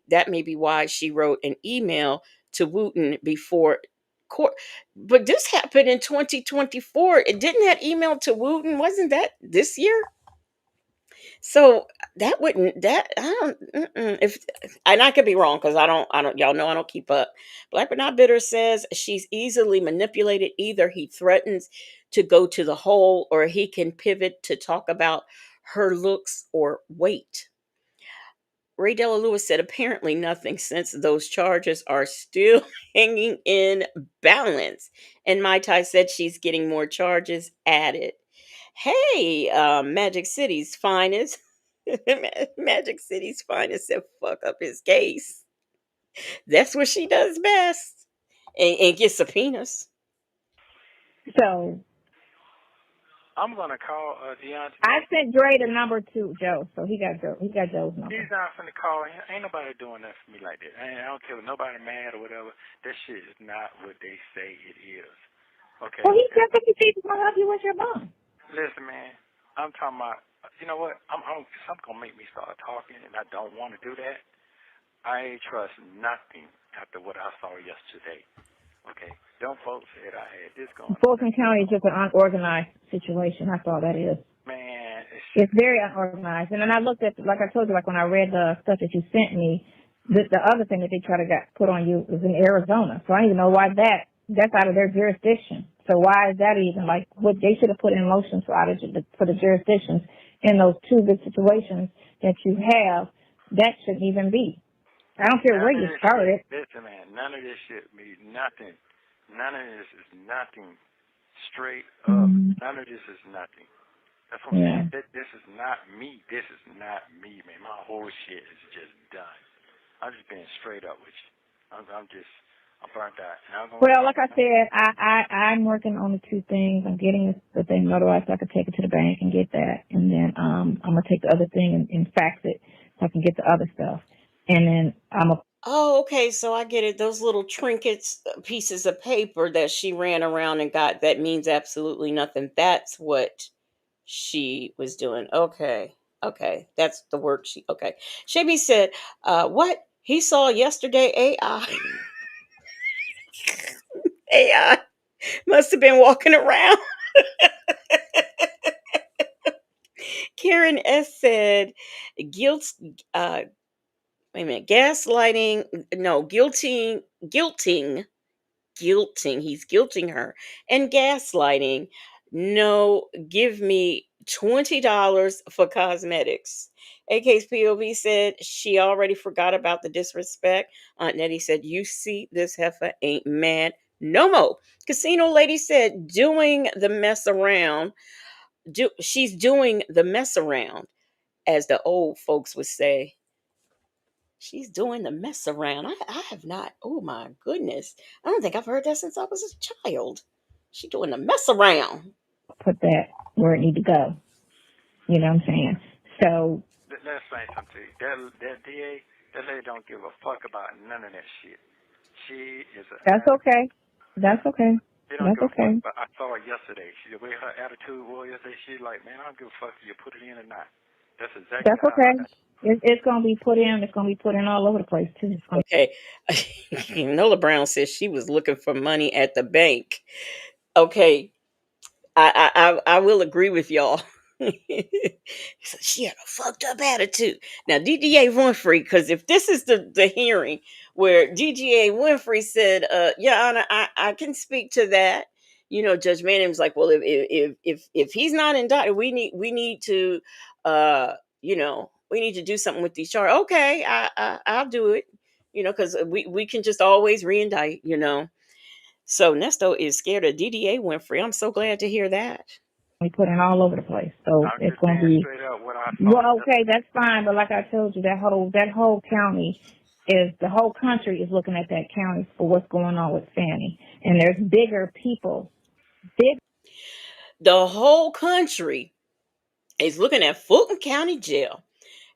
why she wrote an email to Wooten before court. But this happened in 2024. It didn't that email to Wooten, wasn't that this year? So that wouldn't that I don't if and I could be wrong because I don't y'all know I don't keep up. Black but not bitter says she's easily manipulated. Either he threatens to go to the hole or he can pivot to talk about her looks or weight. Ray Della Lewis said apparently nothing since those charges are still hanging in balance. And Mai Tai said she's getting more charges added. Hey, Magic City's finest. Magic City's finest said, fuck up his case. That's what she does best. And get subpoenas. So I'm gonna call Deontay. I sent Dre the number to Joe, so he got Joe's number. He's not finna call. Ain't nobody doing that for me like that. I don't care if nobody mad or whatever. That shit is not what they say it is. Okay. Well, he said that he's gonna help you with your bond. Listen, man. I'm talking about. You know what? Something gonna make me start talking, and I don't want to do that. I ain't trust nothing after what I saw yesterday. Okay. Them folks said I had this going on. Fulton County is just an unorganized situation. That's all that is. Man, it's very unorganized. And then I looked at, like I told you, like when I read the stuff that you sent me, the other thing that they try to get put on you is in Arizona. So I don't even know why that's out of their jurisdiction. So why is that even like what they should have put in motion for the jurisdictions in those two big situations that you have? That shouldn't even be. I don't care where you started. Listen, man, none of this shit means nothing. None of this is nothing. Straight up, none of this is nothing. That's what I'm saying. This is not me. This is not me, man. My whole shit is just done. I'm just being straight up with you. I'm burnt out. Well, like I said, I'm working on the two things. I'm getting the thing notarized so I can take it to the bank and get that, and then I'm gonna take the other thing and fax it so I can get the other stuff, and then Oh, okay. So I get it. Those little trinkets, pieces of paper that she ran around and got, that means absolutely nothing. That's what she was doing. Okay. Okay. That's the work okay. Shabby said, what he saw yesterday, AI. AI must have been walking around. Karen S said, guilt, wait a minute, gaslighting, no, guilting, he's guilting her, and gaslighting. No, give me $20 for cosmetics. AK's POV said she already forgot about the disrespect. Aunt Nettie said, you see, this heifer ain't mad no more. Casino lady said, doing the mess around. She's doing the mess around, as the old folks would say. She's doing the mess around. I have not. Oh my goodness. I don't think I've heard that since I was a child. She doing the mess around. put that where it need to go. You know what I'm saying? So let's say something to you. That DA, that lady don't give a fuck about none of that shit. She is a. that's okay. That's okay. She don't That's give okay. a fuck. But I saw her yesterday. The way her attitude was yesterday, she's like, man, I don't give a fuck if you put it in or not. That's exactly That's how okay. It's gonna be put in. It's gonna be put in all over the place too. Okay. Nola Brown says she was looking for money at the bank. Okay. I will agree with y'all. She had a fucked up attitude. Now, DGA Winfrey, because if this is the hearing where DGA Winfrey said, Your Honor, I can speak to that. Judge Manning was like, well, if he's not indicted, we need to we need to do something with these charges. Okay, I'll do it. Because we can just always reindict. So Neesto is scared of DDA Winfrey. I'm so glad to hear that. We put in all over the place. So I'm it's just gonna saying be straight up what I saw. well, okay, that's fine. But like I told you, that whole county the whole country is looking at that county for what's going on with Fannie, and there's bigger people. The whole country is looking at Fulton County Jail.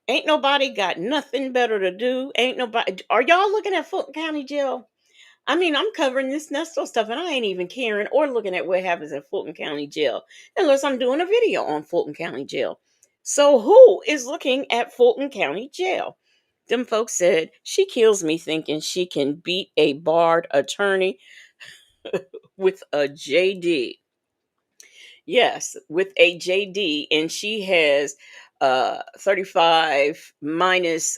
Ain't nobody got nothing better to do. Ain't nobody. Are y'all looking at Fulton County Jail? I mean, I'm covering this Nesto stuff, and I ain't even caring or looking at what happens in Fulton County Jail unless I'm doing a video on Fulton County Jail. So who is looking at Fulton County Jail? Them folks said she kills me thinking she can beat a barred attorney with a JD. Yes, with a JD, and she has 35 minus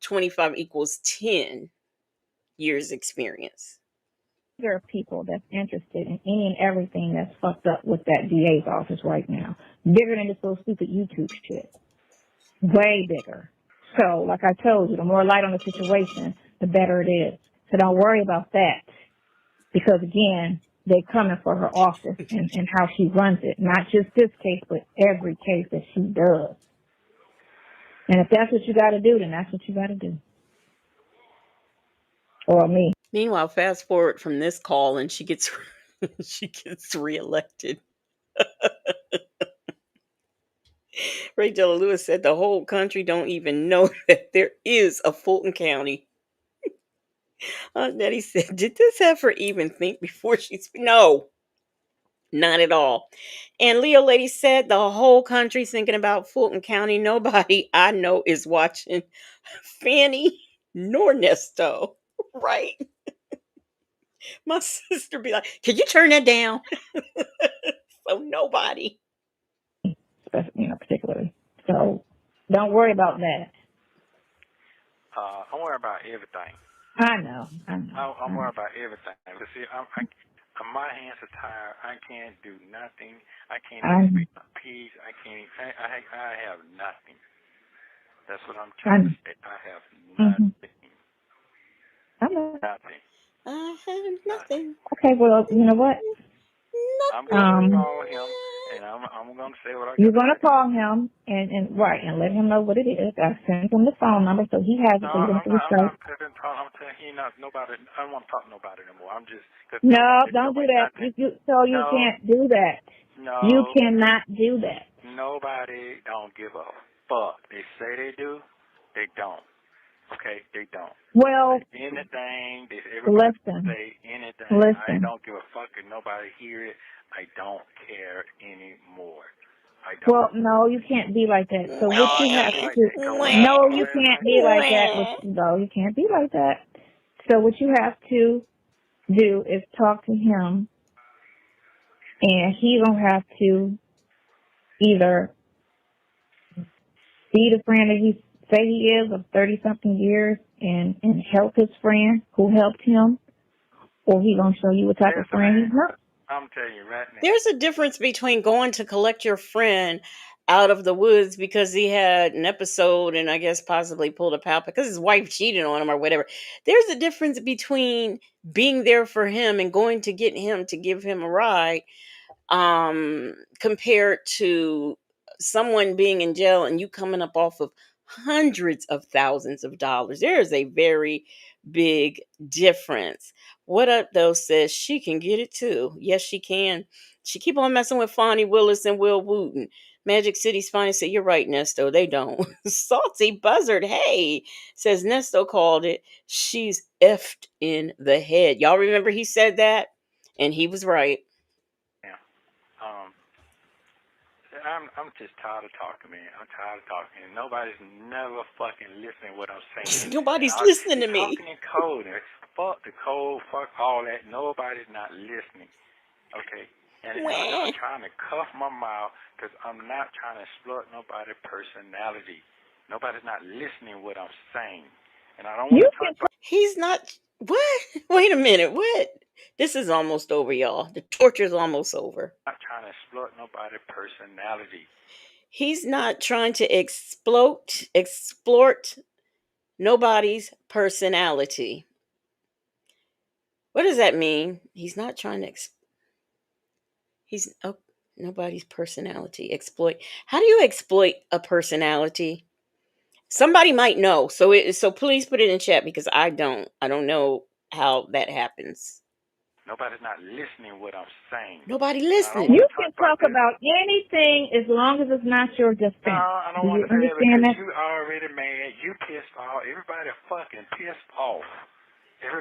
25 equals 10 years experience. There are people that's interested in any and everything that's fucked up with that DA's office right now. Bigger than this little stupid YouTube shit. Way bigger. So, like I told you, the more light on the situation, the better it is. So don't worry about that. Because again, they're coming for her office and how she runs it. Not just this case, but every case that she does. And if that's what you got to do, then that's what you got to do. Or me. Meanwhile, fast forward from this call and she gets she gets reelected. Ray Della Lewis said the whole country don't even know that there is a Fulton County. Aunt Nettie said, did this have her even think before no, not at all. And Leo Lady said the whole country's thinking about Fulton County. Nobody I know is watching Fanny nor Neesto. Right? My sister be like, can you turn that down? So nobody. Particularly. So don't worry about that. I'm worried about everything. I know. I'm worried about everything. But see, my hands are tired. I can't do nothing. I can't even speak a piece. I can't. I have nothing. That's what I'm trying to say. I have nothing. I know. Nothing. I have nothing. Okay, well, you know what? I'm going to call him, and I'm going to say what I got. You're going to call him and let him know what it is. I sent him the phone number so he has it. No, I'm not telling you nobody. I don't want to talk to nobody anymore. I'm just. No, don't do that. You can't do that. No. You cannot do that. Nobody don't give a fuck. They say they do, they don't. Okay, they don't. Well, anything, everybody say anything. Listen. I don't give a fuck if nobody hear it. I don't care anymore. I don't. Well, no, you can't be like that. So what you have to, no, you can't be like that. No, you can't be like that. So what you have to do is talk to him, and he gonna have to either be the friend that he say he is of 30-something years and help his friend who helped him, or he gonna show you what type of friend he's not. I'm telling you right now. There's a difference between going to collect your friend out of the woods because he had an episode and I guess possibly pulled a pal because his wife cheated on him or whatever. There's a difference between being there for him and going to get him to give him a ride compared to someone being in jail and you coming up off of hundreds of thousands of dollars. There is a very big difference. What Up Though says she can get it too. Yes, she can. She keep on messing with Fonnie Willis and Will Wooten. Magic City's finest said, you're right, Nesto. They don't. Salty Buzzard, hey, says Nesto called it. She's effed in the head. Y'all remember he said that? And he was right. Yeah. I'm just tired of talking, man. I'm tired of talking. Nobody's never fucking listening to what I'm saying. Nobody's listening to me. Talking in code. Fuck the code. Fuck all that. Nobody's not listening. Okay? And I'm trying to cuff my mouth because I'm not trying to exploit nobody's personality. Nobody's not listening to what I'm saying. And I don't want to talk about... He's not... What? Wait a minute. What? This is almost over, y'all. The torture's almost over. I'm not trying to exploit nobody's personality. He's not trying to exploit nobody's personality. What does that mean? He's not trying to nobody's personality. Exploit. How do you exploit a personality? Somebody might know. So please put it in chat because I don't know how that happens. Nobody's not listening to what I'm saying. Nobody listening. You can talk about anything as long as it's not your defense. No, I don't want to say that because you already mad. You pissed off. Everybody fucking pissed off.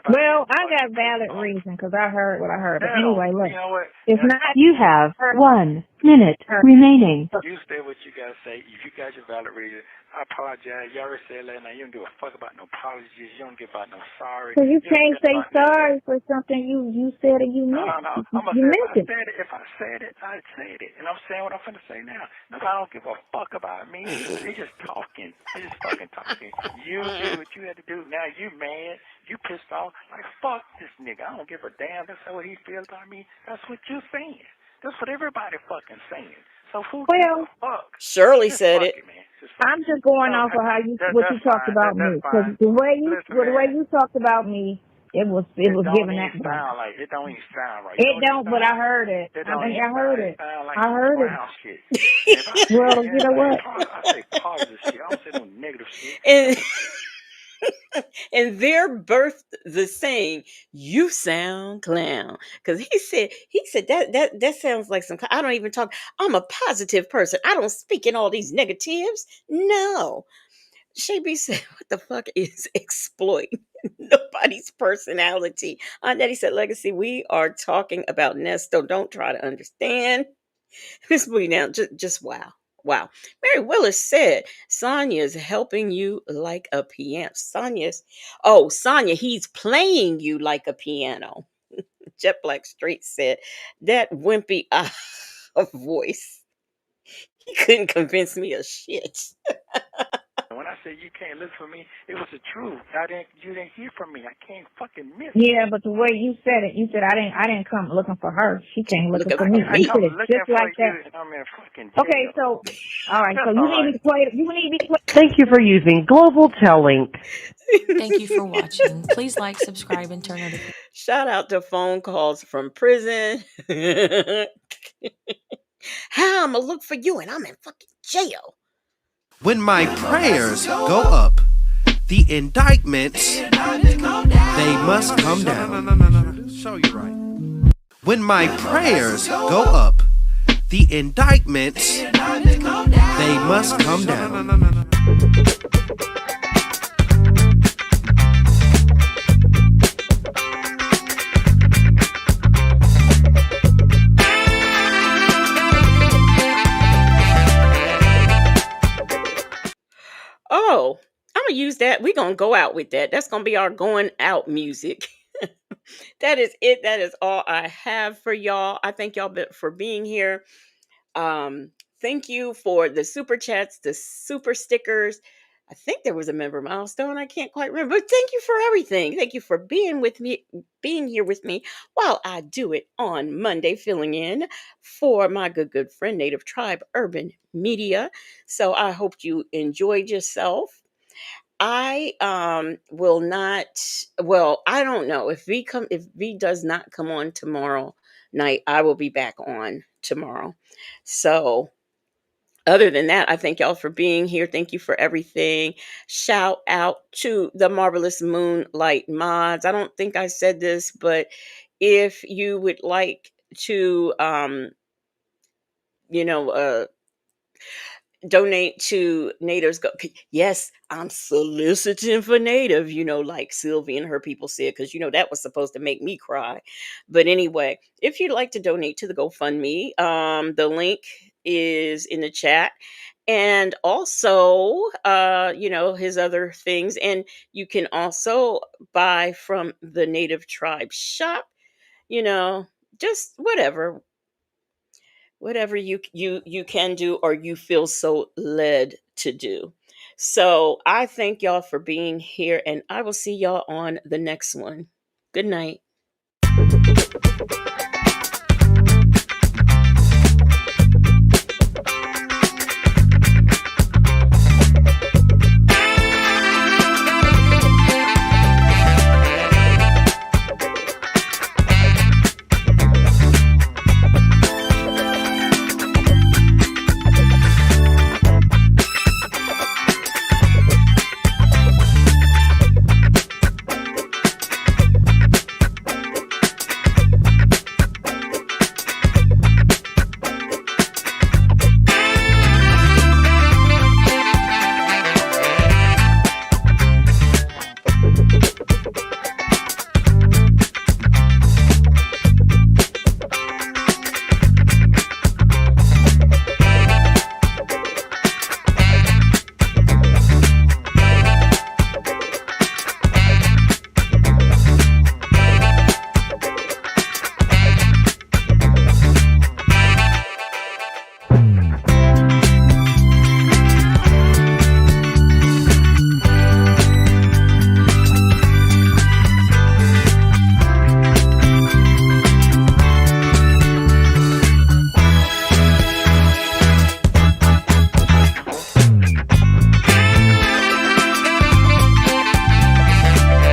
Well, I got valid reason because I heard what I heard. But anyway, look, you know what? It's not. You have 1 minute remaining. You say what you got to say. If you got your valid reason, I apologize. You already said last night you don't give a fuck about no apologies. You don't give about no sorry. So you can't say sorry for something you said and you meant. No. You meant it. If I said it, I said it. And I'm saying what I'm finna say now. No, I don't give a fuck about me. They just talking. They just fucking talking. You did what you had to do. Now you mad. You pissed off. Like, fuck this nigga. I don't give a damn. That's what he feels about me. That's what you're saying. That's what everybody fucking saying. So who gives a fuck? Shirley said it. I'm just going off of what you talked about me. Because the way you talked about me It was giving that way. It don't even sound right. It don't, but I heard it. It I don't mean, even I heard it. sound like I heard it. brown shit. If I say Well, you know what? I say positive shit. I don't say no negative shit. And and there birthed the saying, "You sound clown," because he said that sounds like some. I don't even talk. I'm a positive person. I don't speak in all these negatives. No. Shay said, "What the fuck is exploiting nobody's personality?" Aunt Nettie said, "Legacy, we are talking about Nesto. Don't try to understand." Miss Booty now, just wow. Wow. Mary Willis said, Sonia's helping you like a piano. Sonia, he's playing you like a piano. Jet Black Street said, that wimpy voice. He couldn't convince me of shit. When I said you can't look for me, it was the truth. You didn't hear from me. I can't fucking miss. Yeah, but the way you said it, you said I didn't come looking for her. She came looking for me. I You come said it looking just for like you, that. and I'm in fucking jail. Okay, so all right, so That's you all need me right. to play. You need me to play. Thank you for using Global Tellink. Thank you for watching. Please like, subscribe, and turn notifications. Shout out to phone calls from prison. How I'm gonna look for you and I'm in fucking jail. When my prayers go up, the indictments, they must come down. Show you right. When my prayers go up, the indictments, they must come down. Oh, I'm gonna use that. We're gonna go out with that. That's gonna be our going out music. That is it. That is all I have for y'all. I thank y'all for being here. Thank you for the super chats, the super stickers. I think there was a member milestone. I can't quite remember. But thank you for everything. Thank you for being here with me while I do it on Monday, filling in for my good friend Native Tribe Urban Media. So I hope you enjoyed yourself. I will not, well, I don't know if V does not come on tomorrow night, I will be back on tomorrow. So other than that, I thank y'all for being here. Thank you for everything. Shout out to the Marvelous Moonlight Mods. I don't think I said this, but if you would like to you know, donate to Native's yes, I'm soliciting for Native, like Sylvie and her people said, because that was supposed to make me cry. But anyway, if you'd like to donate to the GoFundMe, the link is in the chat. And also, his other things. And you can also buy from the Native Tribe shop, just whatever you can do or you feel so led to do. So I thank y'all for being here and I will see y'all on the next one. Good night.